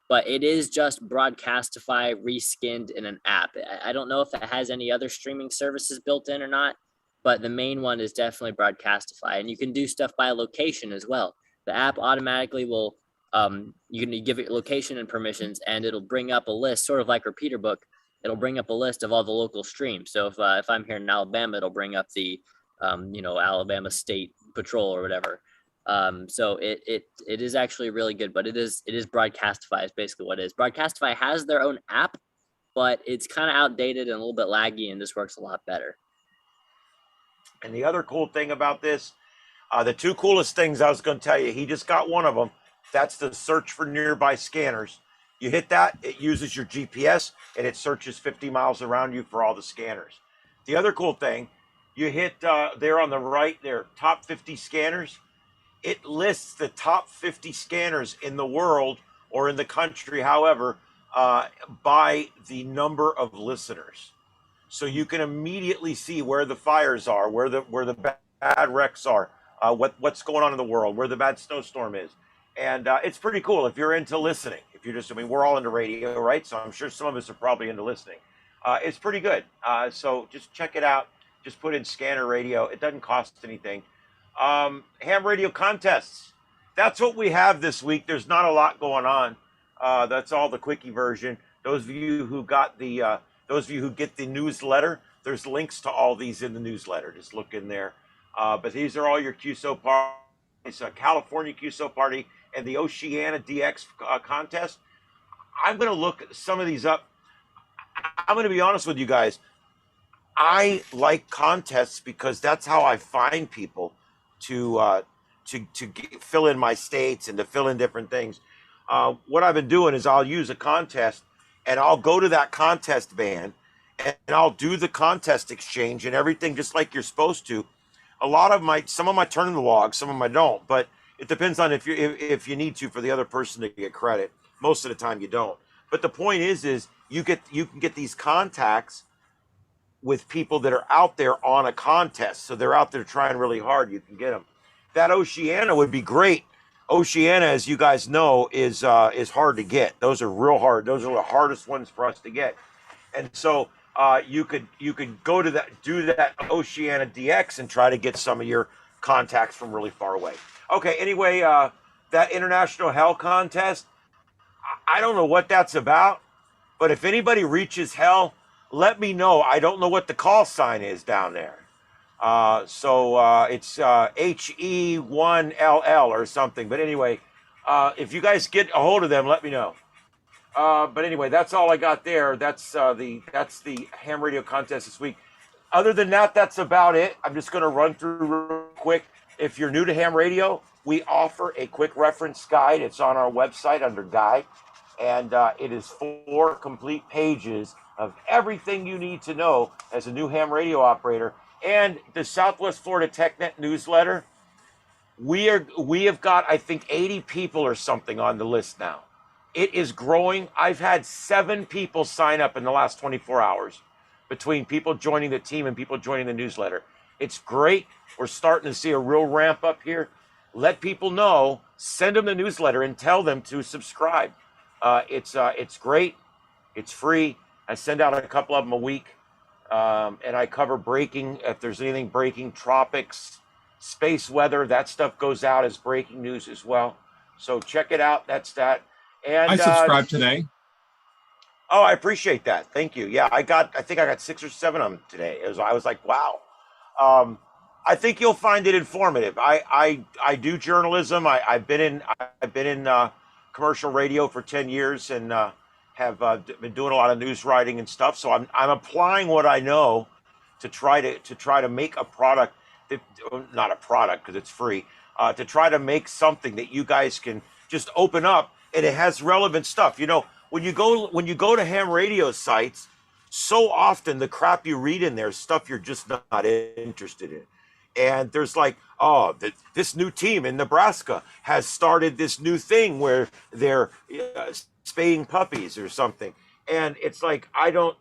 But it is just Broadcastify reskinned in an app. I don't know if it has any other streaming services built in or not, but the main one is definitely Broadcastify. And you can do stuff by location as well. The app automatically will, you can give it location and permissions, and it'll bring up a list, sort of like Repeater Book. It'll bring up a list of all the local streams. So if I'm here in Alabama, it'll bring up the, Alabama State Patrol or whatever. So it is actually really good, but it is Broadcastify is basically what it is. Broadcastify has their own app, but it's kind of outdated and a little bit laggy, and this works a lot better. And the other cool thing about this, the two coolest things I was going to tell you, he just got one of them. That's the search for nearby scanners. You hit that, it uses your GPS and it searches 50 miles around you for all the scanners. The other cool thing, you hit there on the right there, top 50 scanners. It lists the top 50 scanners in the world or in the country, however, by the number of listeners. So you can immediately see where the fires are, where the bad wrecks are, what's going on in the world, where the bad snowstorm is. And it's pretty cool if you're into listening. If you're just, we're all into radio, right? So I'm sure some of us are probably into listening. It's pretty good. So just check it out. Just put in scanner radio. It doesn't cost anything. Ham radio contests. That's what we have this week. There's not a lot going on. That's all the quickie version. Those of you who got those of you who get the newsletter, there's links to all these in the newsletter. Just look in there. But these are all your QSO parties. It's a California QSO party and the Oceania DX contest. I'm going to look some of these up. I'm going to be honest with you guys. I like contests because that's how I find people to fill in my states and to fill in different things. What I've been doing is I'll use a contest and I'll go to that contest van and I'll do the contest exchange and everything just like you're supposed to. Some of my turn in the log, some of them I don't, but it depends on if you need to for the other person to get credit. Most of the time you don't. But the point is you can get these contacts with people that are out there on a contest. So they're out there trying really hard. You can get them. That Oceania would be great. Oceania, as you guys know, is hard to get. Those are real hard. Those are the hardest ones for us to get. And so you could go to do that Oceania DX and try to get some of your contacts from really far away. Okay, anyway, that International Hell contest, I don't know what that's about, but if anybody reaches hell, let me know. I don't know what the call sign is down there. So it's HE1LL or something. But anyway, if you guys get a hold of them, let me know. But anyway, that's all I got there. That's the ham radio contest this week. Other than that, that's about it. I'm just going to run through real quick. If you're new to ham radio, we offer a quick reference guide. It's on our website under guide, and it is 4 complete pages of everything you need to know as a new ham radio operator. And the Southwest Florida TechNet newsletter, we have got, I think, 80 people or something on the list now. It is growing. I've had 7 people sign up in the last 24 hours between people joining the team and people joining the newsletter. It's great. We're starting to see a real ramp up here. Let people know, send them the newsletter and tell them to subscribe. It's great. It's free. I send out a couple of them a week. And I cover breaking, if there's anything breaking, tropics, space weather, that stuff goes out as breaking news as well. So check it out. That's that. And I subscribed today. Oh, I appreciate that. Thank you. Yeah, I think I got 6 or 7 of them today. I was like, wow. I think you'll find it informative. I do journalism. I've been in commercial radio for 10 years and have been doing a lot of news writing and stuff. So I'm applying what I know to try to make a product that, not a product because it's free, to try to make something that you guys can just open up and it has relevant stuff. You know, when you go to ham radio sites, so often the crap you read in there is stuff you're just not interested in. And there's like, oh, this new team in Nebraska has started this new thing where they're spaying puppies or something. And it's like, I don't,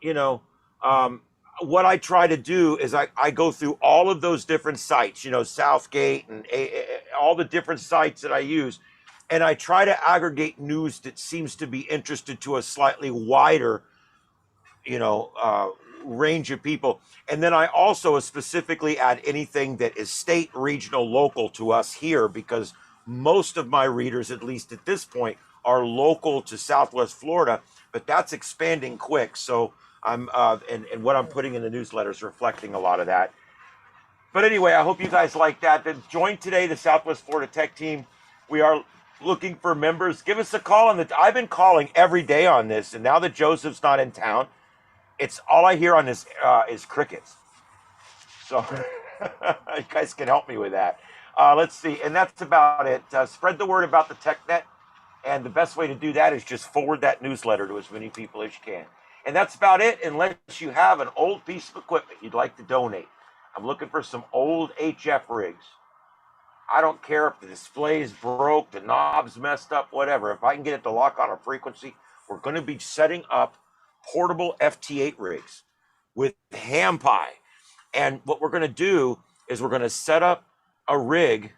what I try to do is I go through all of those different sites, Southgate and all the different sites that I use. And I try to aggregate news that seems to be interested to a slightly wider, range of people. And then I also specifically add anything that is state, regional, local to us here, because most of my readers, at least at this point, are local to Southwest Florida, but that's expanding quick. So I'm, and what I'm putting in the newsletter is reflecting a lot of that. But anyway, I hope you guys like that. Then join today the Southwest Florida Tech team. We are looking for members. Give us a call on I've been calling every day on this, and now that Joseph's not in town, it's all I hear on this is crickets. So you guys can help me with that. Let's see. And that's about it. Spread the word about the TechNet. And the best way to do that is just forward that newsletter to as many people as you can. And that's about it, unless you have an old piece of equipment you'd like to donate. I'm looking for some old HF rigs. I don't care if the display's broke, the knob's messed up, whatever. If I can get it to lock on a frequency, we're going to be setting up portable FT8 rigs with HamPi. And what we're going to do is we're going to set up a rig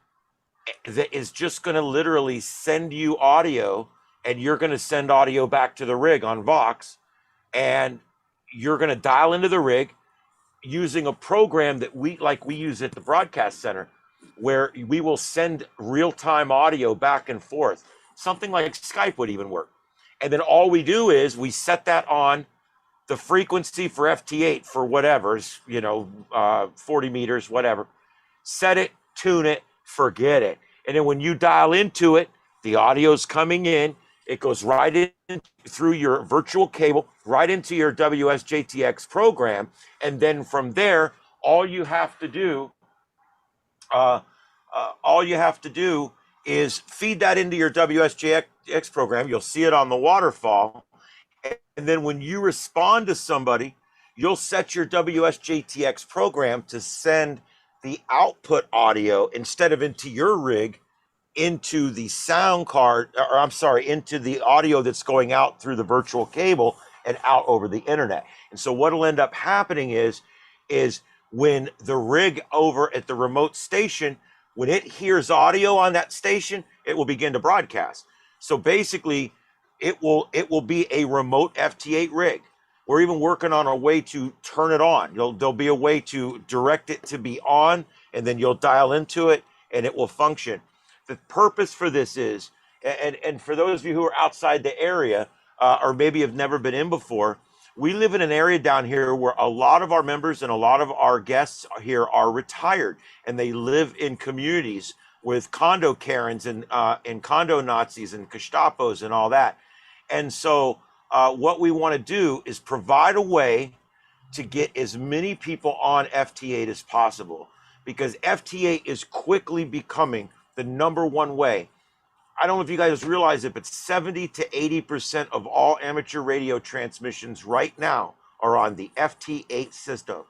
that is just going to literally send you audio, and you're going to send audio back to the rig on Vox, and you're going to dial into the rig using a program that we use at the broadcast center, where we will send real-time audio back and forth. Something like Skype would even work. And then all we do is we set that on the frequency for FT8 for whatever, 40 meters, whatever. Set it, tune it, forget it. And then when you dial into it, the audio's coming in. It goes right in through your virtual cable, right into your WSJTX program. And then from there, all you have to do is feed that into your WSJTX program. You'll see it on the waterfall. And then when you respond to somebody, you'll set your WSJTX program to send the output audio, instead of into your rig, into the sound card, into the audio that's going out through the virtual cable and out over the internet. And so what'll end up happening is when the rig over at the remote station, when it hears audio on that station, it will begin to broadcast. So basically, it will be a remote FT8 rig. We're even working on a way to turn it on. There'll be a way to direct it to be on, and then you'll dial into it, and it will function. The purpose for this is, and for those of you who are outside the area, or maybe have never been in before, we live in an area down here where a lot of our members and a lot of our guests here are retired, and they live in communities with condo Karens and condo Nazis and Gestapos and all that. And so what we want to do is provide a way to get as many people on FT8 as possible, because FT8 is quickly becoming the number one way. I don't know if you guys realize it, but 70 to 80% of all amateur radio transmissions right now are on the FT8 system.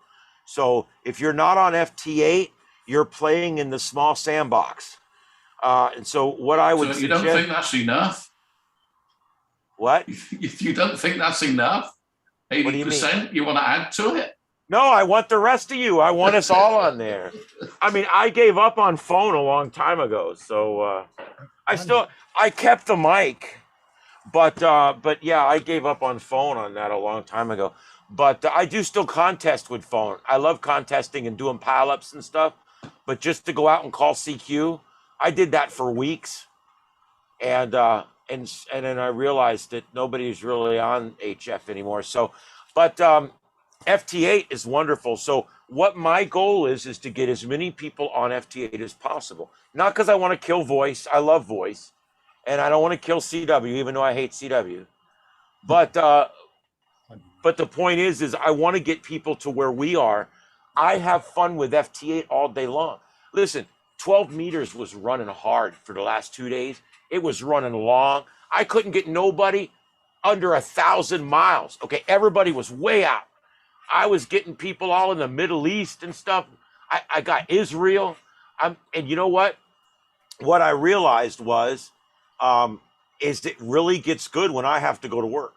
So if you're not on FT8, you're playing in the small sandbox. And so what I would So you don't think that's enough? What? You don't think that's enough? 80%? You want to add to it? No, I want the rest of you. I want us all on there. I mean, I gave up on phone a long time ago, so I kept the mic, but yeah, I gave up on phone on that a long time ago. But I do still contest with phone. I love contesting and doing pileups and stuff. But just to go out and call CQ, I did that for weeks, and then I realized that nobody's really on HF anymore. So, but FT8 is wonderful. So what my goal is to get as many people on FT8 as possible. Not because I want to kill voice. I love voice, and I don't want to kill CW, even though I hate CW. But the point is I want to get people to where we are. I have fun with FT8 all day long. Listen, 12 meters was running hard for the last 2 days. It was running long. I couldn't get nobody under 1,000 miles. Okay, everybody was way out. I was getting people all in the Middle East and stuff. I got Israel. And you know what? What I realized was, is it really gets good when I have to go to work.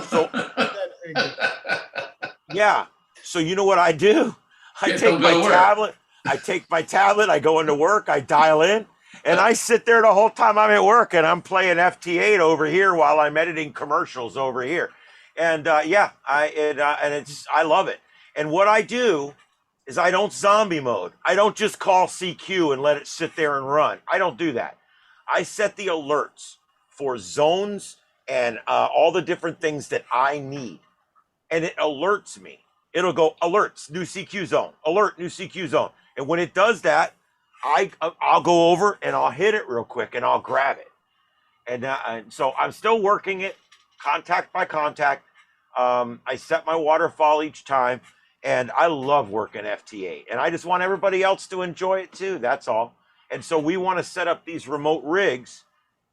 So, yeah. So you know what I do? I take my tablet. I go into work. I dial in, and I sit there the whole time I'm at work, and I'm playing FT8 over here while I'm editing commercials over here. And yeah, I love it. And what I do is I don't zombie mode. I don't just call CQ and let it sit there and run. I don't do that. I set the alerts for zones and all the different things that I need, and it alerts me. It'll go alerts, new CQ zone, alert, new CQ zone. And when it does that, I'll go over and I'll hit it real quick and I'll grab it. And so I'm still working it contact by contact. I set my waterfall each time, and I love working FT8. And I just want everybody else to enjoy it too. That's all. And so we want to set up these remote rigs,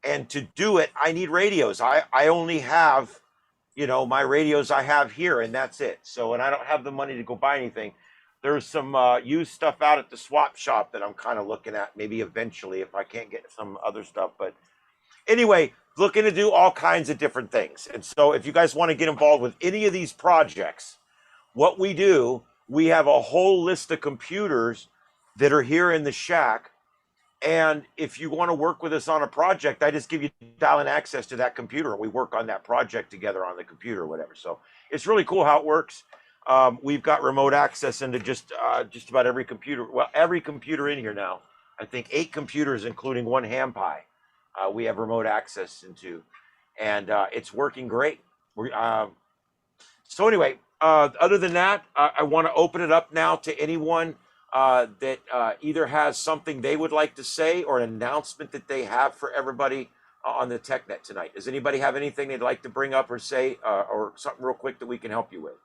and to do it, I need radios. I only have, my radios I have here, and that's it. So, and I don't have the money to go buy anything. There's some used stuff out at the swap shop that I'm kind of looking at, maybe eventually if I can't get some other stuff. But anyway, looking to do all kinds of different things. And so if you guys want to get involved with any of these projects, what we do, we have a whole list of computers that are here in the shack. And if you want to work with us on a project, I just give you dial-in access to that computer, and we work on that project together on the computer or whatever. So it's really cool how it works. We've got remote access into just about every computer. Well, every computer in here now. I think 8 computers, including one HamPi. We have remote access into, and it's working great. So anyway, other than that, I want to open it up now to anyone that either has something they would like to say or an announcement that they have for everybody on the TechNet tonight. Does anybody have anything they'd like to bring up or say, or something real quick that we can help you with?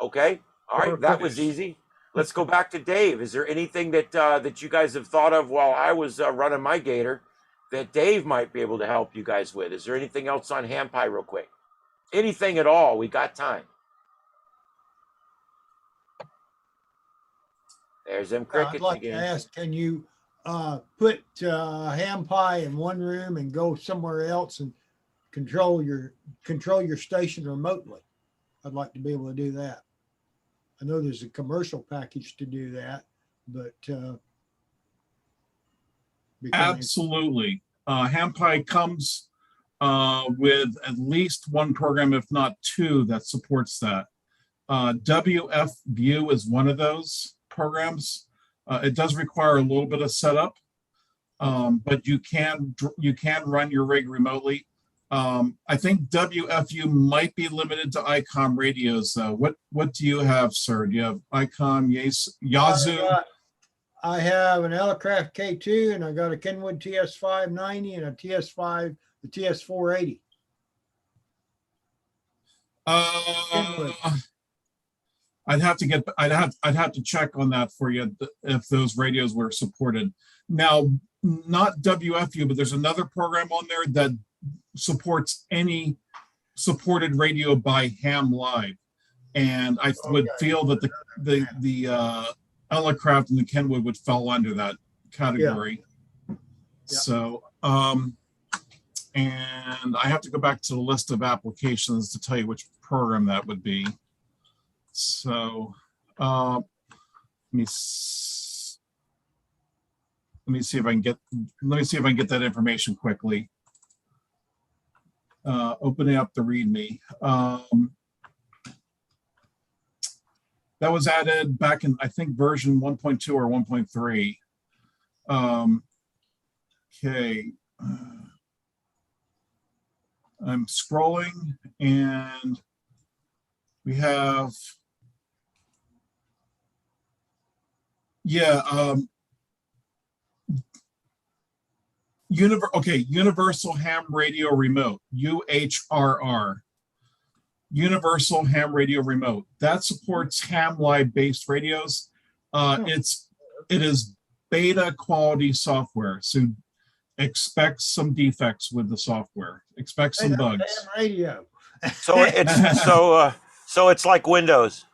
Okay. All right. That was easy. Let's go back to Dave. Is there anything that that you guys have thought of while I was running my gator that Dave might be able to help you guys with? Is there anything else on HamPi real quick? Anything at all? We got time. There's them crickets I'd like again. to ask, can you put HamPi in one room and go somewhere else and control your station remotely? I'd like to be able to do that. I know there's a commercial package to do that, but absolutely. HamPi comes with at least one program, if not 2, that supports that. WF View is one of those programs. It does require a little bit of setup, but you can run your rig remotely. I think WFU might be limited to ICOM radios, though. What do you have, sir? Do you have ICOM, Yazoo? I have an Elecraft K2, and I got a Kenwood TS590 and a TS5, the TS480. I'd have to check on that for you if those radios were supported. Now, not WFU, but there's another program on there that supports any supported radio by Ham Live, and I would feel that the Ellicraft and the Kenwood would fall under that category. Yeah. So, and I have to go back to the list of applications to tell you which program that would be. So, let me see if I can get that information quickly. Opening up the README. That was added back in, I think, version 1.2 or 1.3. Okay. I'm scrolling and we have, Universal Ham Radio Remote, UHRR. Universal Ham Radio Remote. That supports Ham Live based radios. It is beta quality software. So expect some defects with the software. Expect some bugs. Radio. So it's like Windows.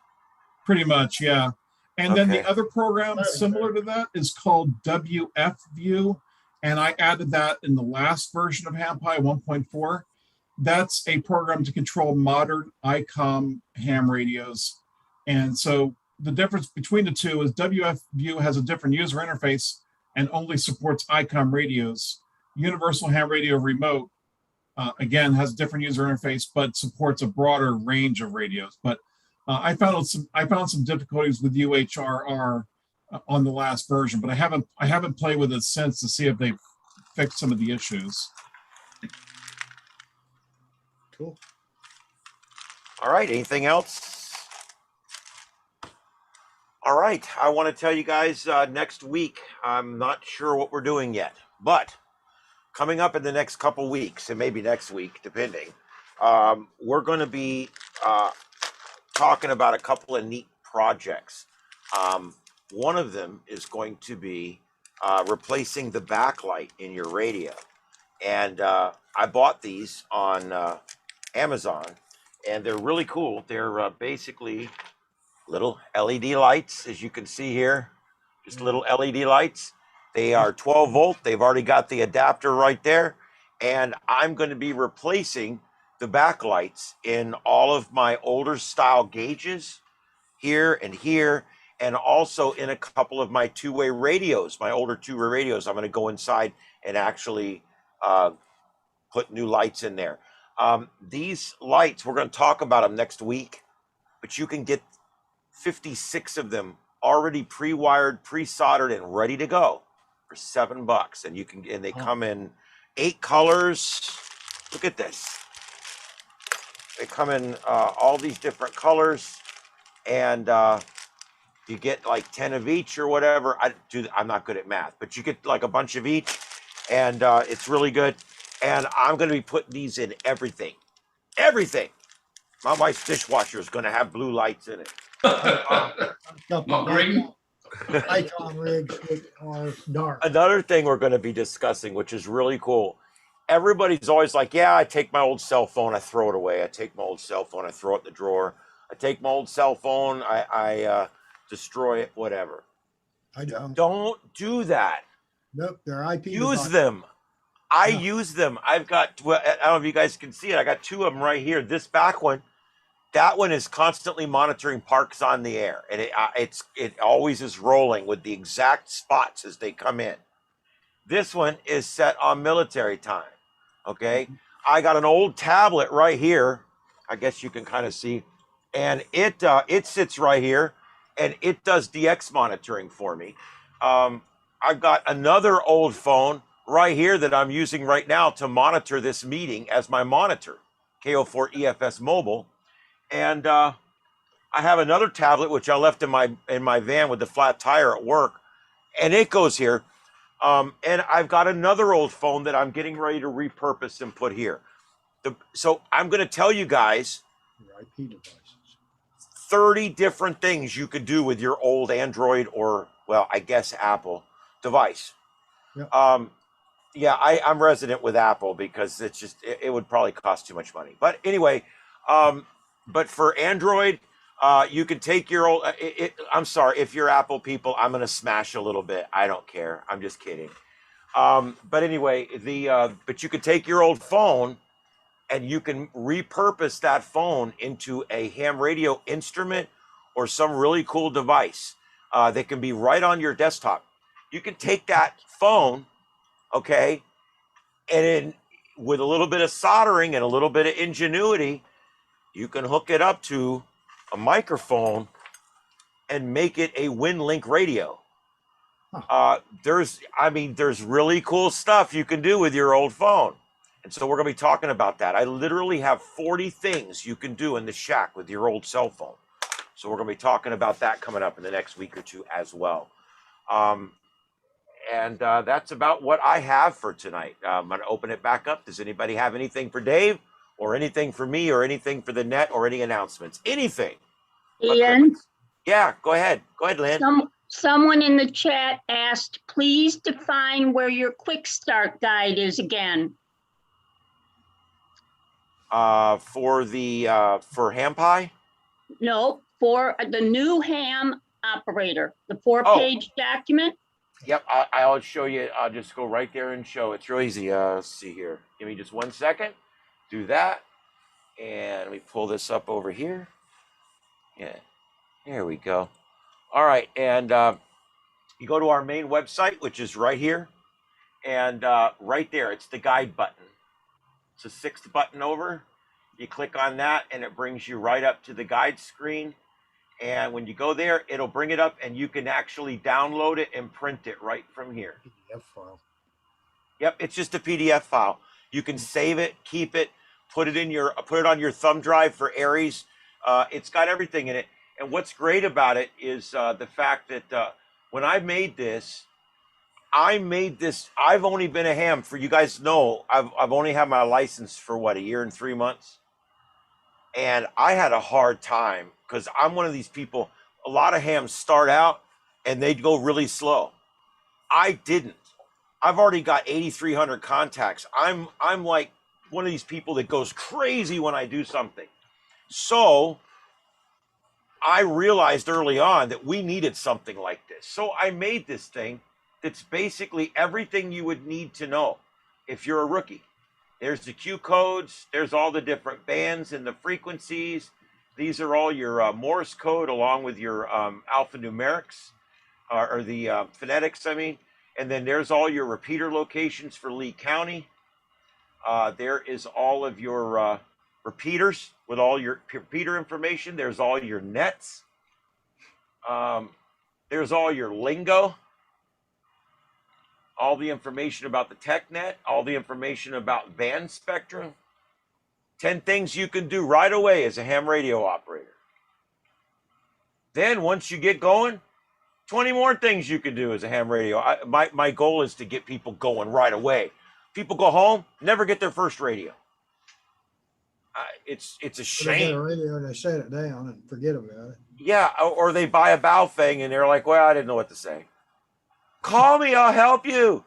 Pretty much, yeah. And then the other program similar to that is called WFView. And I added that in the last version of HamPi 1.4. That's a program to control modern ICOM ham radios. And so the difference between the two is WFView has a different user interface and only supports ICOM radios. Universal Ham Radio Remote, again, has a different user interface, but supports a broader range of radios. But I found some difficulties with UHRR on the last version, but I haven't played with it since to see if they've fixed some of the issues. Cool. All right. Anything else? All right. I want to tell you guys next week, I'm not sure what we're doing yet, but coming up in the next couple weeks, and maybe next week, depending, we're going to be talking about a couple of neat projects. One of them is going to be replacing the backlight in your radio. And I bought these on Amazon, and they're really cool. They're basically little LED lights, as you can see here, just little LED lights. They are 12 volt. They've already got the adapter right there. And I'm going to be replacing the backlights in all of my older style gauges here and here, and also in a couple of my two-way radios, my older two-way radios. I'm going to go inside and actually put new lights in there. These lights, we're going to talk about them next week, but you can get 56 of them already pre-wired, pre-soldered, and ready to go for $7. And you can, and they come in 8 colors. Look at this. They come in all these different colors, and you get like 10 of each or whatever. I'm not good at math, but you get like a bunch of each, and it's really good. And I'm going to be putting these in everything. Everything. My wife's dishwasher is going to have blue lights in it. Not green. Icon rigs are dark. Another thing we're going to be discussing, which is really cool. Everybody's always like, yeah, I take my old cell phone, I throw it away. I take my old cell phone, I throw it in the drawer. I take my old cell phone, I destroy it, whatever. I don't. Don't do that. Nope, they're IP. Use them. I use them. I've got, well, I don't know if you guys can see it. I got 2 of them right here. This back one, that one is constantly monitoring parks on the air. And it always is rolling with the exact spots as they come in. This one is set on military time. Okay. I got an old tablet right here. I guess you can kind of see. And it sits right here, and it does DX monitoring for me. I've got another old phone right here that I'm using right now to monitor this meeting as my monitor, KO4 EFS mobile. And I have another tablet which I left in my van with the flat tire at work, and it goes here. And I've got another old phone that I'm getting ready to repurpose and put here. So I'm going to tell you guys, 30 different things you could do with your old Android or, well, I guess Apple device. Yep. Yeah, I'm resident with Apple because it's just, it would probably cost too much money. But anyway, but for Android, you can take your old, I'm sorry, if you're Apple people, I'm going to smash a little bit. I don't care. I'm just kidding. But anyway, but you could take your old phone and you can repurpose that phone into a ham radio instrument or some really cool device that can be right on your desktop. You can take that phone, okay, and then with a little bit of soldering and a little bit of ingenuity, you can hook it up to a microphone and make it a WinLink radio. There's really cool stuff you can do with your old phone. And so we're going to be talking about that. I literally have 40 things you can do in the shack with your old cell phone. So we're going to be talking about that coming up in the next week or two as well. And that's about what I have for tonight. I'm going to open it back up. Does anybody have anything for Dave or anything for me or anything for the net or any announcements? Anything? Ian, Yeah, go ahead. Go ahead, Lynn. someone in the chat asked, please define where your quick start guide is again. For HamPi? No, for the new ham operator, the 4-page document. Yep, I'll show you. I'll just go right there and show. It's real easy. Let's see here. Give me just 1 second. Do that. And let me pull this up over here. Yeah, there we go. All right, and you go to our main website, which is right here. And right there, it's the guide button. It's the 6th button over. You click on that, and it brings you right up to the guide screen. And when you go there, it'll bring it up, and you can actually download it and print it right from here. PDF file. Yep, it's just a PDF file. You can save it, keep it, put it on your thumb drive for Aries. It's got everything in it. And what's great about it is the fact that when I made this, I've only been a ham for, you guys know, I've only had my license for what, 1 year and 3 months. And I had a hard time because I'm one of these people, a lot of hams start out and they'd go really slow. I didn't. I've already got 8,300 contacts. I'm like one of these people that goes crazy when I do something. So I realized early on that we needed something like this. So I made this thing that's basically everything you would need to know if you're a rookie. There's the Q codes. There's all the different bands and the frequencies. These are all your Morse code along with your alphanumerics or the phonetics, I mean. And then there's all your repeater locations for Lee County. There is all of your repeaters with all your repeater information. There's all your nets. There's all your lingo. All the information about the TechNet, all the information about band spectrum. 10 things you can do right away as a ham radio operator. Then once you get going, 20 more things you can do as a ham radio. My goal is to get people going right away. People go home, never get their first radio. It's a They get a shame. radio and they set it down and forget about it. Yeah, or they buy a Baofeng and they're like, well, I didn't know what to say. Call me, I'll help you.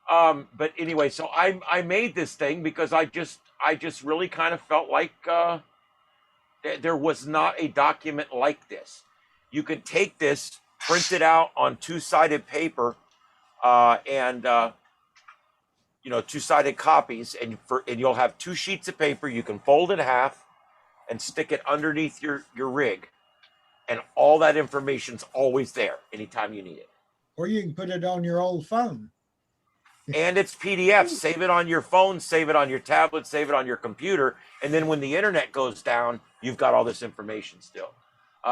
But anyway, so I made this thing because I just really kind of felt like there was not a document like this. You can take this, print it out on two-sided paper, and two-sided copies, and you'll have 2 sheets of paper. You can fold it in half and stick it underneath your rig, and all that information's always there anytime you need it. Or you can put it on your old phone. And it's PDF. Save it on your phone, save it on your tablet, save it on your computer. And then when the internet goes down, you've got all this information still.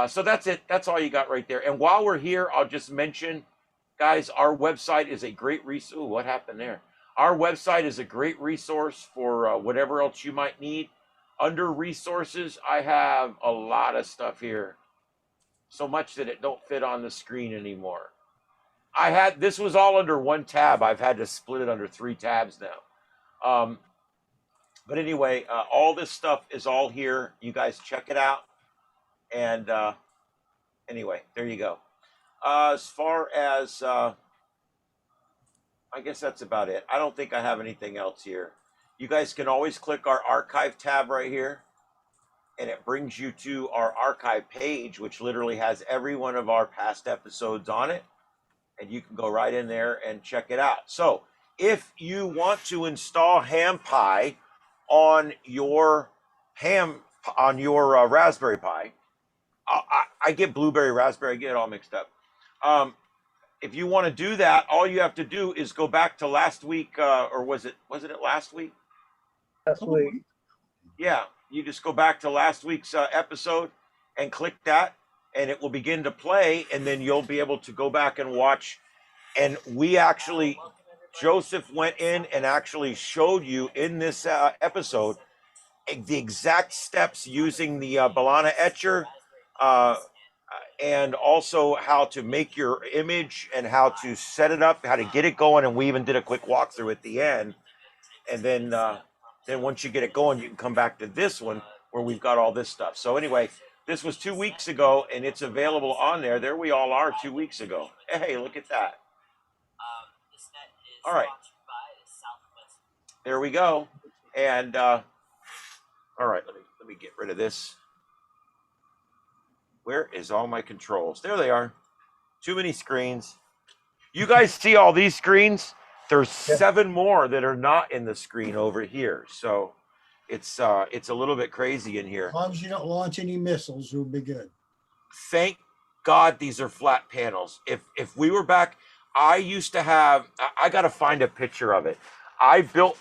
So that's it. That's all you got right there. And while we're here, I'll just mention, guys, our website is a great resource. Ooh, what happened there? Our website is a great resource for whatever else you might need. Under resources, I have a lot of stuff here. So much that it don't fit on the screen anymore. This was all under one tab. I've had to split it under 3 tabs now. But anyway, all this stuff is all here. You guys check it out. And anyway, there you go. As far as I guess that's about it. I don't think I have anything else here. You guys can always click our archive tab right here, and it brings you to our archive page, which literally has every one of our past episodes on it. And you can go right in there and check it out. So if you want to install HamPi on your Raspberry Pi, I get blueberry, raspberry, I get it all mixed up. If you want to do that, all you have to do is go back to last week, or wasn't it last week? Last week. Yeah, you just go back to last week's episode and click that, and it will begin to play, and then you'll be able to go back and watch. And we actually, Joseph went in and actually showed you in this episode the exact steps using the Balana etcher, and also how to make your image and how to set it up, how to get it going. And we even did a quick walkthrough at the end. And then once you get it going, you can come back to this one where we've got all this stuff. So anyway, this was 2 weeks ago, and it's available on there. There we all are 2 weeks ago. Hey, look at that. All right. There we go. And all right, let me get rid of this. Where is all my controls? There they are. Too many screens. You guys see all these screens? There's 7 more that are not in the screen over here. So it's a little bit crazy in here. As long as you don't launch any missiles, you'll be good. Thank God these are flat panels. If we were back, I used to have, I got to find a picture of it. I built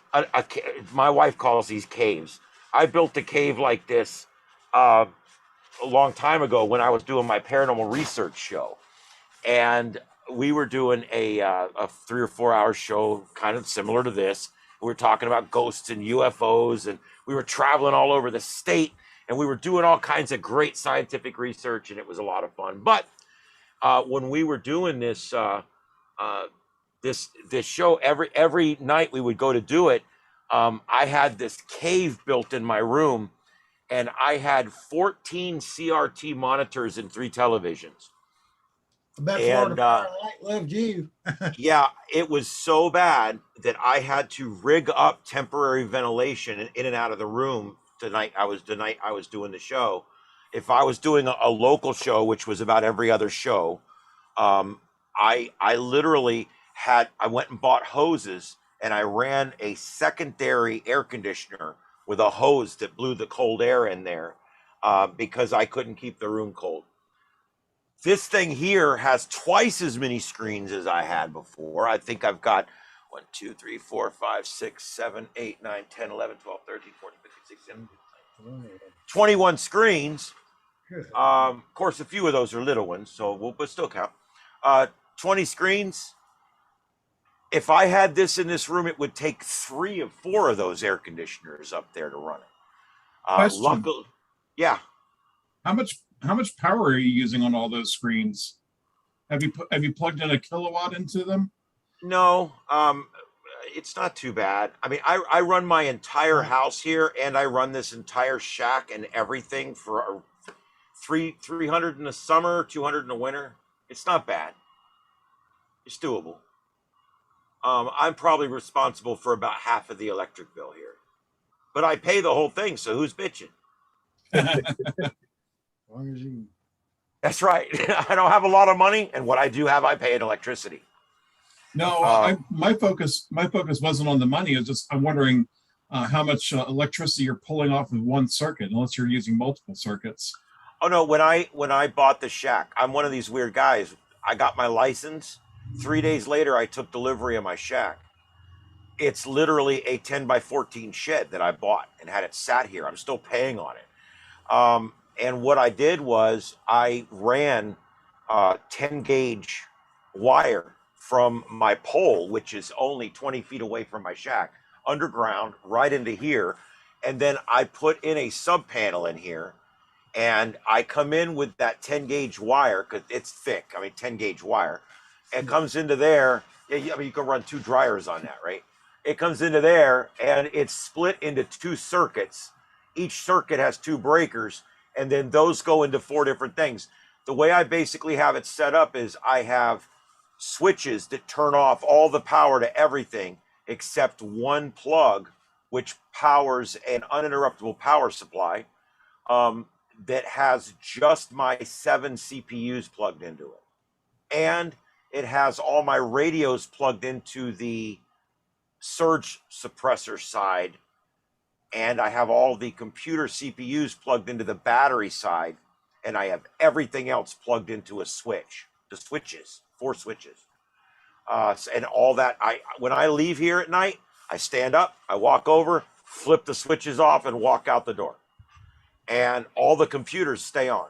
my wife calls these caves. I built a cave like this a long time ago when I was doing my paranormal research show. And we were doing a 3 or 4 hour show kind of similar to this. We were talking about ghosts and UFOs, and we were traveling all over the state, and we were doing all kinds of great scientific research, and it was a lot of fun. But when we were doing this this show, every night we would go to do it, I had this cave built in my room, and I had 14 CRT monitors and 3 televisions. I bet Florida Power & Light loved you. Yeah, it was so bad that I had to rig up temporary ventilation in and out of the room the night I was doing the show. If I was doing a local show, which was about every other show, I literally I went and bought hoses, and I ran a secondary air conditioner with a hose that blew the cold air in there because I couldn't keep the room cold. This thing here has twice as many screens as I had before. I think I've got 1, 2, 3, 4, 5, 6, 7, 8, 9, 10, 11, 12, 13, 14, 15, 16, 17, 21 screens. Of course, a few of those are little ones, so we'll still count. 20 screens. If I had this in this room, it would take 3 or 4 of those air conditioners up there to run it. Luckily, yeah. How much power are you using on all those screens? Have you plugged in a kilowatt into them? No, it's not too bad. I mean, I run my entire house here, and I run this entire shack and everything for 300 in the summer, 200 in the winter. It's not bad. It's doable. I'm probably responsible for about half of the electric bill here, but I pay the whole thing. So who's bitching? That's right. I don't have a lot of money, and what I do have, I pay in electricity. No, my focus wasn't on the money. It's just I'm wondering how much electricity you're pulling off of one circuit, unless you're using multiple circuits. Oh no, when I bought the shack, I'm one of these weird guys. I got my license. 3 days later, I took delivery of my shack. It's literally a 10 by 14 shed that I bought and had it sat here. I'm still paying on it. And what I did was I ran 10 gauge wire from my pole, which is only 20 feet away from my shack, underground, right into here. And then I put in a sub panel in here, and I come in with that 10 gauge wire, because it's thick. I mean, 10 gauge wire. It comes into there. Yeah, I mean, you can run 2 dryers on that, right? It comes into there, and it's split into 2 circuits. Each circuit has 2 breakers, And then those go into 4 different things. The way I basically have it set up is I have switches that turn off all the power to everything except one plug, which powers an uninterruptible power supply that has just my 7 CPUs plugged into it. And it has all my radios plugged into the surge suppressor side. And I have all the computer CPUs plugged into the battery side. And I have everything else plugged into a switch, the switches, 4 switches. And all that, when I leave here at night, I stand up, I walk over, flip the switches off and walk out the door. And all the computers stay on.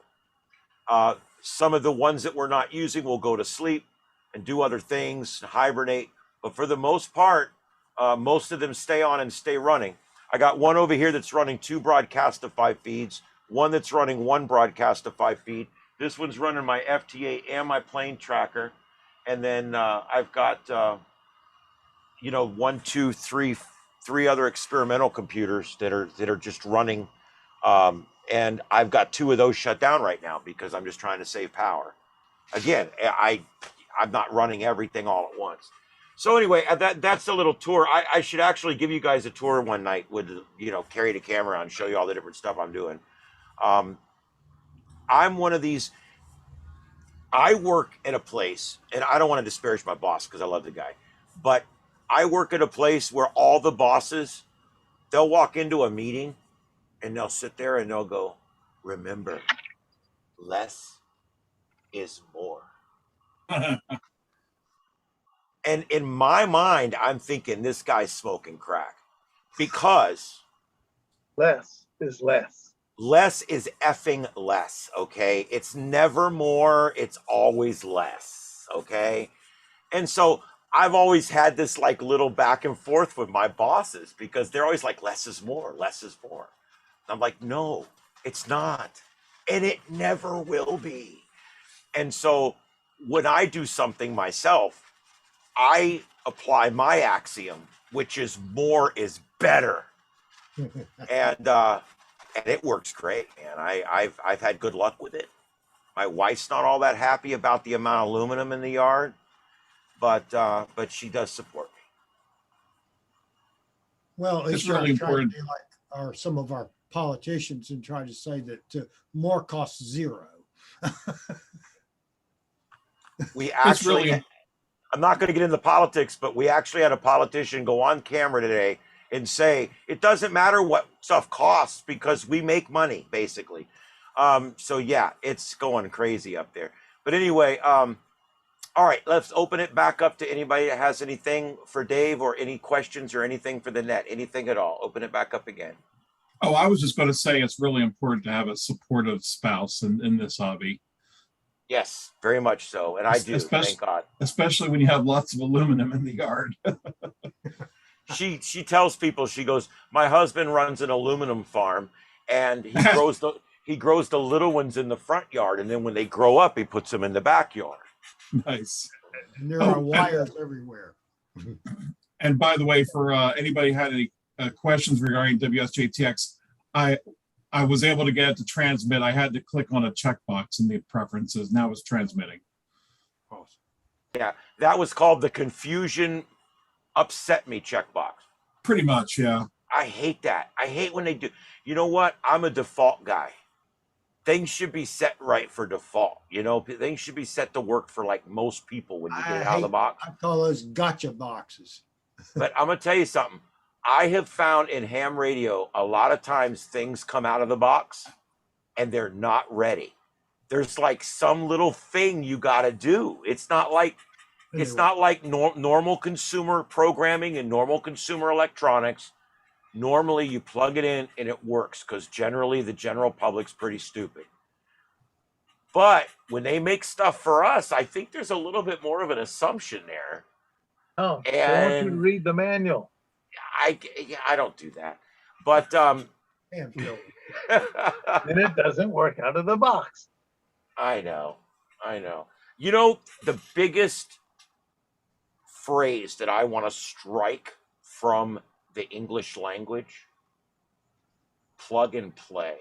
Some of the ones that we're not using will go to sleep and do other things, hibernate. But for the most part, most of them stay on and stay running. I got one over here that's running 2 Broadcastify feeds, one that's running 1 Broadcastify feed. This one's running my FTA and my plane tracker. And then I've got, 1, 2, 3 other experimental computers that are just running. And I've got 2 of those shut down right now because I'm just trying to save power. Again, I'm not running everything all at once. So anyway, that's a little tour. I should actually give you guys a tour one night with, carry the camera and show you all the different stuff I'm doing. I'm one of these, I work at a place, and I don't want to disparage my boss because I love the guy, but I work at a place where all the bosses, they'll walk into a meeting and they'll sit there and they'll go, remember, less is more. And in my mind, I'm thinking this guy's smoking crack because less is less. Less is effing less, okay? It's never more, it's always less, okay? And so I've always had this like little back and forth with my bosses because they're always like, less is more, less is more. I'm like, no, it's not. And it never will be. And so when I do something myself, I apply my axiom, which is more is better. And it works great, man. I've had good luck with it. My wife's not all that happy about the amount of aluminum in the yard, but she does support me. Well, It's it's really really important. important. Be like some of our politicians and try to say that more costs 0. We actually, really- I'm not going to get into politics, but we actually had a politician go on camera today and say, it doesn't matter what stuff costs because we make money, basically. So yeah, it's going crazy up there. But anyway, all right, let's open it back up to anybody that has anything for Dave or any questions or anything for the net, anything at all. Open it back up again. Oh, I was just going to say it's really important to have a supportive spouse in this hobby. Yes, very much so. And I do, thank God. Especially when you have lots of aluminum in the yard. She tells people, she goes, my husband runs an aluminum farm and he grows the little ones in the front yard. And then when they grow up, he puts them in the backyard. Nice. And there are wires everywhere. And by the way, for anybody had any questions regarding WSJTX, I was able to get it to transmit. I had to click on a checkbox in the preferences. Now it's transmitting. Awesome. Yeah, that was called the confusion upset me checkbox. Pretty much, yeah. I hate that. I hate when they do. You know what? I'm a default guy. Things should be set right for default. Things should be set to work for like most people when you get it out of the box. I call those gotcha boxes. But I'm going to tell you something. I have found in ham radio, a lot of times things come out of the box and they're not ready. There's like some little thing you got to do. It's not like normal consumer programming and normal consumer electronics. Normally you plug it in and it works because generally the general public's pretty stupid. But when they make stuff for us, I think there's a little bit more of an assumption there. Oh, they want you to read the manual. I don't do that. But Damn, and it doesn't work out of the box. I know. The biggest phrase that I want to strike from the English language, plug and play.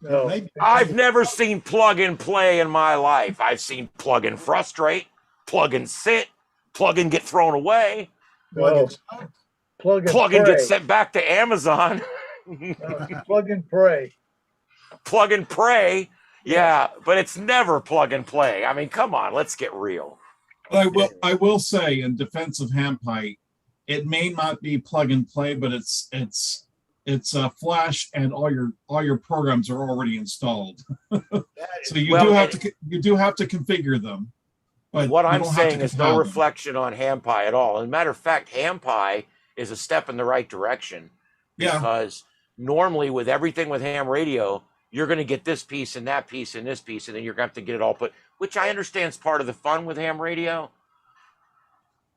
No. Maybe- I've never seen plug and play in my life. I've seen plug and frustrate, plug and sit, plug and get thrown away, No. Plug and plug and get pray. sent back to Amazon, Plug and pray. plug and pray. Yeah, but it's never plug and play. I mean, come on, let's get real. But I will say in defense of HamPi, it may not be plug and play, but it's Flash, and all your programs are already installed. So you do have to configure them. But what you I'm don't have to saying is compile no them. reflection on HamPi at all. As a matter of fact, HamPi is a step in the right direction because normally with everything with ham radio, you're going to get this piece and that piece and this piece, and then you're going to have to get it all put, which I understand is part of the fun with ham radio.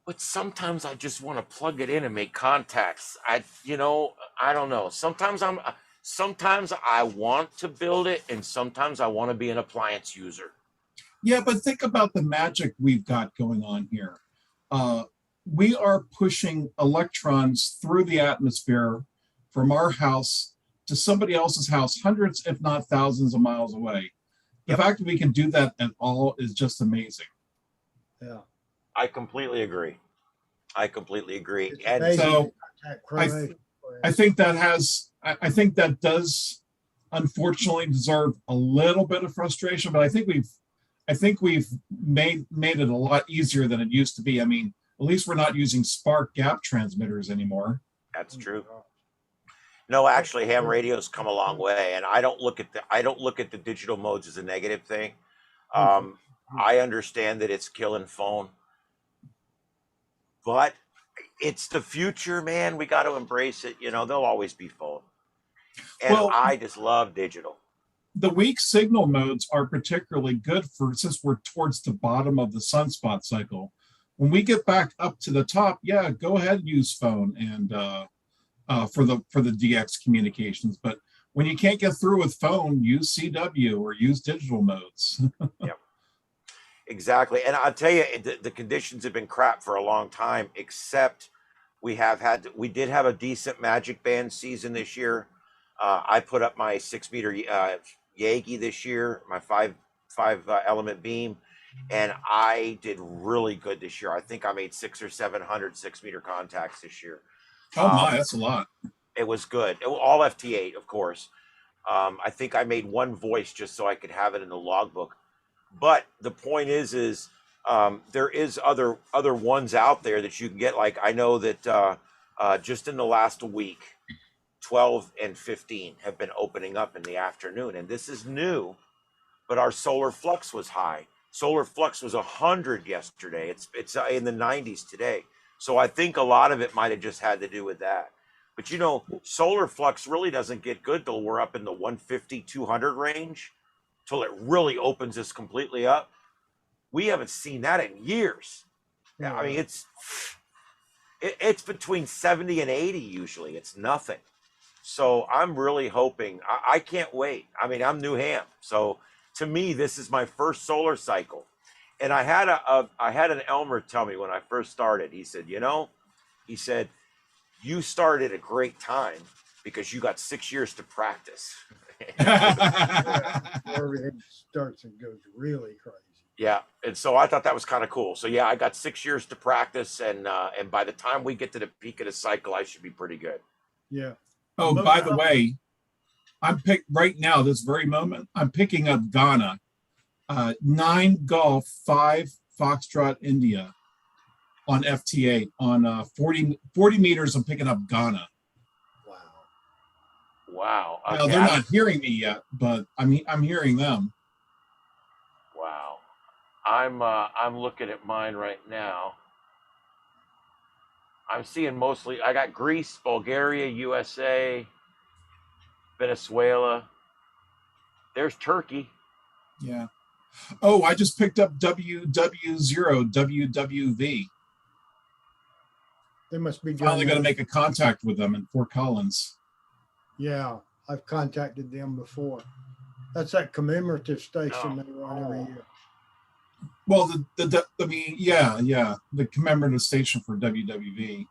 But sometimes I just want to plug it in and make contacts. I don't know. Sometimes I want to build it, and sometimes I want to be an appliance user. Yeah, but think about the magic we've got going on here. We are pushing electrons through the atmosphere from our house to somebody else's house, hundreds, if not thousands of miles away. The fact that we can do that at all is just amazing. Yeah. I completely agree. And so I think that does unfortunately deserve a little bit of frustration, but I think we've made it a lot easier than it used to be. I mean, at least we're not using spark gap transmitters anymore. That's true. No, actually, ham radio's come a long way, and I don't look at the digital modes as a negative thing. I understand that it's killing phone, but it's the future, man. We got to embrace it. There'll always be phone, and I just love digital. The weak signal modes are particularly good since we're towards the bottom of the sunspot cycle. When we get back up to the top, yeah, go ahead and use phone and for the DX communications. But when you can't get through with phone, use CW or use digital modes. Yep, exactly. And I'll tell you, the conditions have been crap for a long time. Except we did have a decent Magic Band season this year. I put up my 6-meter Yagi this year, my five element beam, and I did really good this year. I think I made 600 or 700 6-meter contacts this year. Oh my, that's a lot. It was good. All FT8, of course. I think I made one voice just so I could have it in the logbook. But the point is there is other ones out there that you can get. Like I know that just in the last week, 12 and 15 have been opening up in the afternoon, and this is new, but our solar flux was high. Solar flux was 100 yesterday. It's in the 90s today. So I think a lot of it might have just had to do with that. But solar flux really doesn't get good till we're up in the 150, 200 range, till it really opens us completely up. We haven't seen that in years. I mean, it's between 70 and 80 usually. It's nothing. So I'm really hoping. I can't wait. I mean, I'm New Ham, so to me, this is my first solar cycle. And I had an Elmer tell me when I first started. He said, you started at a great time because you got 6 years to practice. Everything starts and goes really crazy. Yeah, and so I thought that was kind of cool. So yeah, I got 6 years to practice, and by the time we get to the peak of the cycle, I should be pretty good. Yeah. Oh, by the way, right now, this very moment, I'm picking up Ghana, 9 Golf, 5 Foxtrot India on FT8 on 40 meters. I'm picking up Ghana. Wow. Okay. Now, they're not hearing me yet, but I'm hearing them. Wow. I'm looking at mine right now. I'm seeing mostly, I got Greece, Bulgaria, USA, Venezuela. There's Turkey. Yeah. Oh, I just picked up WW0, WWV. They must be finally going to make a contact with them in Fort Collins. Yeah, I've contacted them before. That's that commemorative station they run every year. Well, the commemorative station for WWV.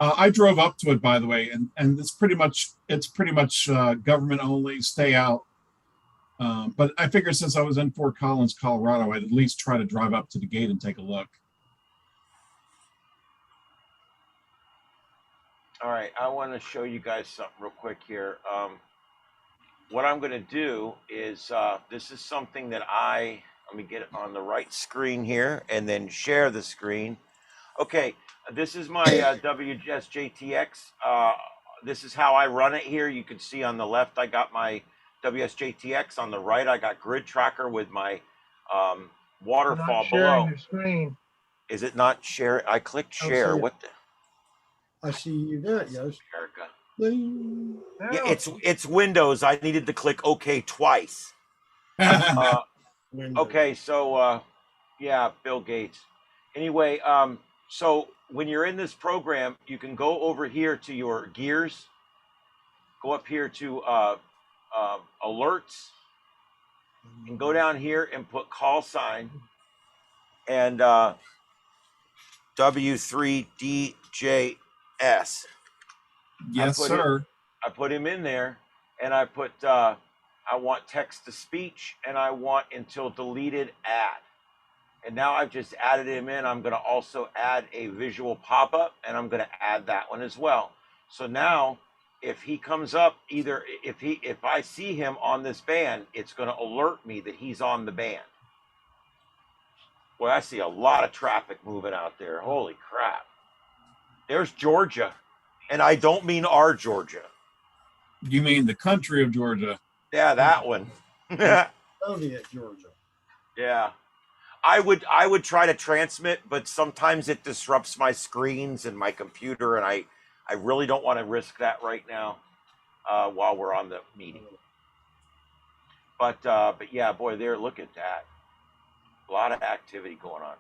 I drove up to it, by the way, and it's pretty much government only. Stay out. But I figured since I was in Fort Collins, Colorado, I'd at least try to drive up to the gate and take a look. All right, I want to show you guys something real quick here. What I'm going to do is, this is something that let me get it on the right screen here and then share the screen. Okay, this is my WSJTX. This is how I run it here. You can see on the left, I got my WSJTX. On the right, I got Grid Tracker with my waterfall below. Your screen. Is it not share? I clicked I'll share. see it. What the? I see you. There it goes. Erica. Bling. Yeah, it's Windows. I needed to click OK twice. Okay, so yeah, Bill Gates. Anyway, so when you're in this program, you can go over here to your gears, go up here to alerts, and go down here and put call sign and W3DJS. Yes, sir. I put him in there, and I put I want text to speech, and I want until deleted add. And now I've just added him in. I'm going to also add a visual pop-up, and I'm going to add that one as well. So now if he comes up, either if I see him on this band, it's going to alert me that he's on the band. Well, I see a lot of traffic moving out there. Holy crap. There's Georgia. And I don't mean our Georgia. You mean the country of Georgia? Yeah, that one. Soviet Georgia. Yeah. I would try to transmit, but sometimes it disrupts my screens and my computer, and I really don't want to risk that right now while we're on the meeting. But yeah, boy, there, look at that. A lot of activity going on.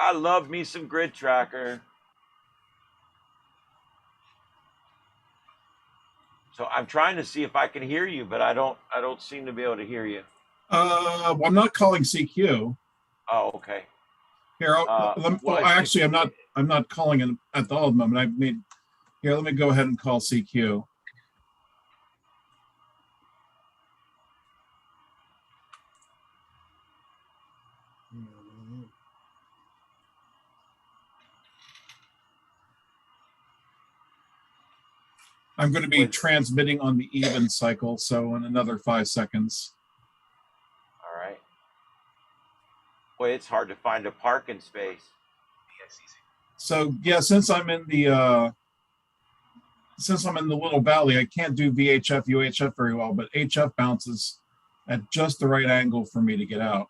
I love me some Grid Tracker. So I'm trying to see if I can hear you, but I don't seem to be able to hear you. Well, I'm not calling CQ. Oh, okay. Here, actually, I'm not calling it at the old moment. Here, let me go ahead and call CQ. I'm going to be transmitting on the even cycle, so in another 5 seconds. All right. Boy, it's hard to find a parking space. So yeah, since I'm in the little valley, I can't do VHF, UHF very well, but HF bounces at just the right angle for me to get out.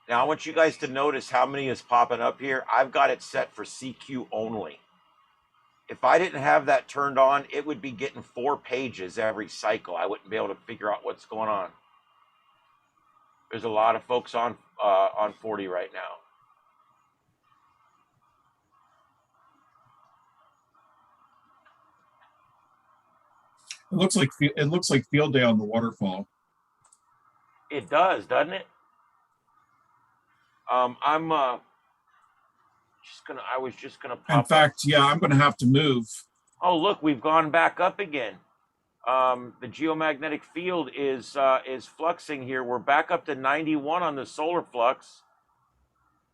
Now I want you guys to notice how many is popping up here. I've got it set for CQ only. If I didn't have that turned on, it would be getting 4 pages every cycle. I wouldn't be able to figure out what's going on. There's a lot of folks on 40 right now. It looks like field day on the waterfall. It does, doesn't it? I was just gonna pop In fact, yeah, I'm gonna have to move. Oh, look, we've gone back up again. The geomagnetic field is fluxing here. We're back up to 91 on the solar flux.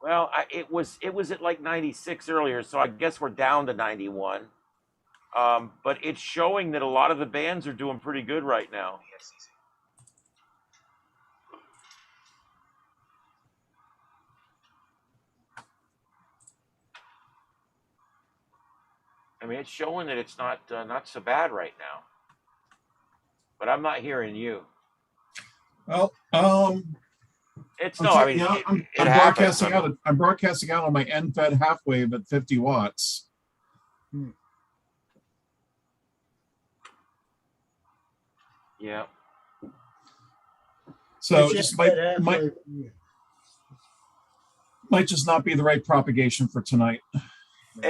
Well, it was at like 96 earlier, so I guess we're down to 91. But it's showing that a lot of the bands are doing pretty good right now. I mean, it's showing that it's not so bad right now. But I'm not hearing you. Well, it's no. I mean, yeah, it I'm happens. broadcasting out. I'm broadcasting out on my end-fed half wave at 50 watts. Yeah. So it just might just not be the right propagation for tonight.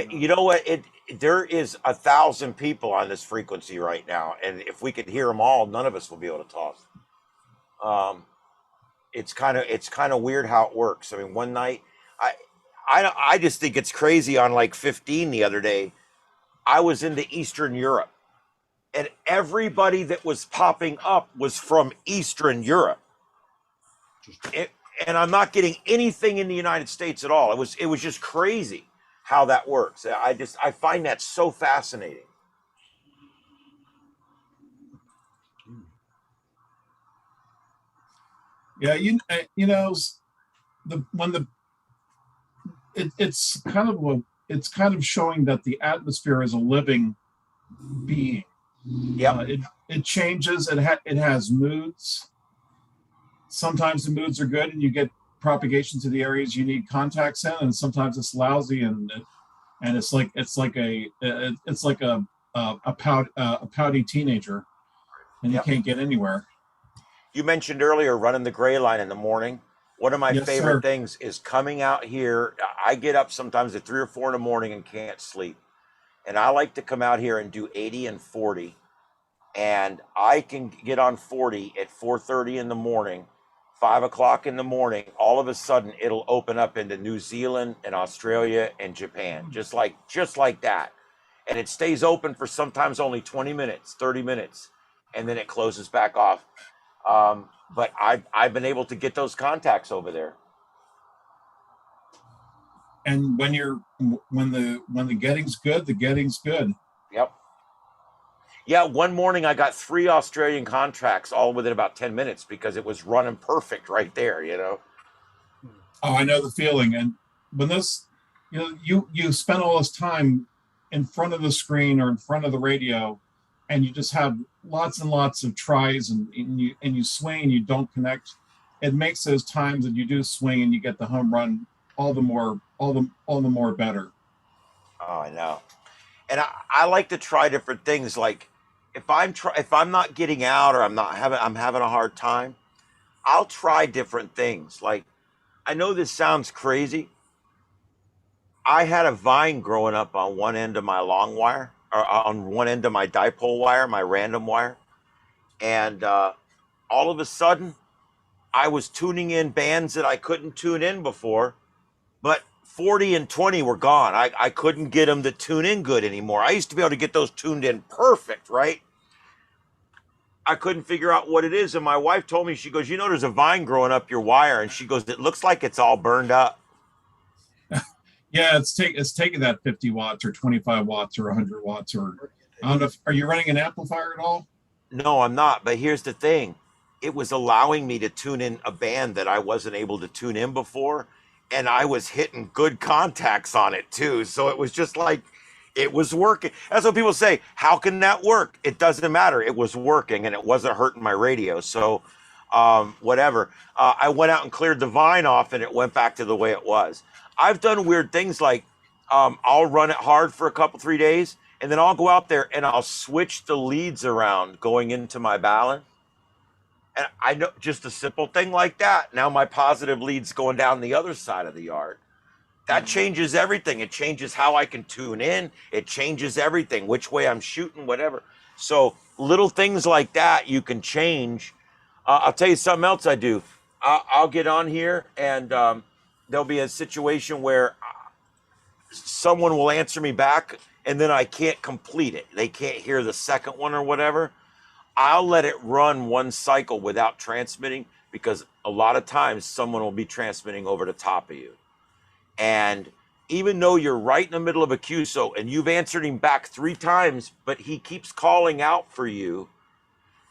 You know what? There is 1,000 people on this frequency right now, and if we could hear them all, none of us will be able to talk. it's kind of weird how it works. I mean, one night, I just think it's crazy. On like 15 the other day, I was into Eastern Europe, and everybody that was popping up was from Eastern Europe. And I'm not getting anything in the United States at all. It was just crazy how that works. I find that so fascinating. Yeah, you know, it's kind of showing that the atmosphere is a living being. Yeah, it changes. It has moods. Sometimes the moods are good, and you get propagation to the areas you need contacts in, and sometimes it's lousy, and it's like a pouty teenager, and you can't get anywhere. You mentioned earlier running the gray line in the morning. One of my Yes, favorite sir. things is coming out here. I get up sometimes at 3 or 4 in the morning and can't sleep. And I like to come out here and do 80 and 40. And I can get on 40 at 4:30 in the morning, 5 o'clock in the morning. All of a sudden, it'll open up into New Zealand and Australia and Japan, just like that. And it stays open for sometimes only 20 minutes, 30 minutes, and then it closes back off. But I've been able to get those contacts over there. And when the getting's good, the getting's good. Yep. Yeah, one morning I got 3 Australian contracts all within about 10 minutes because it was running perfect right there, you know. Oh, I know the feeling. And when this, you spend all this time in front of the screen or in front of the radio, and you just have lots and lots of tries, and you swing and you don't connect. It makes those times that you do swing and you get the home run all the more better. Oh, I know. And I like to try different things. Like if I'm not getting out, or I'm having a hard time, I'll try different things. Like, I know this sounds crazy. I had a vine growing up on one end of my long wire, or on one end of my dipole wire, my random wire. And all of a sudden, I was tuning in bands that I couldn't tune in before, but 40 and 20 were gone. I couldn't get them to tune in good anymore. I used to be able to get those tuned in perfect, right? I couldn't figure out what it is. And my wife told me, she goes, there's a vine growing up your wire. And she goes, it looks like it's all burned up. Yeah, it's taking that 50 watts or 25 watts or 100 watts, or I don't know. Are you running an amplifier at all? No, I'm not. But here's the thing. It was allowing me to tune in a band that I wasn't able to tune in before. And I was hitting good contacts on it too. So it was just like, it was working. That's what people say. How can that work? It doesn't matter. It was working, and it wasn't hurting my radio. So whatever. I went out and cleared the vine off, and it went back to the way it was. I've done weird things like I'll run it hard for 3 days, and then I'll go out there and I'll switch the leads around going into my balance. And I know, just a simple thing like that. Now my positive lead's going down the other side of the yard. That changes everything. It changes how I can tune in. It changes everything, which way I'm shooting, whatever. So little things like that you can change. I'll tell you something else I do. I'll get on here, and there'll be a situation where someone will answer me back, and then I can't complete it. They can't hear the second one or whatever. I'll let it run one cycle without transmitting, because a lot of times someone will be transmitting over the top of you. And even though you're right in the middle of a QSO and you've answered him back 3 times, but he keeps calling out for you,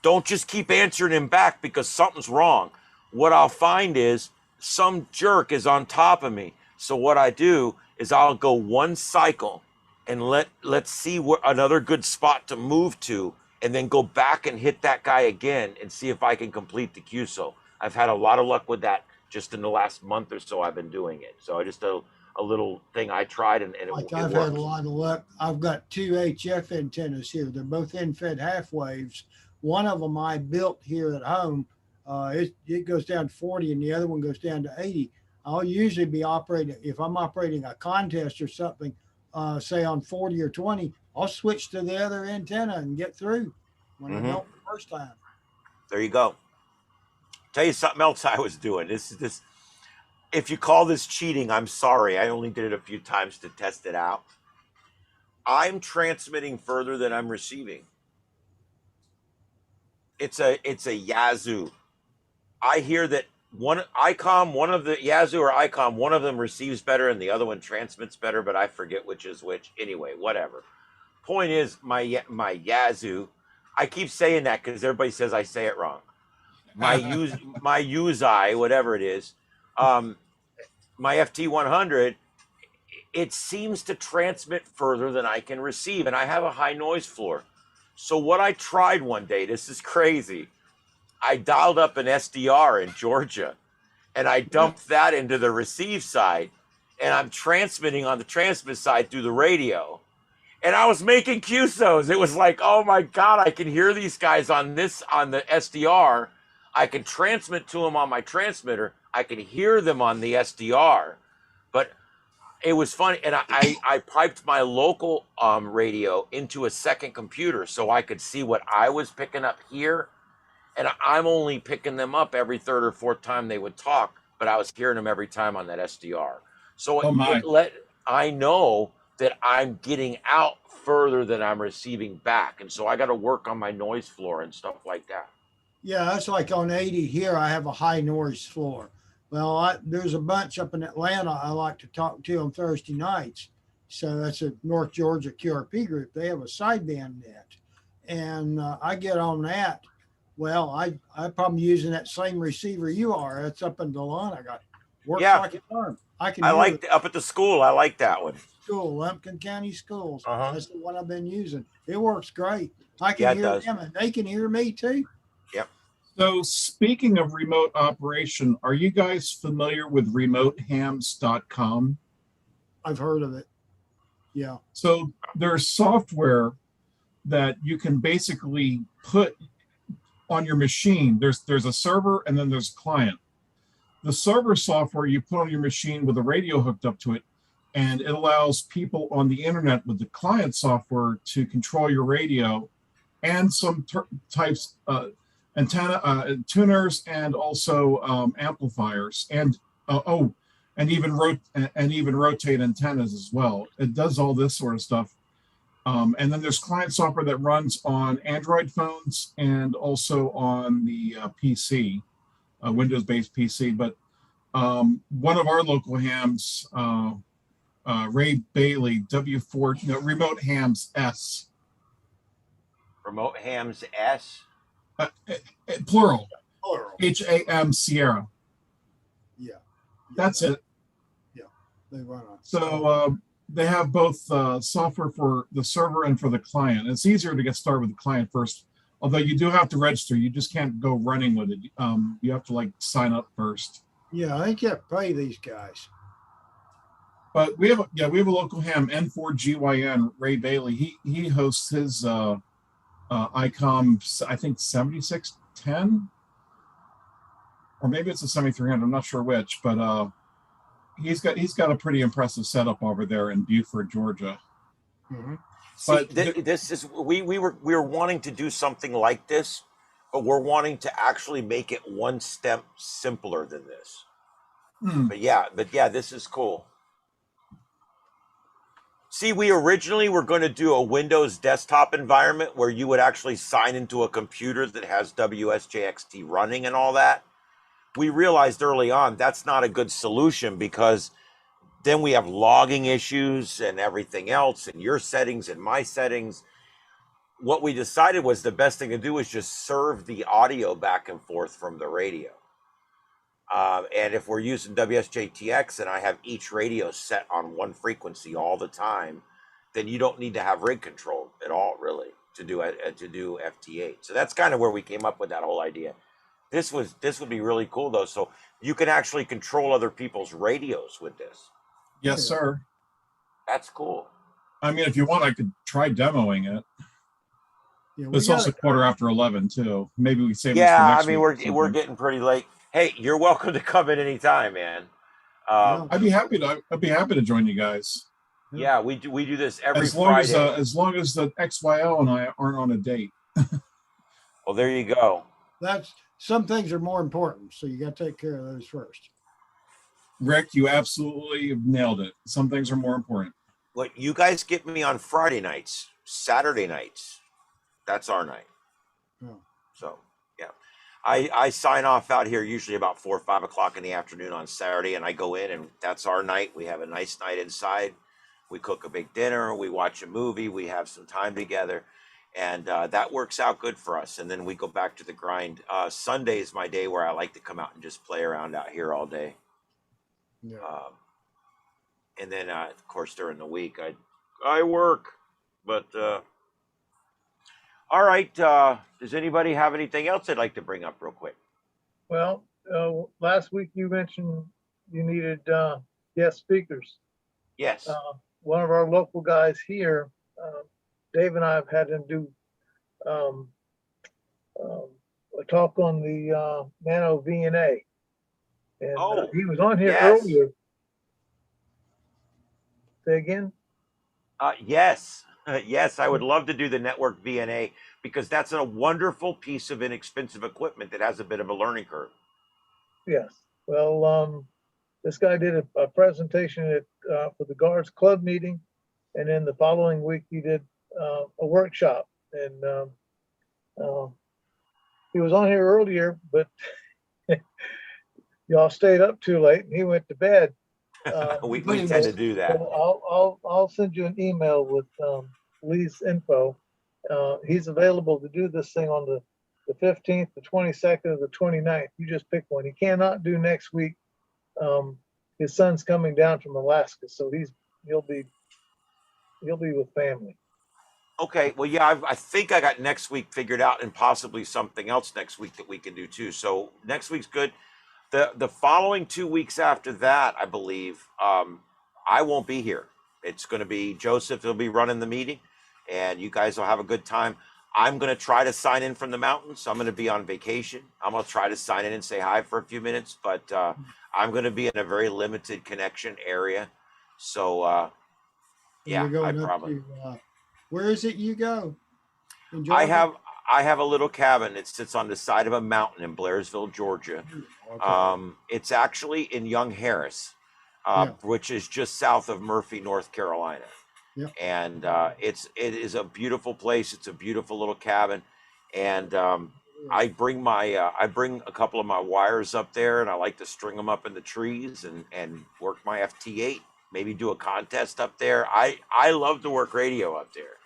don't just keep answering him back because something's wrong. What I'll find is some jerk is on top of me. So what I do is I'll go one cycle and let's see what another good spot to move to, and then go back and hit that guy again and see if I can complete the QSO. I've had a lot of luck with that just in the last month or so I've been doing it. So just a little thing I tried, and it Like it I've works. had a lot of luck. I've got 2 HF antennas here. They're both in-fed half waves. One of them I built here at home. It goes down to 40, and the other one goes down to 80. I'll usually be operating, if I'm operating a contest or something, say on 40 or 20, I'll switch to the other antenna and get through when I don't the first time. There you go. Tell you something else I was doing. This. If you call this cheating, I'm sorry. I only did it a few times to test it out. I'm transmitting further than I'm receiving. It's a Yazoo. I hear that one of the Yazoo or ICOM, one of them receives better and the other one transmits better, but I forget which is which. Anyway, whatever. Point is, my Yazoo, I keep saying that because everybody says I say it wrong. My Uzai, whatever it is, my FT100, it seems to transmit further than I can receive, and I have a high noise floor. So what I tried one day, this is crazy. I dialed up an SDR in Georgia, and I dumped that into the receive side, and I'm transmitting on the transmit side through the radio. And I was making QSOs. It was like, oh my God, I can hear these guys on the SDR. I can transmit to them on my transmitter. I can hear them on the SDR. But it was funny. And I piped my local radio into a second computer so I could see what I was picking up here. And I'm only picking them up every third or fourth time they would talk, but I was hearing them every time on that SDR. So I know that I'm getting out further than I'm receiving back. And so I got to work on my noise floor and stuff like that. Yeah, that's like on 80 here, I have a high noise floor. Well, there's a bunch up in Atlanta I like to talk to on Thursday nights. So that's a North Georgia QRP group. They have a sideband net. And I get on that. Well, I'm probably using that same receiver you are. It's up in Delon. I got works like a charm. I like up at the school. I like that one. School, Lumpkin County Schools. Uh-huh. That's the one I've been using. It works great. I can hear them and they can hear me too. Yep. So speaking of remote operation, are you guys familiar with remotehams.com? I've heard of it. Yeah. So there's software that you can basically put on your machine. There's a server and then there's a client. The server software you put on your machine with a radio hooked up to it, and it allows people on the internet with the client software to control your radio and some types antenna tuners and also amplifiers and even rotate antennas as well. It does all this sort of stuff. And then there's client software that runs on Android phones and also on the PC, Windows-based PC. But one of our local hams, Ray Bailey, Remote Hams S. Remote Hams S? Plural. HAM Sierra. Yeah. That's it. Yeah. They run on. So they have both software for the server and for the client. It's easier to get started with the client first, although you do have to register. You just can't go running with it. You have to sign up first. Yeah, I can't pay these guys. But we have a local ham, N4GYN, Ray Bailey. He hosts his ICOM, I think 7610, or maybe it's a 7300. I'm not sure which, but he's got a pretty impressive setup over there in Beaufort, Georgia. Mm-hmm. But this is we were wanting to do something like this, but we're wanting to actually make it one step simpler than this. But yeah, this is cool. See, we originally were going to do a Windows desktop environment where you would actually sign into a computer that has WSJXT running and all that. We realized early on that's not a good solution because then we have logging issues and everything else and your settings and my settings. What we decided was the best thing to do is just serve the audio back and forth from the radio. And if we're using WSJTX and I have each radio set on one frequency all the time, then you don't need to have rig control at all, really, to do FT8. So that's kind of where we came up with that whole idea. This would be really cool though. So you can actually control other people's radios with this. Yes, sir. That's cool. I mean, if you want, I could try demoing it. Yeah, It's also 11:15 too. Maybe we save this for Yeah, next I mean, week. we're getting pretty late. Hey, you're welcome to come in anytime, man. I'd be happy to join you guys. Yeah, we do this every as long Friday. As long as the XYL and I aren't on a date. Well, there you go. some things are more important, so you got to take care of those first. Rick, you absolutely nailed it. Some things are more important. What you guys get me on Friday nights, Saturday nights, that's our night. Oh. So yeah, I sign off out here usually about 4 or 5 o'clock in the afternoon on Saturday, and I go in, and that's our night. We have a nice night inside. We cook a big dinner. We watch a movie. We have some time together, and that works out good for us. And then we go back to the grind. Sunday is my day where I like to come out and just play around out here all day. Yeah. And then of course during the week I work, but all right. Does anybody have anything else they'd like to bring up real quick? Well, last week you mentioned you needed guest speakers. Yes. One of our local guys here, Dave and I have had him do a talk on the nano VNA. And he was on here earlier. Say again? Yes. Yes, I would love to do the network VNA because that's a wonderful piece of inexpensive equipment that has a bit of a learning curve. Yes. Well, this guy did a presentation at for the Guards Club meeting, and then the following week he did a workshop. And he was on here earlier, but y'all stayed up too late, and he went to bed. We tend to do that. So I'll send you an email with Lee's info. He's available to do this thing on the 15th, the 22nd, or the 29th. You just pick one. He cannot do next week. His son's coming down from Alaska, so he'll be with family. Okay. Well, yeah, I think I got next week figured out, and possibly something else next week that we can do too. So next week's good. The following 2 weeks after that, I believe, I won't be here. It's going to be Joseph. He'll be running the meeting, and you guys will have a good time. I'm going to try to sign in from the mountains. I'm going to be on vacation. I'm going to try to sign in and say hi for a few minutes, but I'm going to be in a very limited connection area. So, yeah, I probably. Where is it you go? I have a little cabin that sits on the side of a mountain in Blairsville, Georgia. Okay. It's actually in Young Harris, which is just south of Murphy, North Carolina. Yeah. And it is a beautiful place. It's a beautiful little cabin, and I bring a couple of my wires up there, and I like to string them up in the trees and work my FT8. Maybe do a contest up there. I love to work radio up there.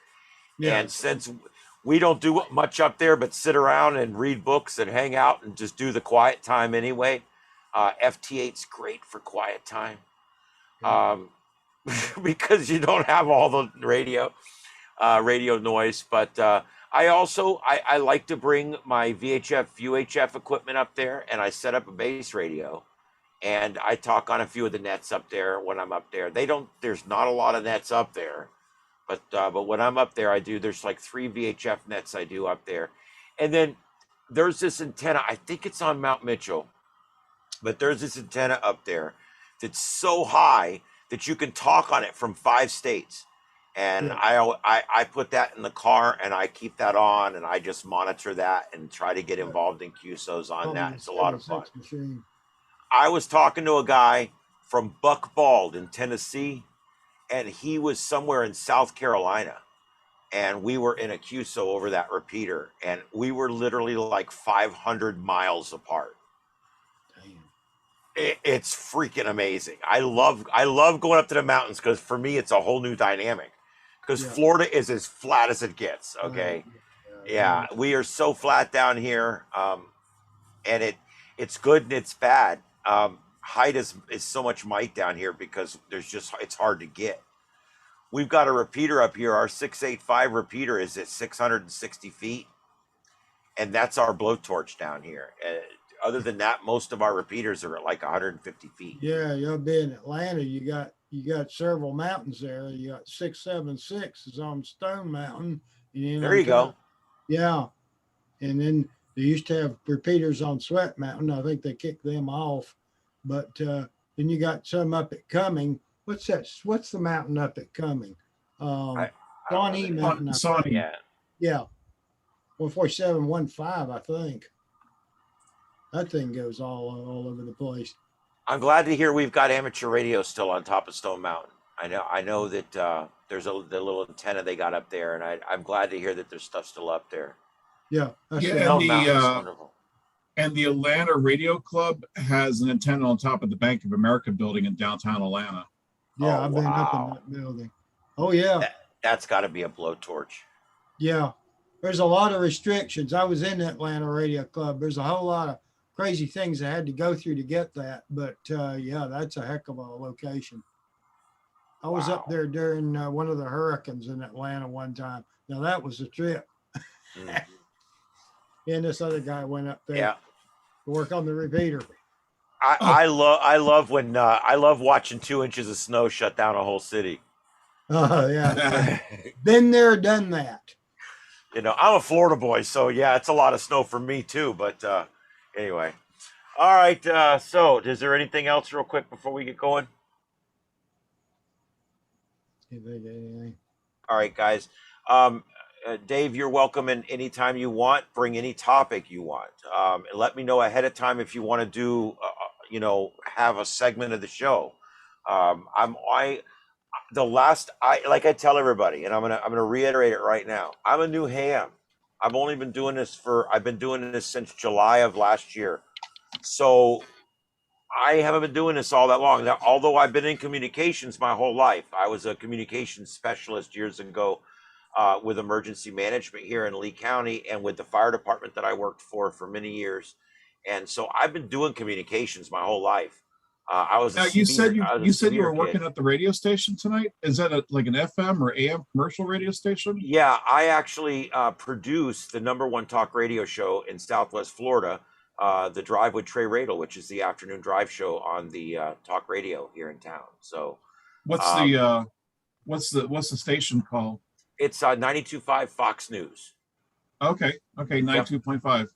Yeah. And since we don't do much up there but sit around and read books and hang out and just do the quiet time anyway, FT8's great for quiet time. Because you don't have all the radio noise. But I like to bring my VHF, UHF equipment up there, and I set up a base radio, and I talk on a few of the nets up there when I'm up there. There's not a lot of nets up there, but when I'm up there, there's like 3 VHF nets I do up there. And then there's this antenna, I think it's on Mount Mitchell, but there's this antenna up there that's so high that you can talk on it from 5 states. And I put that in the car, and I keep that on, and I just monitor that and try to get involved in QSOs on that. It's a lot of fun. I was talking to a guy from Buck Bald in Tennessee, and he was somewhere in South Carolina, and we were in a QSO over that repeater, and we were literally like 500 miles apart. It's freaking amazing. I love going up to the mountains because for me it's a whole new dynamic. Because Florida is as flat as it gets. Okay, we are so flat down here, and it's good and it's bad. Height is so much might down here because it's hard to get. We've got a repeater up here. Our 685 repeater is at 660 feet, and that's our blowtorch down here. Other than that, most of our repeaters are at like 150 feet. Yeah, you'll be in Atlanta. You got several mountains there. You got 676 is on Stone Mountain. And there you go. Yeah, and then they used to have repeaters on Sweat Mountain. I think they kicked them off. But then you got some up at Cumming. What's that? What's the mountain up at Cumming? Shawnee Mountain. Shawnee. Yeah. 14715, I think. That thing goes all over the place. I'm glad to hear we've got amateur radio still on top of Stone Mountain. I know that there's the little antenna they got up there, and I'm glad to hear that there's stuff still up there. Yeah. That's Yeah, Stone Mountain's wonderful. And the Atlanta Radio Club has an antenna on top of the Bank of America building in downtown Atlanta. Yeah, Oh, I've been up in wow. that building. Oh, yeah. That's got to be a blowtorch. Yeah. There's a lot of restrictions. I was in the Atlanta Radio Club. There's a whole lot of crazy things I had to go through to get that. But yeah, that's a heck of a location. I was up there during one of the hurricanes in Atlanta one time. Now that was a trip. Mm. And this other guy went up there Yeah. to work on the repeater. I love when I love watching 2 inches of snow shut down a whole city. Oh, yeah. Been there, done that. You know, I'm a Florida boy, so yeah, it's a lot of snow for me too. But anyway, all right. So, is there anything else, real quick, before we get going? All right, guys. Dave, you're welcome in anytime you want. Bring any topic you want. Let me know ahead of time if you want to do, have a segment of the show. Like I tell everybody, and I'm gonna reiterate it right now. I'm a new ham. I've been doing this since July of last year. So I haven't been doing this all that long. Now, although I've been in communications my whole life, I was a communications specialist years ago with emergency management here in Lee County and with the fire department that I worked for many years. And so I've been doing communications my whole life. You said you were working at the radio station tonight. Is that like an FM or AM commercial radio station? Yeah, I actually produce the #1 talk radio show in Southwest Florida, the Drive with Trey Radel, which is the afternoon drive show on the talk radio here in town. So, what's the station called? It's 92.5 Fox News. Okay, 92.5.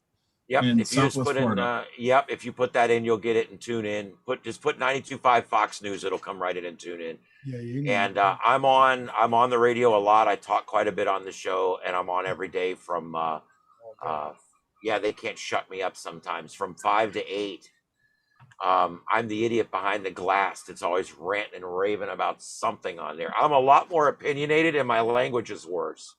Yep. In If you just put Florida. if you put that in, you'll get it and tune in. Just put 92.5 Fox News. It'll come right in and tune in. Yeah, you And I'm on the radio a lot. I talk quite a bit on the show, and I'm on every day from they can't shut me up sometimes from 5 to 8. I'm the idiot behind the glass that's always ranting and raving about something on there. I'm a lot more opinionated, and my language is worse.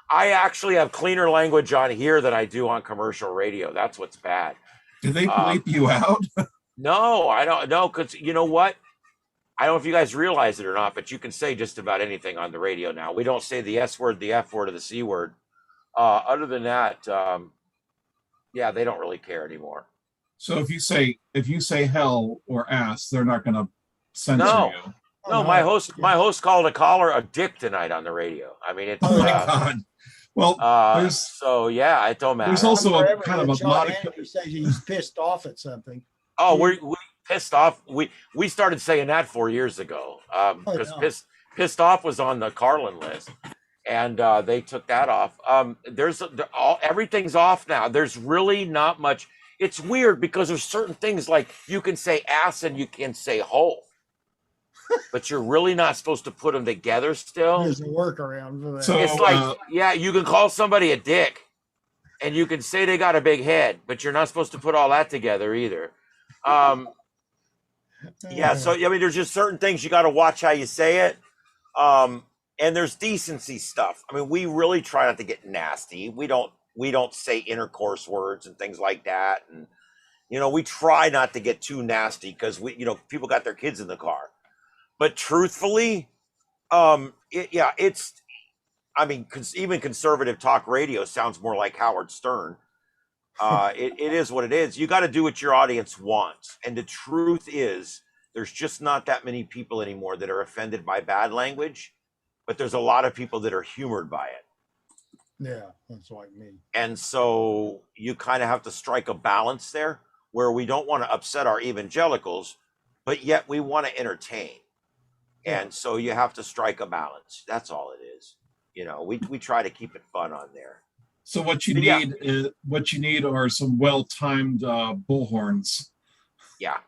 I actually have cleaner language on here than I do on commercial radio. That's what's bad. Do they bleep you out? No, I don't know, because you know what? I don't know if you guys realize it or not, but you can say just about anything on the radio now. We don't say the S word, the F word, or the C word. Other than that, they don't really care anymore. So if you say hell or ass, they're not going to censor you. No, my host called a caller a dick tonight on the radio. I mean, it's oh my God. Well, it don't matter. There's also a kind of a He says he's pissed off at something. Oh, we pissed off. We started saying that 4 years ago because pissed off was on the Carlin list, and they took that off. Everything's off now. There's really not much. It's weird because there's certain things like you can say ass and you can say hole. But you're really not supposed to put them together still. There's a workaround for that. So, it's like, you can call somebody a dick and you can say they got a big head, but you're not supposed to put all that together either. So, I mean, there's just certain things you got to watch how you say it. And there's decency stuff. I mean, we really try not to get nasty. We don't say intercourse words and things like that. And, we try not to get too nasty because people got their kids in the car. But truthfully, even conservative talk radio sounds more like Howard Stern. It is what it is. You got to do what your audience wants. And the truth is, there's just not that many people anymore that are offended by bad language, but there's a lot of people that are humored by it. Yeah, that's like me. And so you kind of have to strike a balance there where we don't want to upset our evangelicals, but yet we want to entertain. And so you have to strike a balance. That's all it is. We try to keep it fun on there. So what you need are some well-timed bullhorns. Yeah.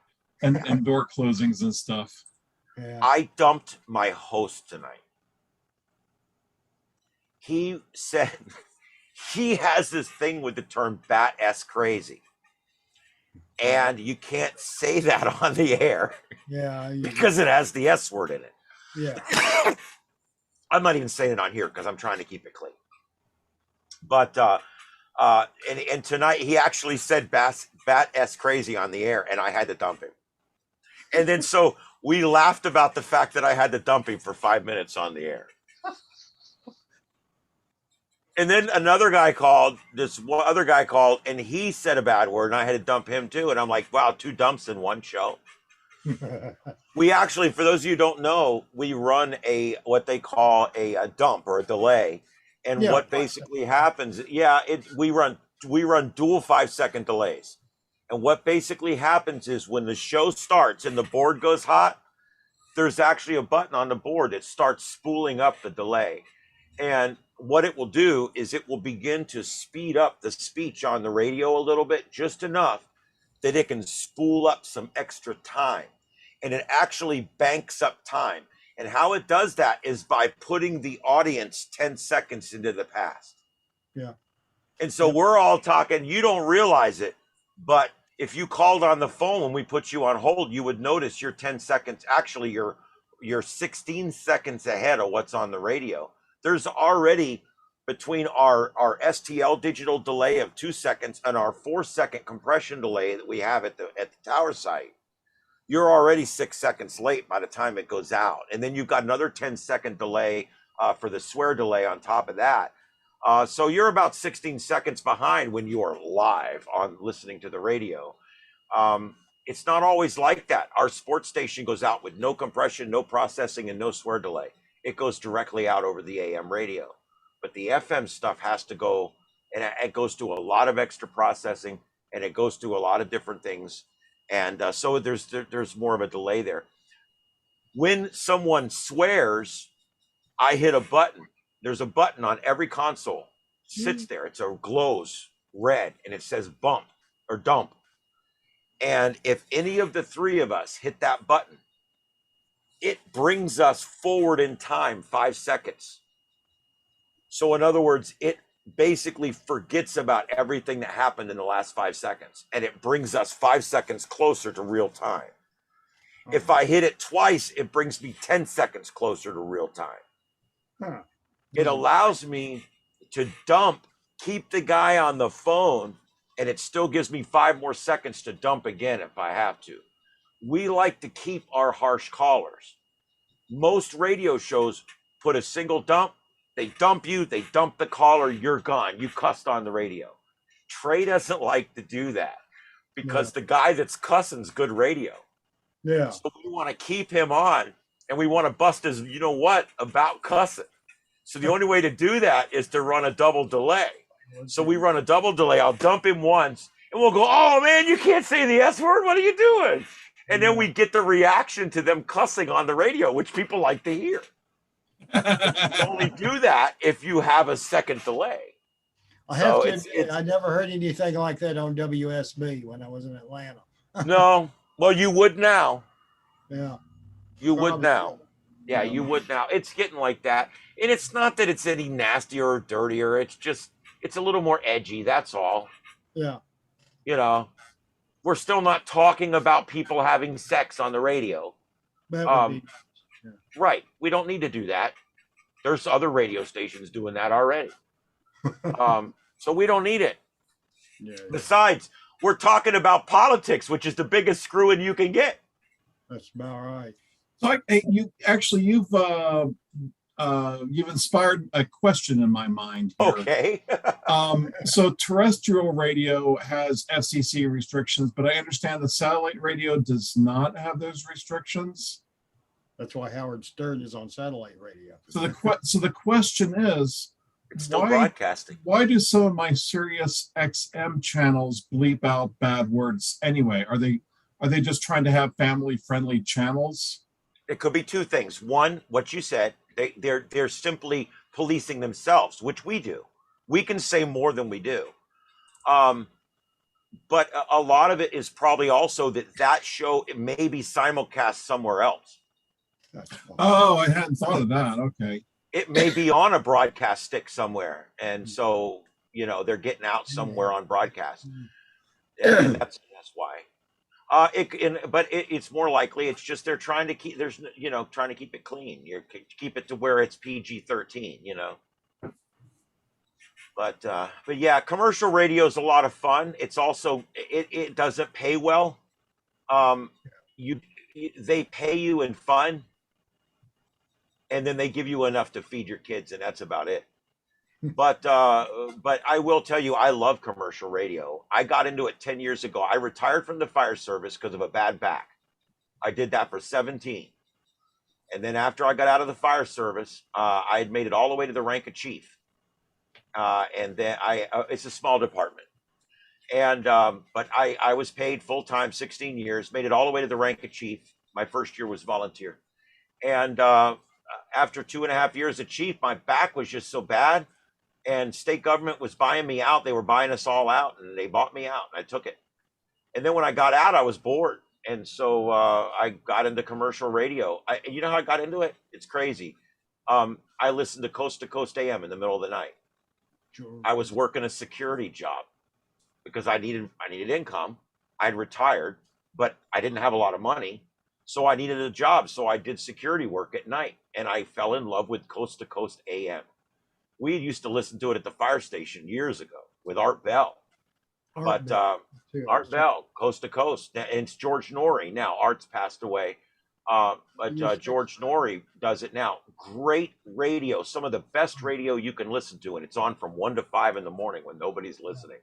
And door closings and stuff. Yeah. I dumped my host tonight. He said he has this thing with the term bat s crazy, and you can't say that on the air Yeah. because it has the S word in it. Yeah. I'm not even saying it on here because I'm trying to keep it clean. But and tonight he actually said bat s crazy on the air, and I had to dump him. And then so we laughed about the fact that I had to dump him for 5 minutes on the air. And then another guy called, this one other guy called, and he said a bad word, and I had to dump him too. And I'm like, wow, 2 dumps in one show. We actually, for those of you who don't know, we run what they call a dump or a delay. And Yeah. what basically happens, we run dual 5-second delays. And what basically happens is when the show starts and the board goes hot, there's actually a button on the board that starts spooling up the delay. And what it will do is it will begin to speed up the speech on the radio a little bit, just enough that it can spool up some extra time. And it actually banks up time. And how it does that is by putting the audience 10 seconds into the past. Yeah. And so we're all talking, you don't realize it, but if you called on the phone when we put you on hold, you would notice you're 10 seconds, actually you're 16 seconds ahead of what's on the radio. There's already, between our STL digital delay of 2 seconds and our 4-second compression delay that we have at the tower site, you're already 6 seconds late by the time it goes out. And then you've got another 10-second delay for the swear delay on top of that. So you're about 16 seconds behind when you are live on listening to the radio. It's not always like that. Our sports station goes out with no compression, no processing, and no swear delay. It goes directly out over the AM radio. But the FM stuff has to go, and it goes to a lot of extra processing, and it goes to a lot of different things. And so there's more of a delay there. When someone swears, I hit a button. There's a button on every console. It sits there. It's a glows red, and it says bump or dump. And if any of the 3 of us hit that button, it brings us forward in time 5 seconds. So in other words, it basically forgets about everything that happened in the last 5 seconds, and it brings us 5 seconds closer to real time. If I hit it twice, it brings me 10 seconds closer to real time. Huh. It allows me to dump, keep the guy on the phone, and it still gives me 5 more seconds to dump again if I have to. We like to keep our harsh callers. Most radio shows put a single dump. They dump you, they dump the caller, you're gone. You cussed on the radio. Trey doesn't like to do that because the guy that's cussing's good radio. Yeah. So we want to keep him on, and we want to bust his, you know what, about cussing. So the only way to do that is to run a double delay. So we run a double delay. I'll dump him once, and we'll go, oh, man, you can't say the S word. What are you doing? And then we get the reaction to them cussing on the radio, which people like to hear. You only do that if you have a second delay. I have to admit, I never heard anything like that on WSB when I was in Atlanta. No. Well, you would now. Yeah. You would now. Yeah, you would now. It's getting like that. And it's not that it's any nastier or dirtier. It's just, it's a little more edgy. That's all. Yeah. You know, we're still not talking about people having sex on the radio. That would be, Right. We don't need to do that. There's other radio stations doing that already. So we don't need it. Yeah. Besides, we're talking about politics, which is the biggest screwing you can get. That's about right. So you've inspired a question in my mind here. Okay. So terrestrial radio has FCC restrictions, but I understand the satellite radio does not have those restrictions. That's why Howard Stern is on satellite radio. So the question is, it's still broadcasting. Why do some of my Sirius XM channels bleep out bad words anyway? Are they just trying to have family-friendly channels? It could be 2 things. One, what you said, they're simply policing themselves, which we do. We can say more than we do. But a lot of it is probably also that show it may be simulcast somewhere else. Oh, I hadn't thought of that. Okay. It may be on a broadcast stick somewhere. And so You know, they're getting out somewhere on broadcast. And that's why. It's more likely it's just they're trying to keep trying to keep it clean. You keep it to where it's PG-13, you know. But yeah, commercial radio is a lot of fun. It's also it doesn't pay well. They pay you in fun, and then they give you enough to feed your kids, and that's about it. But I will tell you, I love commercial radio. I got into it 10 years ago. I retired from the fire service because of a bad back. I did that for 17. And then after I got out of the fire service, I had made it all the way to the rank of chief. And then it's a small department. And but I was paid full time 16 years, made it all the way to the rank of chief. My first year was volunteer. And after 2.5 years of chief, my back was just so bad. And state government was buying me out. They were buying us all out, and they bought me out, and I took it. And then when I got out, I was bored. And so I got into commercial radio. You know how I got into it? It's crazy. I listened to Coast AM in the middle of the night. Sure. I was working a security job because I needed income. I'd retired, but I didn't have a lot of money. So I needed a job. So I did security work at night, and I fell in love with Coast AM. We used to listen to it at the fire station years ago with Art Bell. Art Bell, Coast to Coast. And it's George Norrie now. Art's passed away. But George Norrie does it now. Great radio. Some of the best radio you can listen to. And it's on from 1 to 5 in the morning when nobody's listening.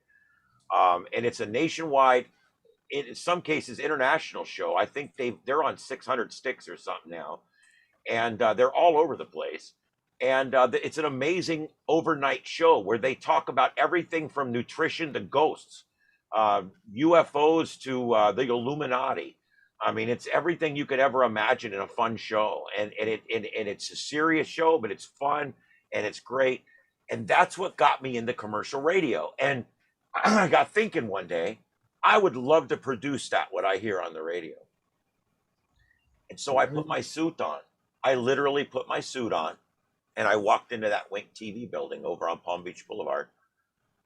And it's a nationwide, in some cases, international show. I think they're on 600 sticks or something now. And they're all over the place. And it's an amazing overnight show where they talk about everything from nutrition to ghosts, UFOs to the Illuminati. I mean, it's everything you could ever imagine in a fun show. And it's a serious show, but it's fun and it's great. And that's what got me into commercial radio. And I got thinking one day, I would love to produce what I hear on the radio. And so I put my suit on. I literally put my suit on. And I walked into that Wink TV building over on Palm Beach Boulevard.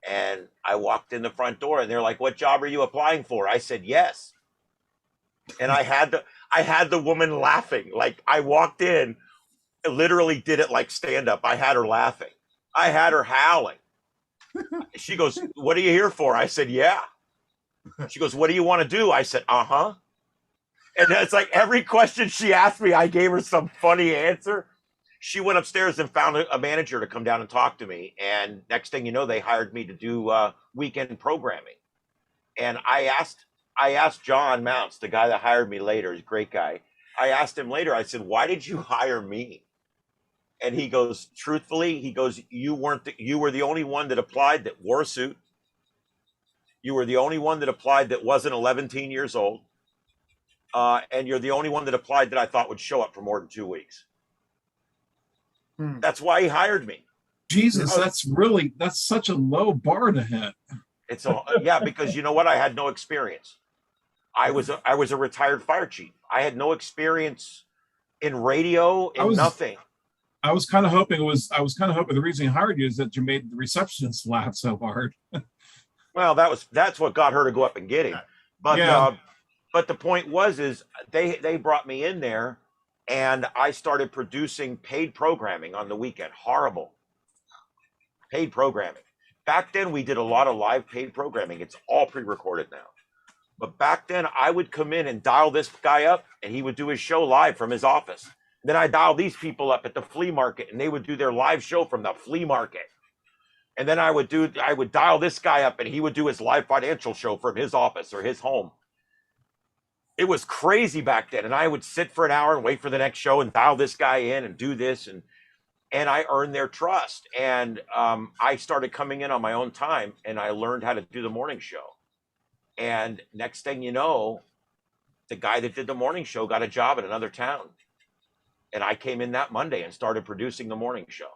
And I walked in the front door and they're like, "What job are you applying for?" I said, "Yes." And I had the woman laughing. Like I walked in, literally did it like stand up. I had her laughing. I had her howling. She goes, "What are you here for?" I said, "Yeah." She goes, "What do you want to do?" I said, "Uh-huh." And it's like every question she asked me, I gave her some funny answer. She went upstairs and found a manager to come down and talk to me. And next thing you know, they hired me to do weekend programming. And I asked John Mounts, the guy that hired me later, he's a great guy. I asked him later, I said, "Why did you hire me?" And he goes, truthfully, "You were the only one that applied that wore a suit. You were the only one that applied that wasn't 17 years old. And you're the only one that applied that I thought would show up for more than 2 weeks." That's why he hired me. Jesus, that's such a low bar to hit. Yeah, because you know what? I had no experience. I was a retired fire chief. I had no experience in radio and nothing. I was kind of hoping the reason he hired you is that you made the receptionist laugh so hard. Well, that's what got her to go up and get him. But yeah. But the point is they brought me in there. And I started producing paid programming on the weekend. Horrible. Paid programming. Back then, we did a lot of live paid programming. It's all pre-recorded now. But back then, I would come in and dial this guy up, and he would do his show live from his office. Then I dial these people up at the flea market, and they would do their live show from the flea market. And then I would dial this guy up, and he would do his live financial show from his office or his home. It was crazy back then. And I would sit for an hour and wait for the next show and dial this guy in and do this. And I earned their trust. And I started coming in on my own time and I learned how to do the morning show. And next thing you know, the guy that did the morning show got a job in another town. And I came in that Monday and started producing the morning show.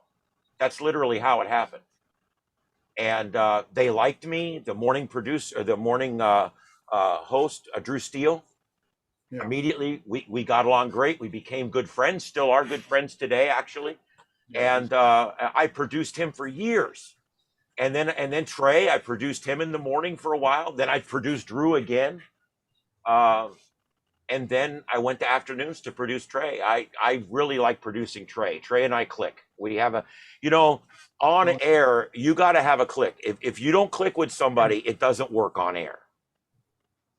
That's literally how it happened. And they liked me. The morning producer, the morning host, Drew Steele. Yeah. Immediately, we got along great. We became good friends, still are good friends today, actually. Yeah. And I produced him for years. And then Trey, I produced him in the morning for a while. Then I produced Drew again. And then I went to afternoons to produce Trey. I really like producing Trey. Trey and I click. We have a, on air, you got to have a click. If you don't click with somebody, it doesn't work on air.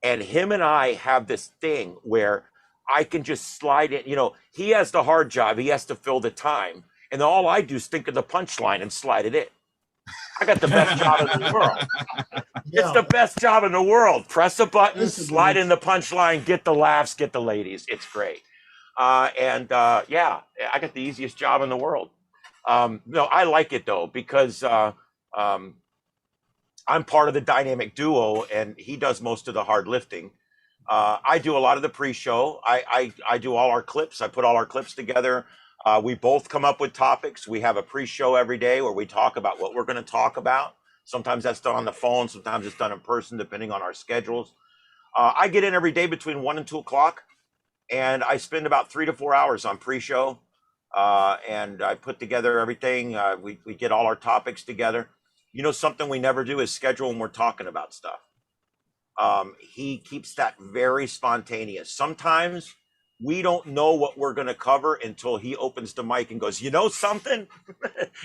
And him and I have this thing where I can just slide it. He has the hard job. He has to fill the time. And all I do is think of the punchline and slide it in. I got the best job in the world. It's the best job in the world. Press a button, slide in the punchline, get the laughs, get the ladies. It's great. Yeah, I got the easiest job in the world. No, I like it though, because I'm part of the dynamic duo and he does most of the hard lifting. I do a lot of the pre-show. I do all our clips. I put all our clips together. We both come up with topics. We have a pre-show every day where we talk about what we're going to talk about. Sometimes that's done on the phone. Sometimes it's done in person, depending on our schedules. I get in every day between 1 and 2 o'clock, and I spend about 3 to 4 hours on pre-show. And I put together everything. We get all our topics together. Something we never do is schedule when we're talking about stuff. He keeps that very spontaneous. Sometimes we don't know what we're going to cover until he opens the mic and goes, something?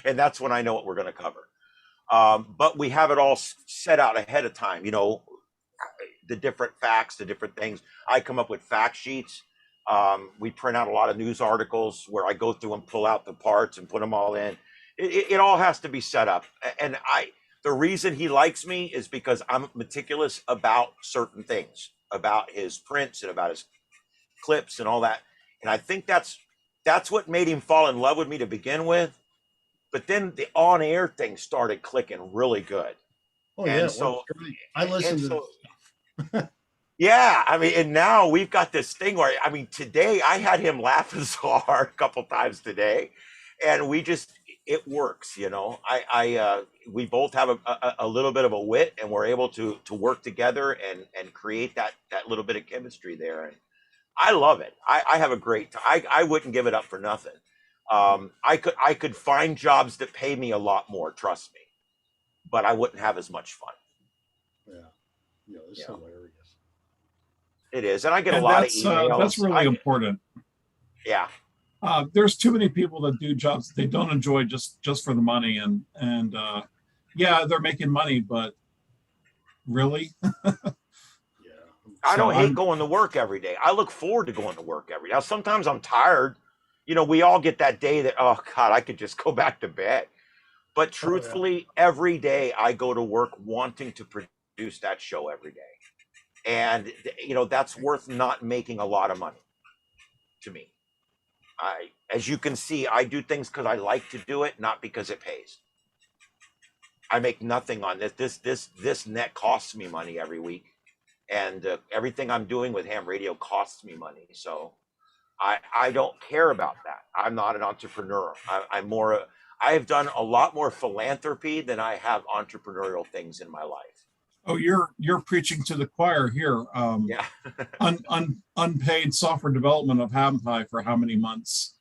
And that's when I know what we're going to cover. But we have it all set out ahead of time, the different facts, the different things. I come up with fact sheets. We print out a lot of news articles where I go through and pull out the parts and put them all in. It all has to be set up. And the reason he likes me is because I'm meticulous about certain things, about his prints and about his clips and all that. And I think that's what made him fall in love with me to begin with. But then the on-air thing started clicking really good. Oh, and yeah. So I listened to yeah, and now we've got this thing where, today I had him laughing so hard a couple times today, and it works, we both have a little bit of a wit, and we're able to work together and create that little bit of chemistry there. And I love it. I have a great time. I wouldn't give it up for nothing. I could find jobs that pay me a lot more, trust me, but I wouldn't have as much fun. Yeah, it's hilarious. It is, and I get a lot of emails. That's really important. Yeah. There's too many people that do jobs that they don't enjoy just for the money, and yeah, they're making money, but really. I don't hate going to work every day. I look forward to going to work every day. Now, sometimes I'm tired. We all get that day that, oh God, I could just go back to bed. But truthfully, every day I go to work wanting to produce that show every day. And, that's worth not making a lot of money to me. As you can see, I do things because I like to do it, not because it pays. I make nothing on this. This net costs me money every week. And everything I'm doing with ham radio costs me money. So I don't care about that. I'm not an entrepreneur. I have done a lot more philanthropy than I have entrepreneurial things in my life. Oh, you're preaching to the choir here. Yeah. Unpaid software development of HamPi for how many months?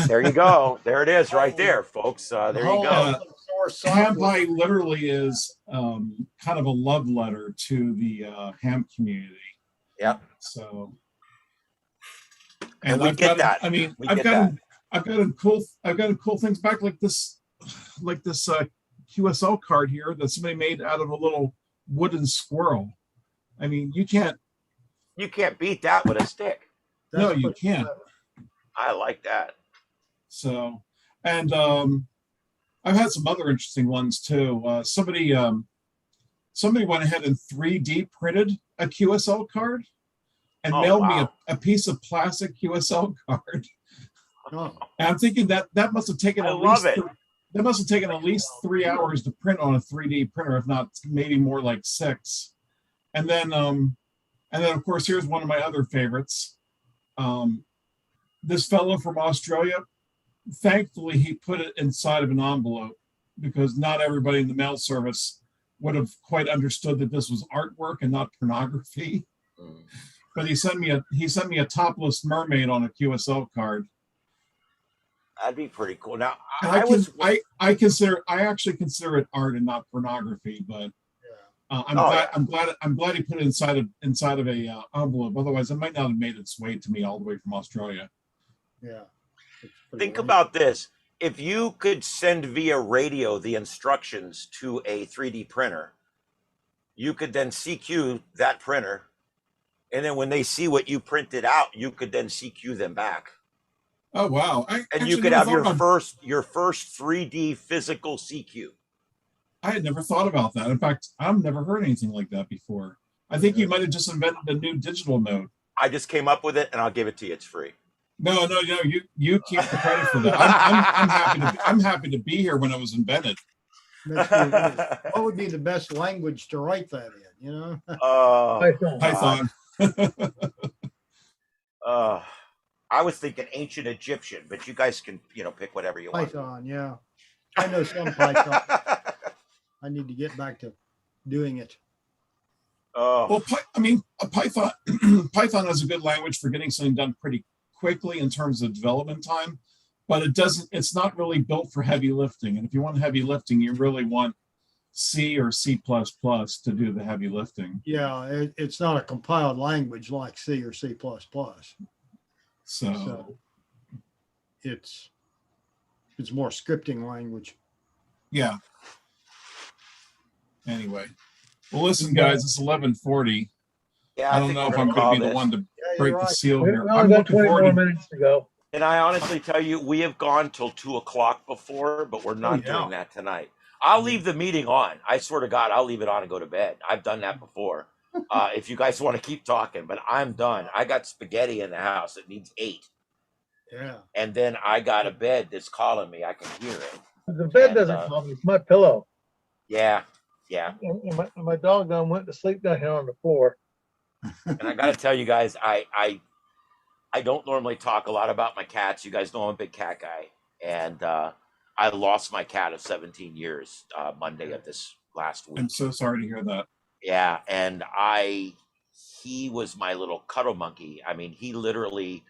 There you go. There it is, right there, folks. There you go. HamPi literally is kind of a love letter to the ham community. Yep. So, and we get that. I've gotten cool things back like this QSL card here that somebody made out of a little wooden squirrel. You can't beat that with a stick. No, you can't. I like that. So, and I've had some other interesting ones too. Somebody went ahead and 3D printed a QSL card and mailed me a piece of plastic QSL card. And I'm thinking that must have taken that must have taken at least 3 hours to print on a 3D printer, if not maybe more like 6. And then of course, here's one of my other favorites. This fellow from Australia, thankfully, he put it inside of an envelope because not everybody in the mail service would have quite understood that this was artwork and not pornography. But he sent me a topless mermaid on a QSL card. That'd be pretty cool. Now, And I actually consider it art and not pornography, but I'm glad he put it inside of a envelope. Otherwise, it might not have made its way to me all the way from Australia. Yeah. Think about this. If you could send via radio the instructions to a 3D printer, you could then CQ that printer. And then when they see what you printed out, you could then CQ them back. Oh, wow. And you could have your first 3D physical CQ. I had never thought about that. In fact, I've never heard anything like that before. I think you might have just invented a new digital mode. I just came up with it, and I'll give it to you. It's free. No, you keep the credit for that. I'm happy to be here when it was invented. What would be the best language to write that in? You know, Python. I was thinking ancient Egyptian, but you guys can pick whatever you want. Python, yeah. I know some Python. I need to get back to doing it. Well, Python Python is a good language for getting something done pretty quickly in terms of development time, but it's not really built for heavy lifting. And if you want heavy lifting, you really want C or C++ to do the heavy lifting. Yeah, it's not a compiled language like C or C++. So it's more scripting language. Yeah. Anyway, well, listen, guys, it's 11:40. Yeah, I don't know if I'm going to be the one to break the seal here. I've got 20 more minutes to go. And I honestly tell you, we have gone till 2 o'clock before, but we're not doing that tonight. I'll leave the meeting on. I swear to God, I'll leave it on and go to bed. I've done that before. If you guys want to keep talking, but I'm done. I got spaghetti in the house. It needs 8. Yeah. And then I got a bed that's calling me. I can hear it. The bed doesn't call me. It's my pillow. Yeah. Yeah. And my dog done went to sleep down here on the floor. And I got to tell you guys, I don't normally talk a lot about my cats. You guys know I'm a big cat guy. And I lost my cat of 17 years Monday of this last week. I'm so sorry to hear that. Yeah. And he was my little cuddle monkey. I mean, he literally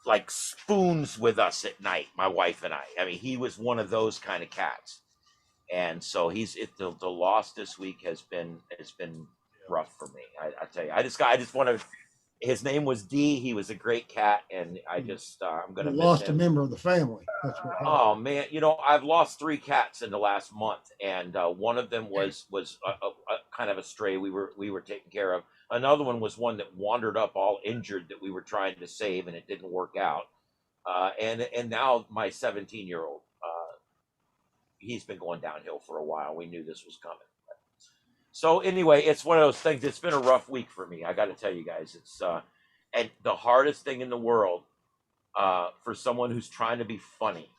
like spoons with us at night, my wife and I. I mean, he was one of those kind of cats. And so the loss this week has been rough for me. I tell you, I just want to. His name was D. He was a great cat, and I just I'm gonna miss lost him. a member of the family. That's what happened. Oh man, I've lost 3 cats in the last month, and one of them was a kind of a stray we were taking care of. Another one was one that wandered up all injured that we were trying to save, and it didn't work out. And now my 17-year-old. He's been going downhill for a while. We knew this was coming. So anyway, it's one of those things. It's been a rough week for me. I got to tell you guys, it's and the hardest thing in the world for someone who's trying to be funny.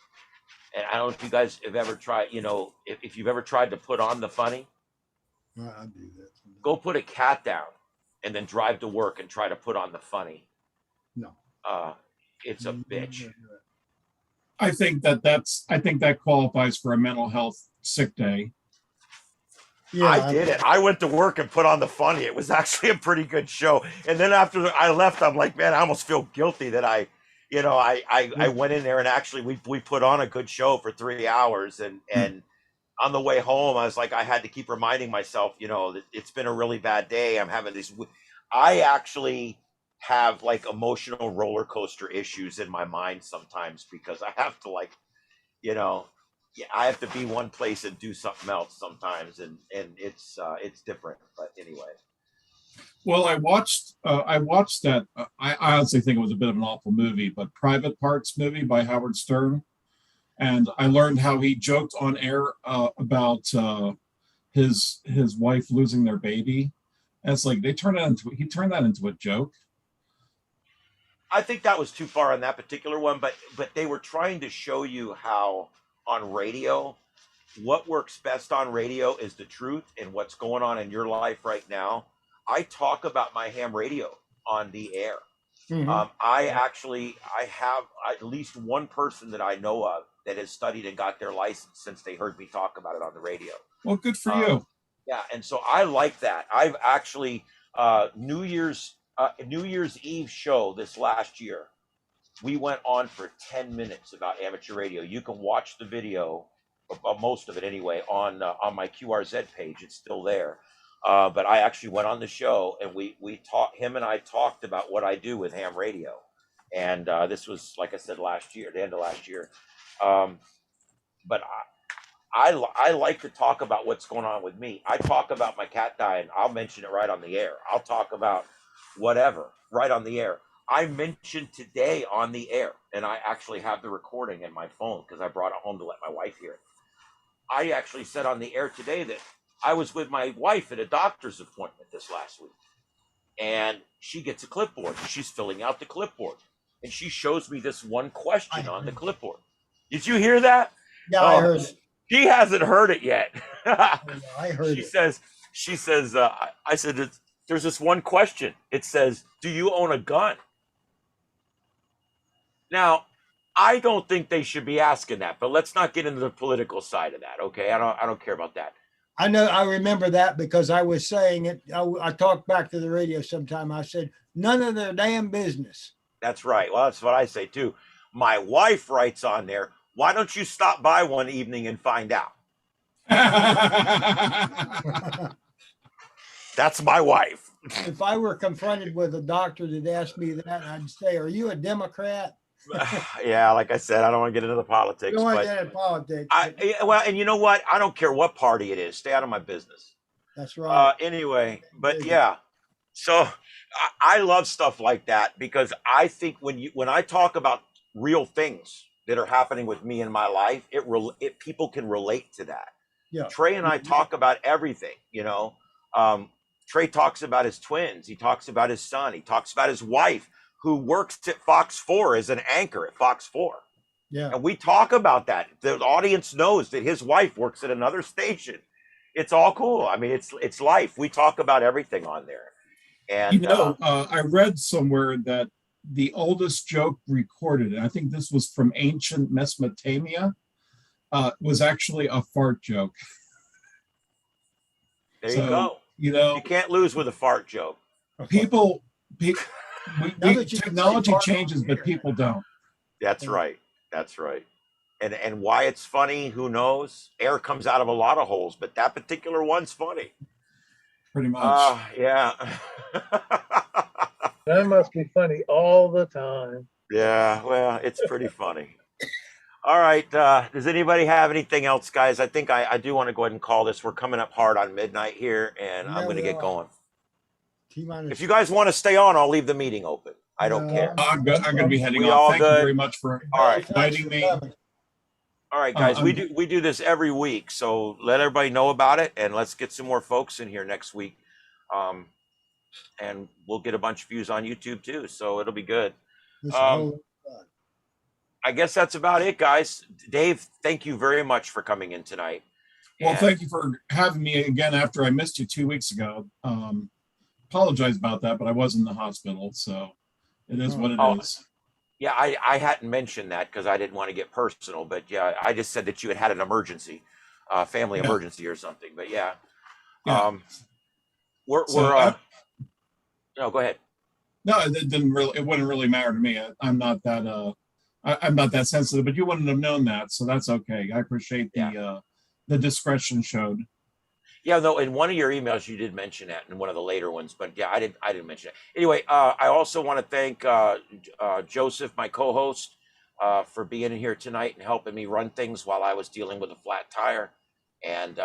And I don't know if you guys have ever tried, if you've ever tried to put on the funny. I do that. Go put a cat down and then drive to work and try to put on the funny. No. It's a bitch. I think that qualifies for a mental health sick day. Yeah, I did it. I went to work and put on the funny. It was actually a pretty good show. And then after I left, I'm like, man, I almost feel guilty that I went in there and actually we put on a good show for 3 hours. And on the way home, I was like, I had to keep reminding myself, that it's been a really bad day. I'm having these. I actually have like emotional roller coaster issues in my mind sometimes because I have to I have to be one place and do something else sometimes, and it's different. But anyway. Well, I watched that. I honestly think it was a bit of an awful movie, but Private Parts movie by Howard Stern, and I learned how he joked on air about his wife losing their baby. And it's like he turned that into a joke. I think that was too far on that particular one, but they were trying to show you how on radio, what works best on radio is the truth and what's going on in your life right now. I talk about my ham radio on the air. Mm-hmm. I have at least one person that I know of that has studied and got their license since they heard me talk about it on the radio. Well, good for you. Yeah, and so I like that. I've actually New Year's Eve show this last year. We went on for 10 minutes about amateur radio. You can watch the video, most of it anyway, on my QRZ page. It's still there. But I actually went on the show, and we talked. Him and I talked about what I do with ham radio, and this was, like I said, last year, the end of last year. But I like to talk about what's going on with me. I talk about my cat dying. I'll mention it right on the air. I'll talk about whatever right on the air. I mentioned today on the air, and I actually have the recording in my phone because I brought it home to let my wife hear it. I actually said on the air today that I was with my wife at a doctor's appointment this last week, and she gets a clipboard. She's filling out the clipboard, and she shows me this one question on the clipboard. Did you hear that? Yeah, I heard it. She hasn't heard it yet. I heard she it. says, I said, there's this one question. It says, do you own a gun? Now, I don't think they should be asking that, but let's not get into the political side of that. Okay. I don't care about that. I know, I remember that because I was saying it. I talked back to the radio sometime. I said, none of their damn business. That's right. Well, that's what I say too. My wife writes on there, why don't you stop by one evening and find out? That's my wife. If I were confronted with a doctor that asked me that, I'd say, are you a Democrat? Yeah, like I said, I don't want to get into the politics. You don't want to but get into politics. well, and you know what? I don't care what party it is. Stay out of my business. That's right. Anyway, but yeah. So I love stuff like that because I think when I talk about real things that are happening with me in my life, people can relate to that. Yeah. Trey and I talk about everything, you know. Trey talks about his twins. He talks about his son. He talks about his wife, who works at Fox 4 as an anchor at Fox 4. Yeah. And we talk about that. The audience knows that his wife works at another station. It's all cool. I mean, it's life. We talk about everything on there. And I read somewhere that the oldest joke recorded, and I think this was from ancient Mesopotamia, was actually a fart joke. There you go. You know, you can't lose with a fart joke. Technology changes, but people don't. That's right. That's right. And why it's funny, who knows? Air comes out of a lot of holes, but that particular one's funny. Pretty much. Yeah. That must be funny all the time. Yeah, well, it's pretty funny. All right. Does anybody have anything else, guys? I think I do want to go ahead and call this. We're coming up hard on midnight here, and I'm going to get going. If you guys want to stay on, I'll leave the meeting open. I don't care. I'm going to be heading We off. all Thank good? you very much for inviting me. All right, guys, we do this every week, so let everybody know about it, and let's get some more folks in here next week, and we'll get a bunch of views on YouTube too, so it'll be good. I guess that's about it, guys. Dave, thank you very much for coming in tonight. Well, thank you for having me again after I missed you 2 weeks ago. Apologize about that, but I was in the hospital, so it is what it is. Yeah, I hadn't mentioned that because I didn't want to get personal, but yeah, I just said that you had an emergency, family emergency or something. But yeah. No, go ahead. No, it wouldn't really matter to me. I'm not that I'm not that sensitive, but you wouldn't have known that, so that's okay. I appreciate the discretion showed. Yeah, no, in one of your emails you did mention that in one of the later ones, but yeah, I didn't mention it. Anyway, I also want to thank Joseph, my co-host, for being in here tonight and helping me run things while I was dealing with a flat tire. And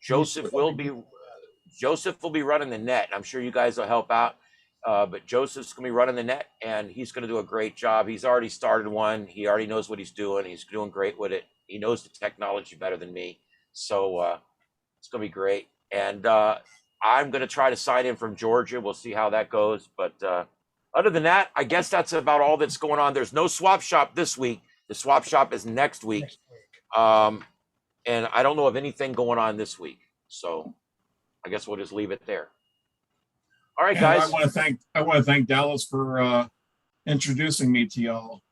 Joseph will be running the net. I'm sure you guys will help out. But Joseph's gonna be running the net, and he's gonna do a great job. He's already started one. He already knows what he's doing. He's doing great with it. He knows the technology better than me, so it's gonna be great. And I'm gonna try to sign in from Georgia. We'll see how that goes. But other than that, I guess that's about all that's going on. There's no swap shop this week. The swap shop is next week. And I don't know of anything going on this week. So I guess we'll just leave it there. All right, guys. I want to thank Dallas for introducing me to y'all.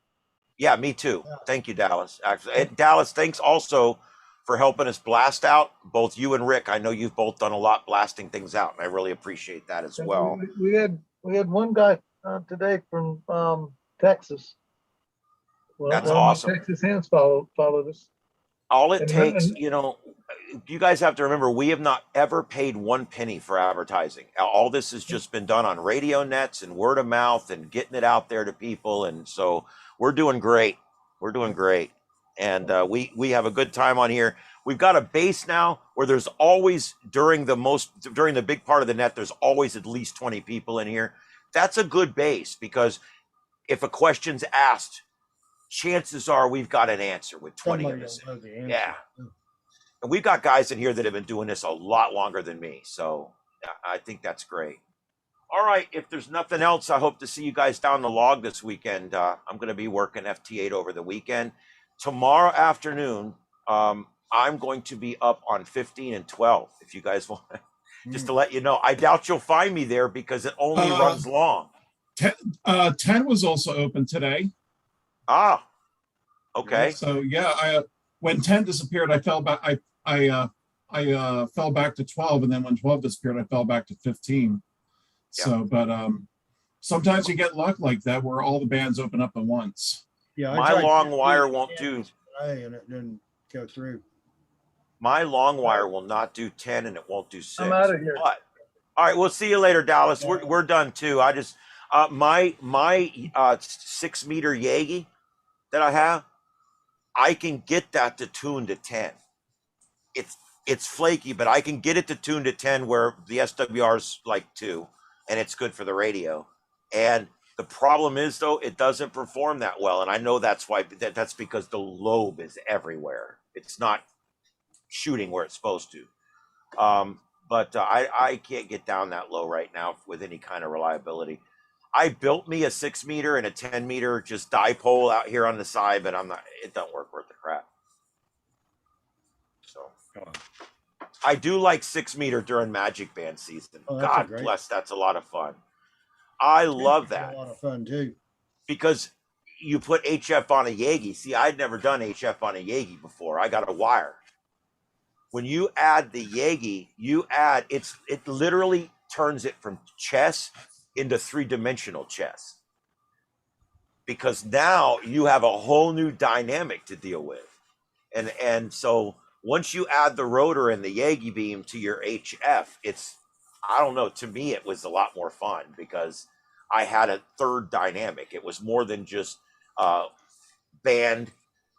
Yeah, me too. Thank you, Dallas. Actually, and Dallas, thanks also for helping us blast out. Both you and Rick, I know you've both done a lot blasting things out, and I really appreciate that as well. We had one guy today from Texas. Well, That's one of my awesome. Texas hands followed us. All it And- takes, and- you know, you guys have to remember, we have not ever paid 1 penny for advertising. All this has just been done on radio nets and word of mouth and getting it out there to people. And so we're doing great. We're doing great. And we have a good time on here. We've got a base now where there's always, during the big part of the net, there's always at least 20 people in here. That's a good base, because if a question's asked, chances are we've got an answer with 20 of us. Yeah. And we've got guys in here that have been doing this a lot longer than me. So I think that's great. All right. If there's nothing else, I hope to see you guys down the log this weekend. I'm going to be working FT8 over the weekend. Tomorrow afternoon, I'm going to be up on 15 and 12. If you guys want, just to let you know, I doubt you'll find me there because it only runs long. 10 was also open today. Ah, okay. So yeah, when 10 disappeared, I fell back. I fell back to 12, and then when 12 disappeared, I fell back to 15. Yeah. So, but sometimes you get luck like that where all the bands open up at once. Yeah, My long wire won't do. And it didn't go through. My long wire will not do 10, and it won't do 6. I'm out of here. But, all right, we'll see you later, Dallas. We're done too. I just my 6 meter Yagi that I have, I can get that to tune to 10. It's flaky, but I can get it to tune to 10 where the SWR's like 2, and it's good for the radio. And the problem is, though, it doesn't perform that well, and I know that's why. That's because the lobe is everywhere. It's not shooting where it's supposed to. But I can't get down that low right now with any kind of reliability. I built me a 6 meter and a 10 meter just dipole out here on the side, but it don't work worth the crap. So I do like 6 meter during Magic Band season. Oh, that's God great. bless, that's a lot of fun. I love that A lot of fun too. because you put HF on a Yagi. See, I'd never done HF on a Yagi before. I got a wire. When you add the Yagi, it literally turns it from chess into 3-dimensional chess. Because now you have a whole new dynamic to deal with. And so once you add the rotor and the Yagi beam to your HF, I don't know, to me it was a lot more fun because I had a third dynamic. It was more than just band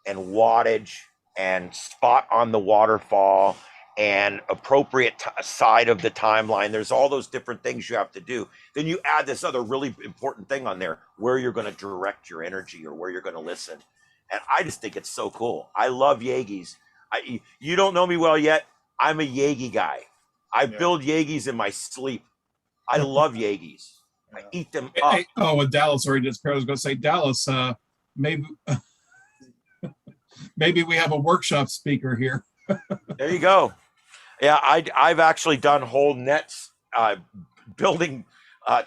and wattage and spot on the waterfall and appropriate side of the timeline. There's all those different things you have to do. Then you add this other really important thing on there, where you're going to direct your energy or where you're going to listen. And I just think it's so cool. I love Yagis. You don't know me well yet. I'm a Yagi guy. I build Yagis in my sleep. I love Yagis. I eat them up. And Dallas already disappeared. I was going to say, Dallas, maybe we have a workshop speaker here. There you go. Yeah, I've actually done whole nets building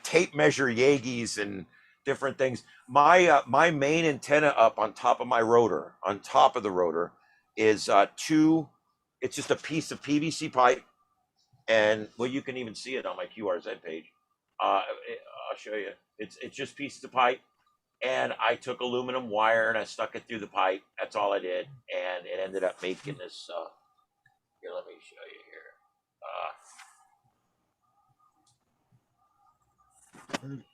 tape measure Yagis and different things. My main antenna up on top of my rotor, on top of the rotor, is it's just a piece of PVC pipe, and well, you can even see it on my QRZ page. I'll show you. It's just pieces of pipe, and I took aluminum wire and I stuck it through the pipe. That's all I did, and it ended up making this. Here, let me show you here.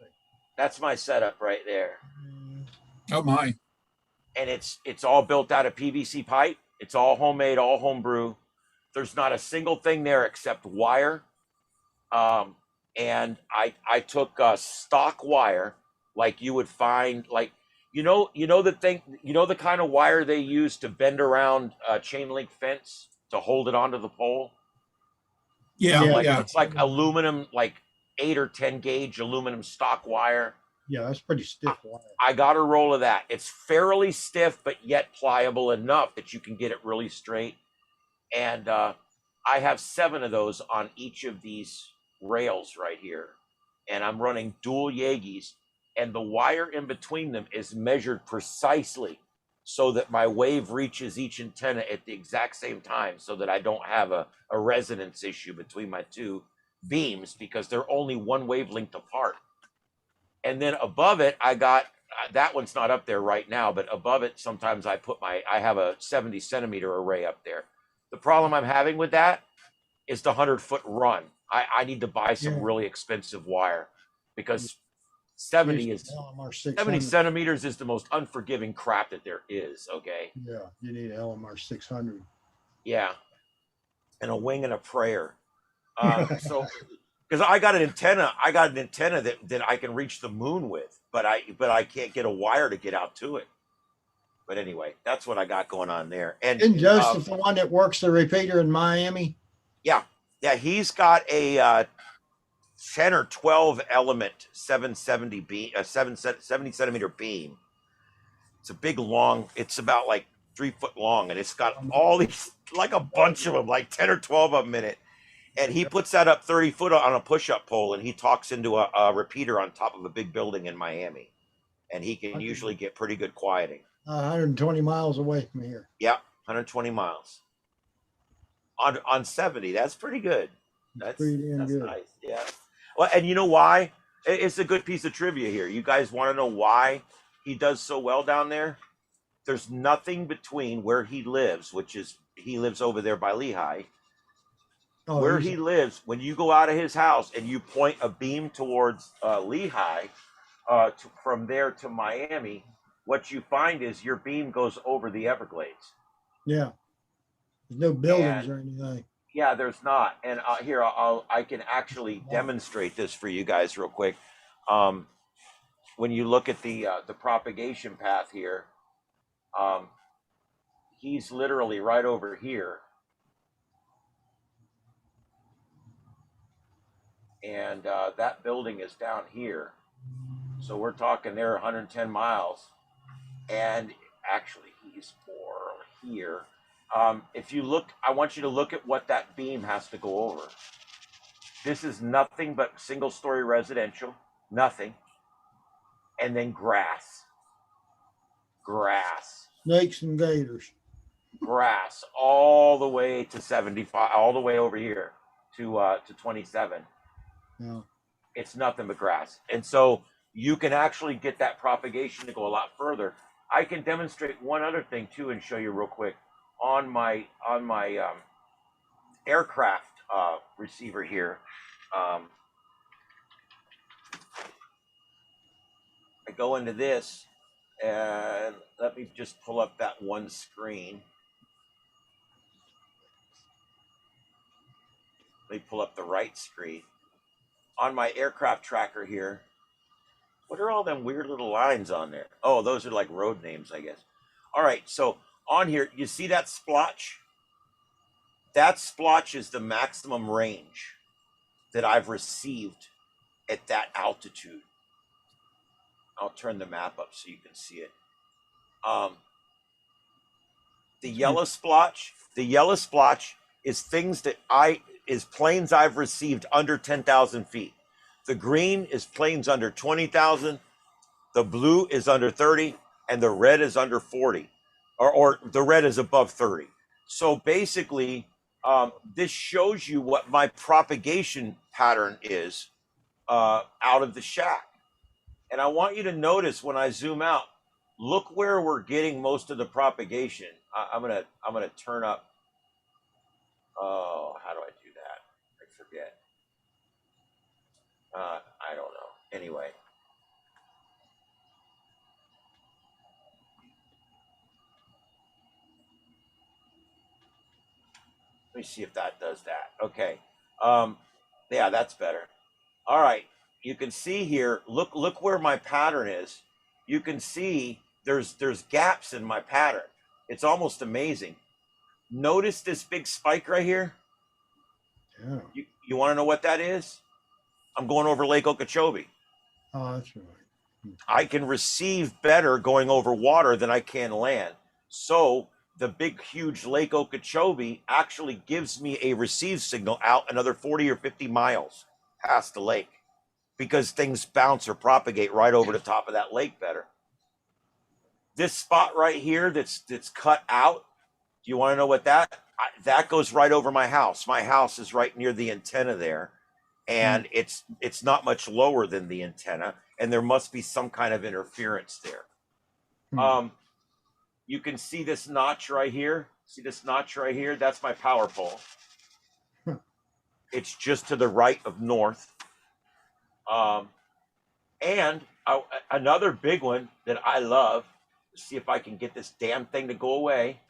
That's my setup right there. Oh my! And it's all built out of PVC pipe. It's all homemade, all homebrew. There's not a single thing there except wire. And I took stock wire, like you would find, like you know the kind of wire they use to bend around a chain link fence to hold it onto the pole. Yeah. It's like aluminum, like 8 or 10 gauge aluminum stock wire. Yeah, that's pretty stiff wire. I got a roll of that. It's fairly stiff, but yet pliable enough that you can get it really straight. And I have 7 of those on each of these rails right here. And I'm running dual Yagis, and the wire in between them is measured precisely so that my wave reaches each antenna at the exact same time, so that I don't have a resonance issue between my 2 beams, because they're only 1 wavelength apart. And then above it, I got that one's not up there right now, but above it, sometimes I have a 70 centimeter array up there. The problem I'm having with that is the 100-foot run. I need to buy some really expensive wire because 70 centimeters is the most unforgiving crap that there is. Okay. Yeah, you need LMR 600. Yeah. And a wing and a prayer. So, because I got an antenna that I can reach the moon with, but I can't get a wire to get out to it. But anyway, that's what I got going on there. And Isn't Joseph the one that works the repeater in Miami? Yeah, he's got a 10 or 12 element 770 beam, 70 centimeter beam. It's a big long. It's about like 3 foot long, and it's got all these, like a bunch of them, like 10 or 12 of them in it. And he puts that up 30 foot on a push-up pole, and he talks into a repeater on top of a big building in Miami, and he can usually get pretty good quieting. 120 miles away from here. Yeah, 120 miles on 70. That's pretty good. That's pretty damn good. Nice. Yeah. Well, and you know why? It's a good piece of trivia here. You guys want to know why he does so well down there? There's nothing between where he lives, which is he lives over there by Lehigh. Where he lives, when you go out of his house and you point a beam towards Lehigh, from there to Miami, what you find is your beam goes over the Everglades. Yeah. There's no buildings or anything. Yeah, there's not. And here, I can actually demonstrate this for you guys real quick. When you look at the propagation path here, he's literally right over here. And that building is down here. So we're talking there 110 miles. And actually, he's more here. If you look, I want you to look at what that beam has to go over. This is nothing but single-story residential, nothing. And then grass. Snakes and gators. Grass all the way to 75, all the way over here to 27. Yeah. It's nothing but grass. And so you can actually get that propagation to go a lot further. I can demonstrate one other thing too and show you real quick on my aircraft receiver here. I go into this and let me just pull up that one screen. Let me pull up the right screen. On my aircraft tracker here, what are all them weird little lines on there? Oh, those are like road names, I guess. All right, so on here, you see that splotch? That splotch is the maximum range that I've received at that altitude. I'll turn the map up so you can see it. The yellow splotch is things that is planes I've received under 10,000 feet. The green is planes under 20,000. The blue is under 30, and the red is under 40, or the red is above 30. So basically, this shows you what my propagation pattern is out of the shack. And I want you to notice when I zoom out, look where we're getting most of the propagation. I'm gonna turn up. Oh, how do I do that? I forget. I don't know. Anyway. Let me see if that does that. Okay. Yeah, that's better. All right. You can see here, look where my pattern is. You can see there's gaps in my pattern. It's almost amazing. Notice this big spike right here? Yeah. You want to know what that is? I'm going over Lake Okeechobee. Oh, that's right. I can receive better going over water than I can land. So the big, huge Lake Okeechobee actually gives me a receive signal out another 40 or 50 miles past the lake because things bounce or propagate right over the top of that lake better. This spot right here that's cut out, do you want to know what that goes right over my house. My house is right near the antenna there, and it's not much lower than the antenna. and there must be some kind of interference there. You can see this notch right here. See this notch right here? That's my power pole. It's just to the right of north. Another big one that I love, let's see if I can get this damn thing to go away.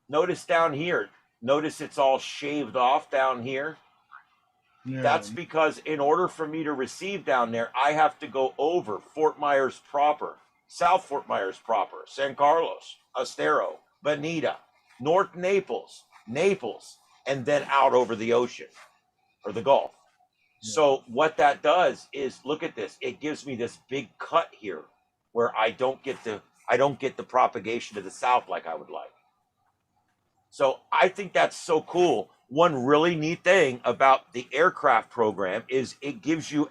Notice down here, notice it's all shaved off down here. Yeah. That's because in order for me to receive down there, I have to go over Fort Myers proper, South Fort Myers proper, San Carlos, Estero, Bonita, North Naples, and then out over the ocean or the Gulf. Yeah. So what that does is, look at this. It gives me this big cut here where I don't get the propagation to the south like I would like. So I think that's so cool. One really neat thing about the aircraft program is it gives you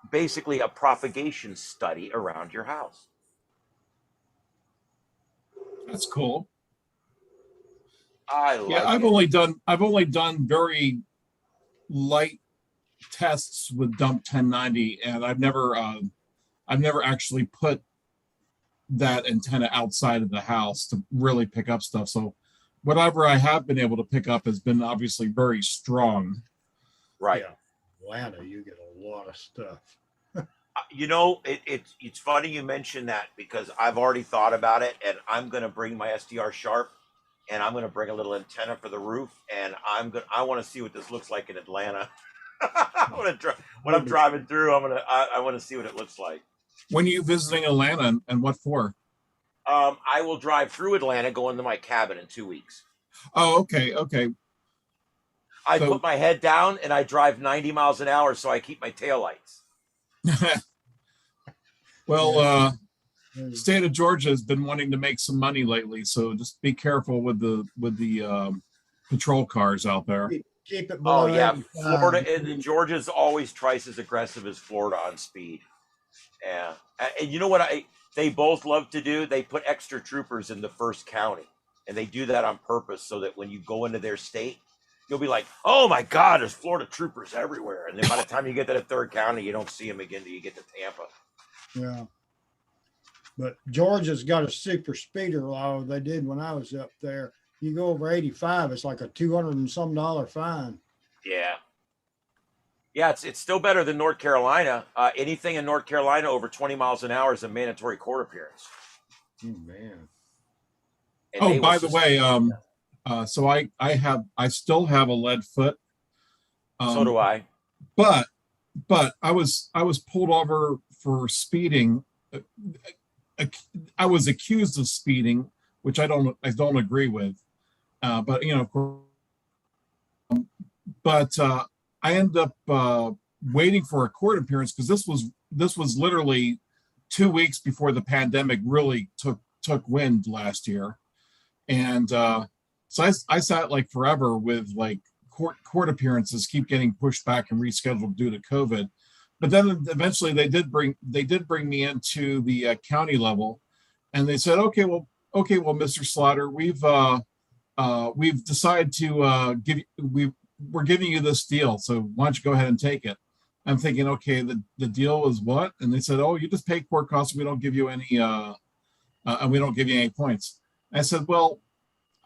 basically a propagation study around your house. That's cool. I've only done very light tests with dump 1090, and I've never actually put that antenna outside of the house to really pick up stuff. So whatever I have been able to pick up has been obviously very strong. Right. Yeah. Atlanta, you get a lot of stuff. You know, it's funny you mentioned that, because I've already thought about it, and I'm going to bring my SDR Sharp, and I'm going to bring a little antenna for the roof, and I want to see what this looks like in Atlanta. When I'm driving through, I want to see what it looks like. When are you visiting Atlanta, and what for? I will drive through Atlanta, go into my cabin in 2 weeks. Oh, okay. I put my head down and I drive 90 miles an hour, so I keep my taillights. Well, state of Georgia has been wanting to make some money lately, so just be careful with the patrol cars out there. Keep it below. Oh yeah, Florida and Georgia's always twice as aggressive as Florida on speed. Yeah, and you know what they both love to do? They put extra troopers in the first county, and they do that on purpose so that when you go into their state, you'll be like, "Oh my God, there's Florida troopers everywhere!" And then by the time you get to the third county, you don't see them again till you get to Tampa. Yeah, but Georgia's got a super speeder law. They did when I was up there. You go over 85, it's like a $200 and some fine. Yeah, it's still better than North Carolina. Anything in North Carolina over 20 miles an hour is a mandatory court appearance. Oh man. And by the way, so I still have a lead foot. So do I. But I was pulled over for speeding. I was accused of speeding, which I don't agree with. But you know, I ended up waiting for a court appearance, because this was literally 2 weeks before the pandemic really took wind last year, and so I sat like forever with like court appearances keep getting pushed back and rescheduled due to COVID. But then eventually they did bring me into the county level, and they said, okay, well, Mr. Slaughter, we've decided to we're giving you this deal, so why don't you go ahead and take it? I'm thinking, okay, the deal is what? And they said, oh, you just pay court costs. We don't give you any and we don't give you any points. I said, well,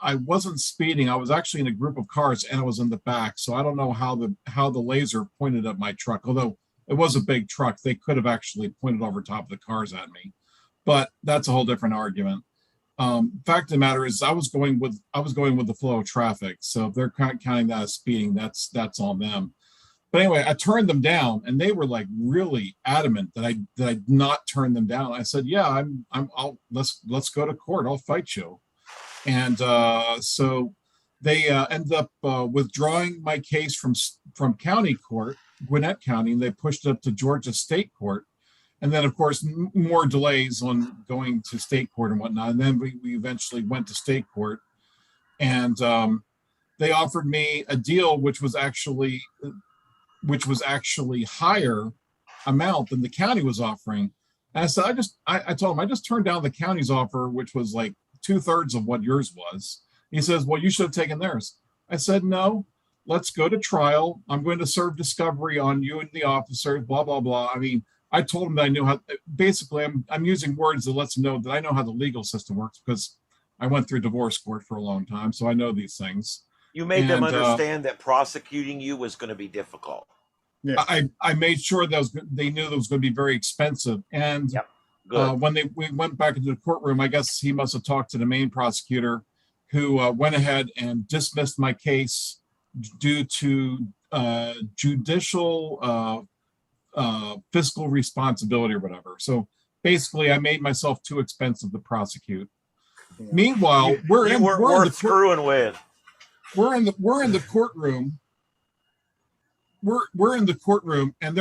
I wasn't speeding. I was actually in a group of cars, and I was in the back, so I don't know how the laser pointed at my truck. Although it was a big truck, they could have actually pointed over top of the cars at me. But that's a whole different argument. Fact of the matter is, I was going with the flow of traffic. So if they're counting that as speeding, that's on them. But anyway, I turned them down, and they were like really adamant that I not turn them down. I said, yeah, let's go to court. I'll fight you. And so they ended up withdrawing my case from county court, Gwinnett County, and they pushed it up to Georgia State Court. And then, of course, more delays on going to state court and whatnot. And then we eventually went to state court, and they offered me a deal which was actually higher amount than the county was offering. And I said, I told him, I just turned down the county's offer, which was like 2/3 of what yours was. He says, well, you should have taken theirs. I said, no, let's go to trial. I'm going to serve discovery on you and the officers, blah, blah, blah. I mean, I told him that I knew how, basically I'm using words that lets him know that I know how the legal system works because I went through divorce court for a long time. So I know these things. You made them understand that prosecuting you was going to be difficult. Yeah. I made sure that they knew that was going to be very expensive. And Yep. Good. when we went back into the courtroom, I guess he must have talked to the main prosecutor who went ahead and dismissed my case due to judicial fiscal responsibility or whatever. So basically I made myself too expensive to prosecute. Yeah. Meanwhile, we're in the screwing with. We're in the courtroom. We're in the courtroom, and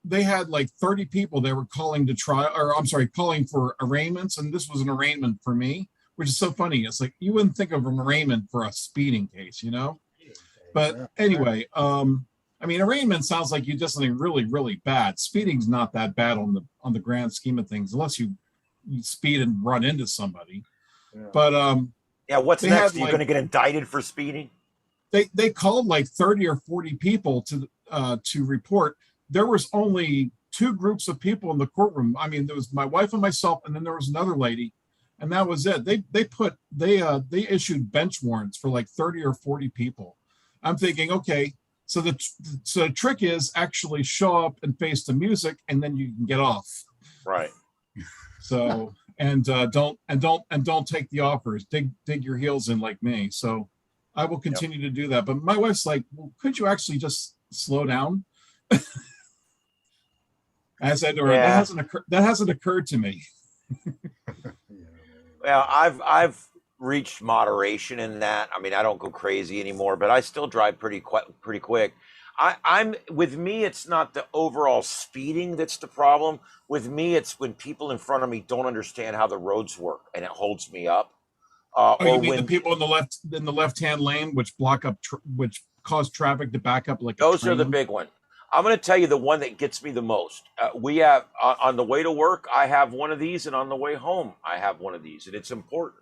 they had like 30 people they were calling to trial, or I'm sorry, calling for arraignments, and this was an arraignment for me, which is so funny. It's like you wouldn't think of an arraignment for a speeding case, you know? But anyway, I mean, arraignment sounds like you did something really, really bad. Speeding's not that bad on the grand scheme of things, unless you speed and run into somebody. Yeah. But yeah, what's next? Are you going to get indicted for speeding? They called like 30 or 40 people to report. There was only 2 groups of people in the courtroom. I mean, there was my wife and myself, and then there was another lady, and that was it. They issued bench warrants for like 30 or 40 people. I'm thinking, okay, so the trick is actually show up and face the music, and then you can get off. Right. So don't take the offers. Dig your heels in like me. So I will continue to do that. But my wife's like, well, could you actually just slow down? I said to her, that hasn't occurred to me. Well, I've reached moderation in that. I mean, I don't go crazy anymore, but I still drive pretty quick. With me, it's not the overall speeding that's the problem. With me, it's when people in front of me don't understand how the roads work, and it holds me up. You mean the people in the left-hand lane, which block up, which cause traffic to back up like those are the big one. I'm going to tell you the one that gets me the most. We have on the way to work, I have one of these, and on the way home, I have one of these, and it's important.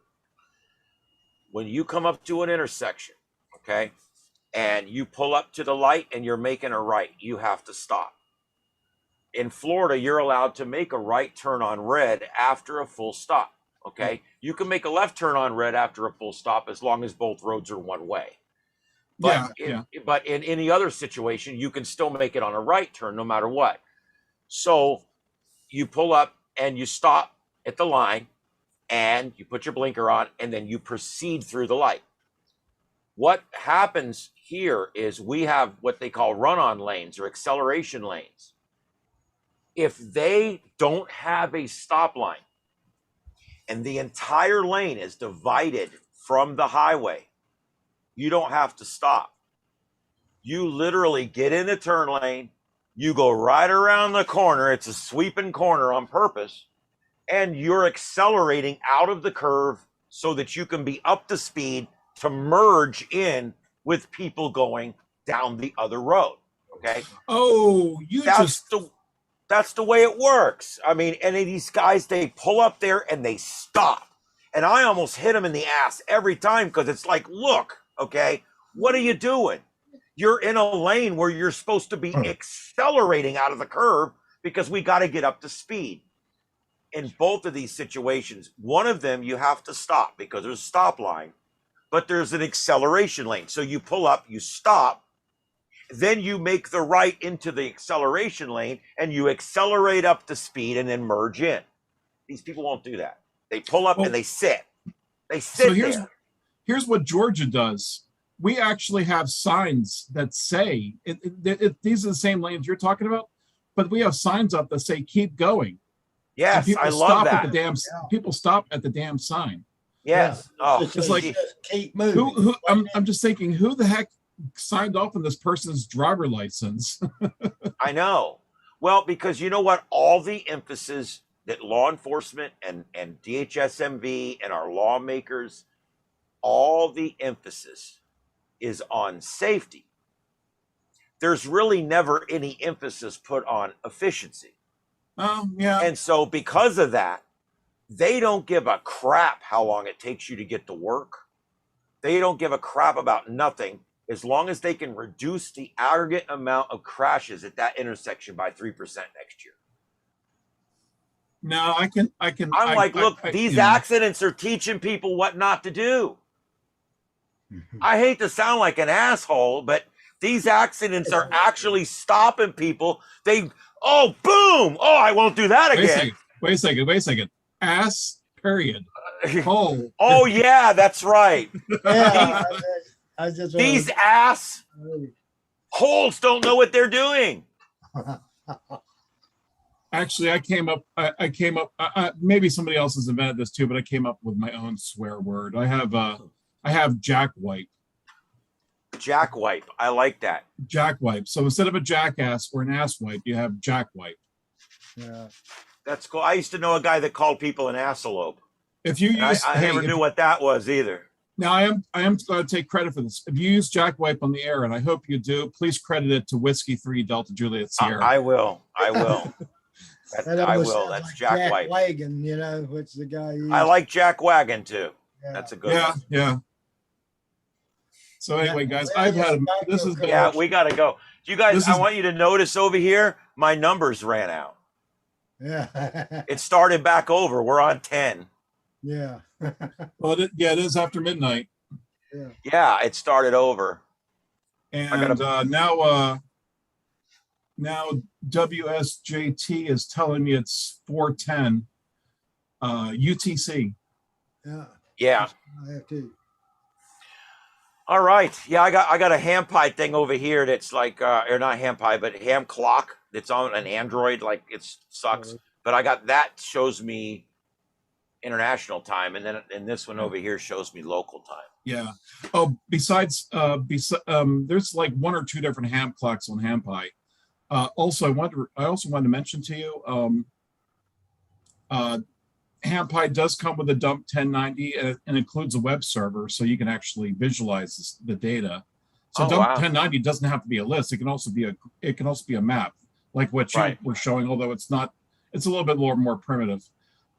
When you come up to an intersection, okay, and you pull up to the light and you're making a right, you have to stop. In Florida, you're allowed to make a right turn on red after a full stop, okay? You can make a left turn on red after a full stop as long as both roads are one way. But but in any other situation, you can still make it on a right turn no matter what. So you pull up and you stop at the line and you put your blinker on and then you proceed through the light. What happens here is we have what they call run-on lanes or acceleration lanes. If they don't have a stop line and the entire lane is divided from the highway, you don't have to stop. You literally get in the turn lane, you go right around the corner, it's a sweeping corner on purpose, and you're accelerating out of the curve so that you can be up to speed to merge in with people going down the other road. Okay. Oh, that's the way it works. I mean, and these guys, they pull up there and they stop. And I almost hit them in the ass every time because it's like, look, okay, what are you doing? You're in a lane where you're supposed to be accelerating out of the curve because we got to get up to speed. In both of these situations, one of them you have to stop because there's a stop line, but there's an acceleration lane. So you pull up, you stop, then you make the right into the acceleration lane and you accelerate up to speed and then merge in. These people won't do that. They pull up and they sit. They sit there. Here's what Georgia does. We actually have signs that say, these are the same lanes you're talking about, but we have signs up that say, keep going. Yes, I love that. People stop at the damn sign. Yes. Oh, it's like, keep moving. I'm just thinking, who the heck signed off on this person's driver license? I know. Well, because you know what? All the emphasis that law enforcement and DHSMV and our lawmakers, all the emphasis is on safety. There's really never any emphasis put on efficiency. Yeah. And so because of that, they don't give a crap how long it takes you to get to work. They don't give a crap about nothing. as long as they can reduce the aggregate amount of crashes at that intersection by 3% next year. No, I can. I'm like, look, these accidents are teaching people what not to do. I hate to sound like an asshole, but these accidents are actually stopping people. Boom. Oh, I won't do that again. Wait a second. Ass, period. Hole. Oh, yeah, that's right. Yeah, These ass holes don't know what they're doing. Actually, I came up, maybe somebody else has invented this too, but I came up with my own swear word. I have jackwipe. Jackwipe. I like that. Jackwipe. So instead of a jackass or an asswipe, you have jackwipe. Yeah. That's cool. I used to know a guy that called people an asselope. If you use, I never knew what that was either. Now I am going to take credit for this. If you use jackwipe on the air, and I hope you do, please credit it to Whiskey 3 Delta Juliet Sierra. I will. I will. That's Jack Jack White. Wagon, which the guy used. I like Jack Wagon too. Yeah. That's a good one. Yeah. So anyway, guys, this has been. Yeah, we got to go. You guys, I want you to notice over here, my numbers ran out. Yeah. It started back over. We're on 10. Yeah. Well, it is after midnight. Yeah, it started over. And now WSJT is telling me it's 4:10 UTC. Yeah. I have to. All right. Yeah, I got a HamPi thing over here that's like or not HamPi, but Ham Clock that's on an Android. Like it sucks. But I got that shows me international time, and then this one over here shows me local time. Yeah. Oh, besides there's like one or two different ham clocks on HamPi. Also, I also wanted to mention to you, HamPi does come with a dump 1090 and includes a web server, so you can actually visualize the data. So dump 1090 doesn't have to be a list. It can also be a map, like what you were showing, although it's a little bit more primitive.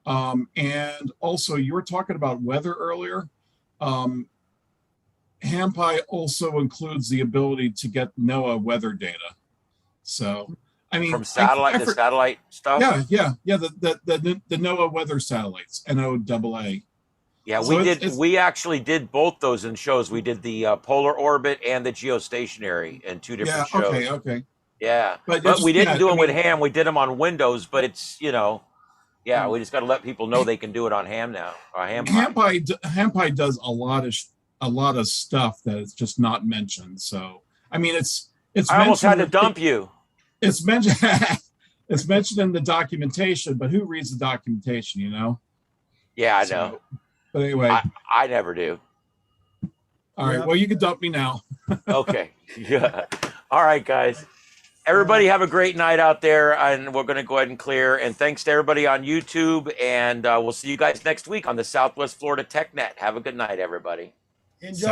And also, you were talking about weather earlier. HamPi also includes the ability to get NOAA weather data. So, I mean, from satellite, the satellite stuff. Yeah. The NOAA weather satellites, NOAA. Yeah, so we actually did both those in shows. We did the polar orbit and the geostationary in two different shows. Okay. Yeah, but we didn't do them with Ham. We did them on Windows, but it's we just got to let people know they can do it on Ham now. HamPi does a lot of stuff that is just not mentioned. So I mean, it's. I almost had to dump you. It's mentioned. It's mentioned in the documentation, but who reads the documentation? Yeah, I know. But anyway, I never do. All right. Well, you can dump me now. Okay. Yeah. All right, guys. Everybody have a great night out there, and we're going to go ahead and clear. And thanks to everybody on YouTube, and we'll see you guys next week on the Southwest Florida TechNet. Have a good night, everybody. Enjoy.